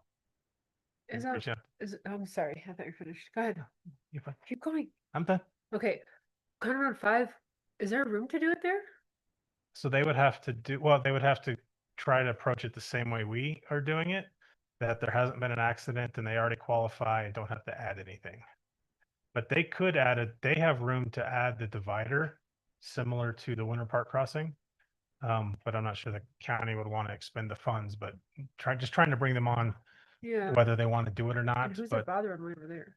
A: Is that, I'm sorry, I thought you were finished. Go ahead.
I: you're fine.
A: Keep going.
I: I'm done.
A: Okay. County Road 5, is there room to do it there?
I: So they would have to they would have to try to approach it the same way we are doing it, that there hasn't been an accident and they already qualify and don't have to add anything. But they could they have room to add the divider similar to the Winter Park crossing. But I'm not sure the county would want to expend the funds, but trying to bring them on
A: Yeah.
I: whether they want to do it or
A: And
I: not,
A: who's it
I: but
A: bothering over there?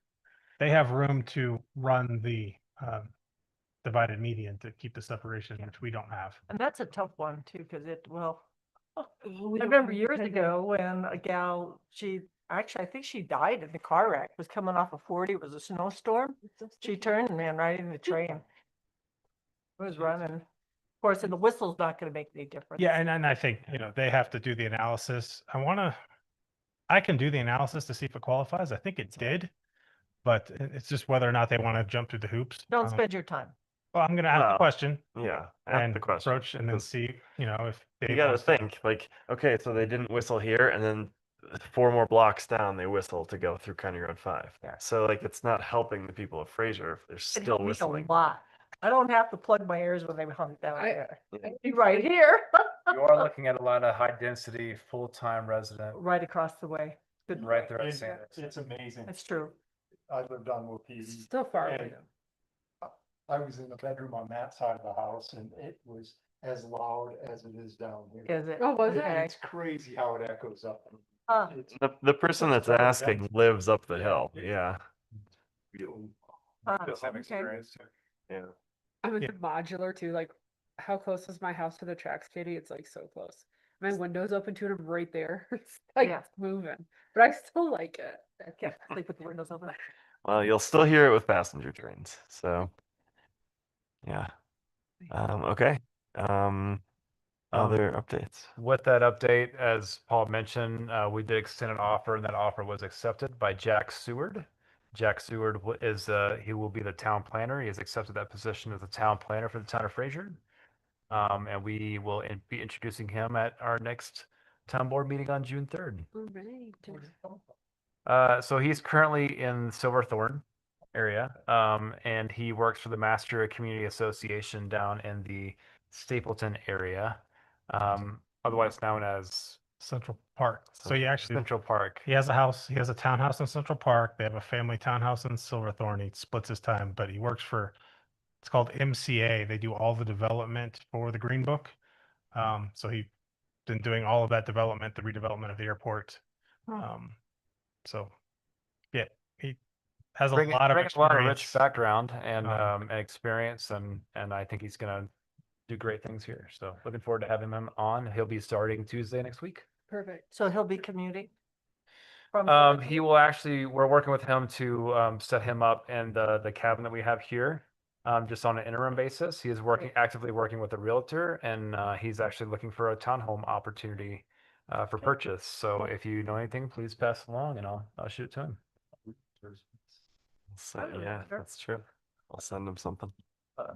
I: they have room to run the divided median to keep the separation, which we don't have.
B: And that's a tough one too, because I
A: We don't
B: remember
A: have
B: years
A: that.
B: ago when a gal, I think she died in the car wreck, was coming off of 40, it was a snowstorm. She turned and ran right in the train. It was running. Of course, and the whistle's not gonna make any difference.
I: Yeah, and I think, they have to do the analysis. I can do the analysis to see if it qualifies. I think it did, but it's just whether or not they want to jump through the hoops.
B: Don't spend your time.
I: Well, I'm going to ask the
D: Well,
I: question
D: Yeah, ask
I: and
D: the question.
I: approach and then
D: because
I: see, if
D: You
I: Dave
D: gotta
I: wants to.
D: think, like, okay, so they didn't whistle here, and then 4 more blocks down, they whistle to go through County Road 5.
B: Yeah.
D: So, like, it's not helping the people of Fraser if they're
B: It
D: still
B: helped me
D: whistling.
B: a lot. I don't have to plug my ears when they hunt down
A: I-
B: there.
D: Yeah.
B: Be right here.
G: You are looking at a lot of high density, full-time resident
B: Right across the way. Good.
G: right there at Sanders.
E: It's amazing.
B: That's true.
E: I lived on Waukegan.
A: Still far away
E: and
A: though.
E: I was in the bedroom on that side of the house and it was as loud as it is down here.
B: Is it?
A: Oh, was it?
B: Okay.
E: It's crazy how it echoes up.
B: Huh.
E: It's
D: The person that's
E: better than-
D: asking lives up the hill. Yeah.
B: Huh,
I: Same
B: okay.
I: experience too.
D: Yeah.
A: I'm
I: Yeah.
A: into modular too. Like, how close is my house to the tracks, Katie? It's like so close. My window's open to it. I'm right there. It's like
B: Yeah.
A: moving, but I still like it.
B: I can't sleep with the windows open.
D: Well, you'll still hear it with passenger trains. So, yeah. Okay. Other updates.
G: With that update, as Paul mentioned, we did extend an offer, and that offer was accepted by Jack Seward. Jack Seward he will be the town planner. He has accepted that position as the town planner for the town of Fraser. And we will be introducing him at our next town board meeting on June 3rd. So he's currently in Silverthorne area, and he works for the Master Community Association down in the Stapleton area, otherwise known as
I: Central Park. So he actually,
G: Central Park.
I: he has a townhouse in Central Park. They have a family townhouse in Silverthorne. He splits his time, but he works it's called MCA. They do all the development for the Green Book. So he's been doing all of that development, the redevelopment of the airport. So yeah, he has a lot of
G: rich
I: experience.
G: background and
I: Um,
G: and experience, and I think he's gonna do great things here. So looking forward to having him on. He'll be starting Tuesday next week.
A: Perfect.
B: So he'll be commuting? From
G: He will actually, we're working with him to set him up in the cabin that we have here, just on an interim basis. He is actively working with a realtor, and he's actually looking for a townhome opportunity for purchase. So if you know anything, please pass it along, and I'll shoot it to him.
D: So, yeah, that's true. I'll send him something.
B: Okay.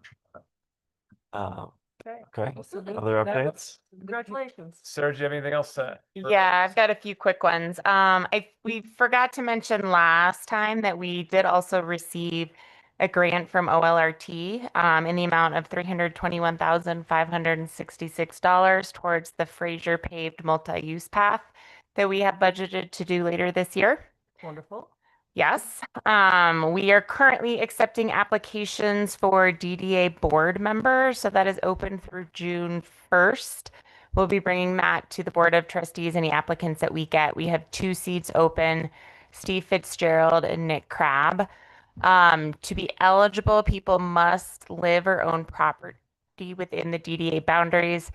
D: Okay.
B: Well, salute
D: Other
B: that.
D: updates?
B: Congratulations.
G: Sarah, do you have anything else to?
H: Yeah, I've got a few quick ones. We forgot to mention last time that we did also receive a grant from OLRT in the amount of $321,566 towards the Fraser paved multi-use path that we have budgeted to do later this year.
B: Wonderful.
H: Yes, we are currently accepting applications for DDA board members, so that is open through June 1st. We'll be bringing that to the Board of Trustees, any applicants that we get. We have 2 seats open, Steve Fitzgerald and Nick Crabb. To be eligible, people must live or own property within the DDA boundaries.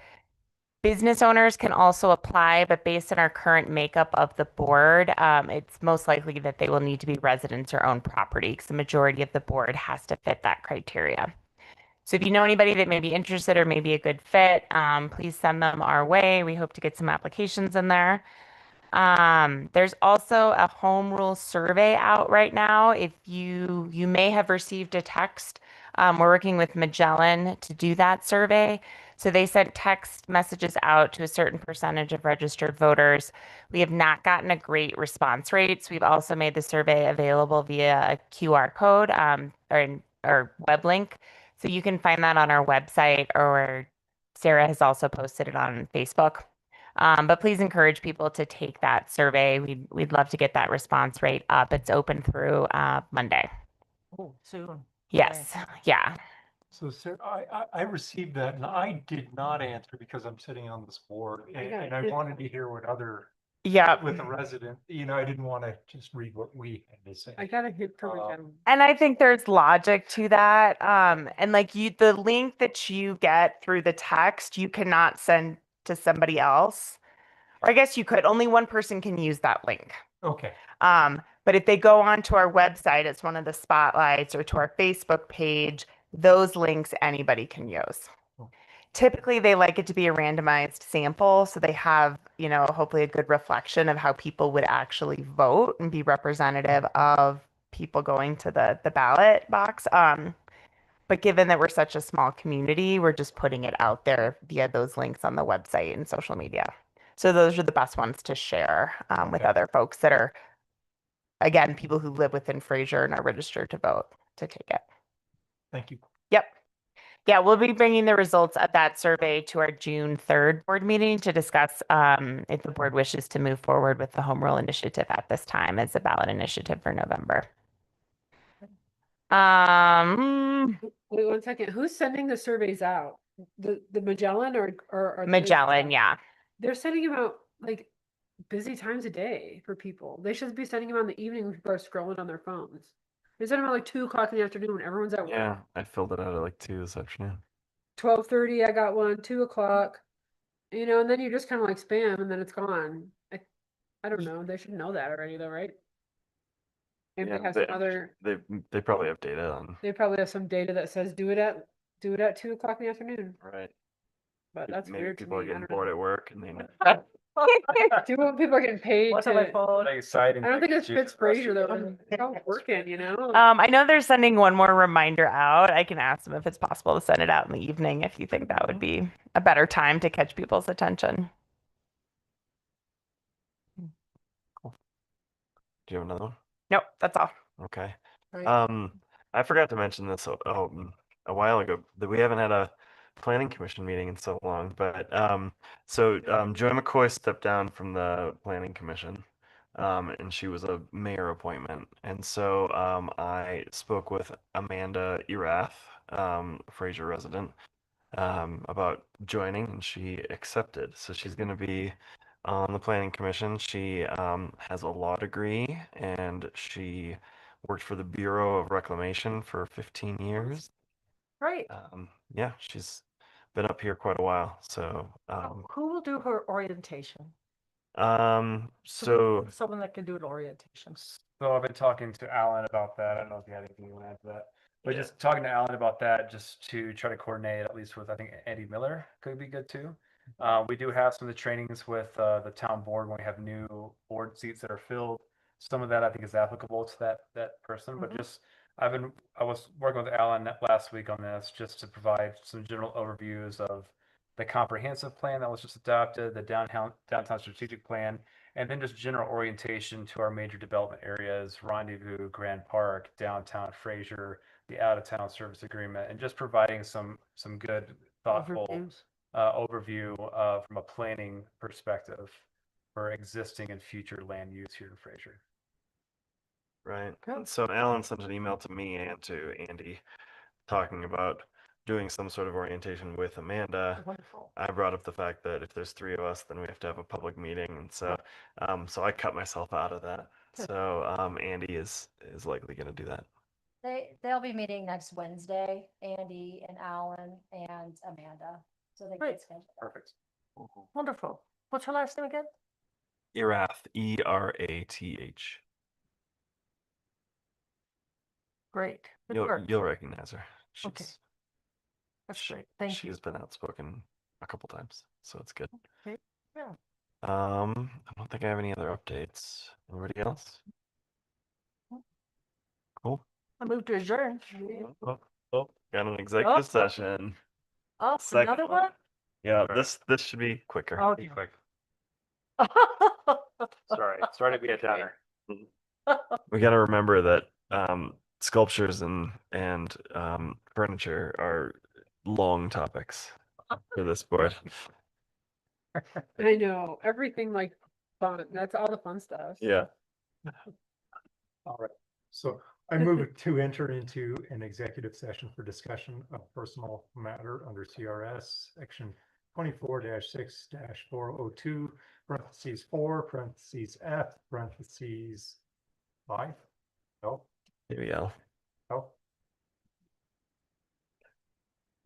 H: Business owners can also apply, but based on our current makeup of the board, it's most likely that they will need to be residents or own property because the majority of the board has to fit that criteria. So if you know anybody that may be interested or may be a good fit, please send them our way. We hope to get some applications in there. There's also a home rule survey out right now. If you may have received a text. We're working with Magellan to do that survey. So they sent text messages out to a certain percentage of registered voters. We have not gotten a great response rate. So we've also made the survey available via a QR code or web link. So you can find that on our website, or Sarah has also posted it on Facebook. But please encourage people to take that survey. We'd love to get that response rate up. It's open through Monday.
B: Oh, soon.
H: Yes. Yeah.
E: So Sarah, I received that and I did not answer because I'm sitting on this board and I wanted to hear what other
H: Yeah.
E: with a resident, I didn't want to just read what we had to say.
A: I gotta hit permit.
H: And I think there's logic to that. And like the link that you get through the text, you cannot send to somebody else. Or I guess you could, only one person can use that link.
E: Okay.
H: But if they go onto our website, it's one of the spotlights, or to our Facebook page, those links anybody can use. Typically, they like it to be a randomized sample, so they have, hopefully a good reflection of how people would actually vote and be representative of people going to the ballot box. But given that we're such a small community, we're just putting it out there via those links on the website and social media. So those are the best ones to share with other folks that are, again, people who live within Fraser and are registered to vote to take it.
E: Thank you.
H: Yep. Yeah, we'll be bringing the results of that survey to our June 3rd board meeting to discuss if the board wishes to move forward with the home rule initiative at this time as a ballot initiative for November.
A: Wait 1 second. Who's sending the surveys out? The Magellan or
H: Magellan, yeah.
A: They're sending them out like busy times a day for people. They should be sending them out in the evening when people are scrolling on their phones. They send them out like 2 o'clock in the afternoon when everyone's at work.
D: Yeah, I filled it out at like 2 this afternoon.
A: 12:30, I got one. 2 o'clock. And then you just kind of like spam, and then it's gone. I don't know. They should know that already, though, right? Maybe
D: Yeah,
A: they have some other.
D: they probably have data on.
A: They probably have some data that says do it at 2 o'clock in the afternoon.
D: Right.
A: But that's
D: Maybe
A: weird to
D: people are
A: me. I
D: getting
A: don't know.
D: bored at work and they
A: Do what people are getting paid
B: What's on my
A: to.
B: phone?
A: I don't think it's fits Fraser though. They're all working,
H: I know they're sending one more reminder out. I can ask them if it's possible to send it out in the evening if you think that would be a better time to catch people's attention.
D: Do you have another one?
H: Nope, that's all.
D: Okay.
B: Right.
D: I forgot to mention this a while ago that we haven't had a planning commission meeting in so long, but Joy McCoy stepped down from the planning commission, and she was a mayor appointment, and so I spoke with Amanda Erath, Fraser resident, about joining, and she accepted. So she's going to be on the planning commission. She has a law degree, and she worked for the Bureau of Reclamation for 15 years.
B: Great.
D: Yeah, she's been up here quite a while. So
B: Who will do her orientation?
D: so
B: Someone that can do an orientation.
G: So I've been talking to Alan about that. I don't know if you had anything you want to add to that. But just talking to Alan about that, just to try to coordinate at least with, I think, Andy Miller could be good too. We do have some of the trainings with the town board when we have new board seats that are filled. Some of that I think is applicable to that person, but just I was working with Alan last week on this just to provide some general overviews of the comprehensive plan that was just adopted, the downtown strategic plan, and then just general orientation to our major development areas, Rendezvous, Grand Park, downtown Fraser, the out of town service agreement, and just providing some good, thoughtful overview from a planning perspective for existing and future land use here in Fraser.
D: right. So Alan sent an email to me and to Andy talking about doing some sort of orientation with Amanda.
B: Wonderful.
D: I brought up the fact that if there's 3 of us, then we have to have a public meeting, and so I cut myself out of that. So Andy is likely going to do that.
L: They'll be meeting next Wednesday, Andy and Alan and Amanda. So they
B: Great.
L: get scheduled.
G: Perfect.
B: Wonderful. What's her last name again?
D: Erath, Erath.
B: Great. Good work.
D: You'll recognize her.
B: Okay. That's great. Thank you.
D: She's been outspoken a couple times, so it's good.
B: Okay. Yeah.
D: I don't think I have any other updates. Anybody else? Cool.
B: I moved to adjourn.
D: Oh, got an executive session.
B: Oh,
D: Second
B: another one?
D: Yeah, this should be quicker.
B: Oh,
G: Be quick. Sorry to be a downer.
D: We got to remember that sculptures and furniture are long topics for this board.
A: I know everything like fun. That's all the fun stuff.
D: Yeah.
E: All right. So I move to enter into an executive session for discussion of personal matter under CRS section 24-6-402, parentheses 4, parentheses F, parentheses 5. No,
D: Maybe L.
E: no.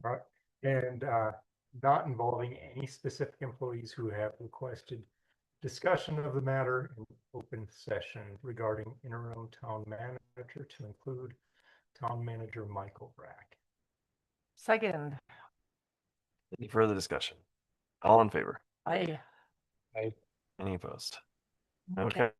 E: All right, and not involving any specific employees who have requested discussion of the matter in open session regarding interim town manager to include town manager Michael Brack.
B: Second,
D: Any further discussion? All in favor?
B: I
D: Any opposed?
B: Okay.
D: Okay.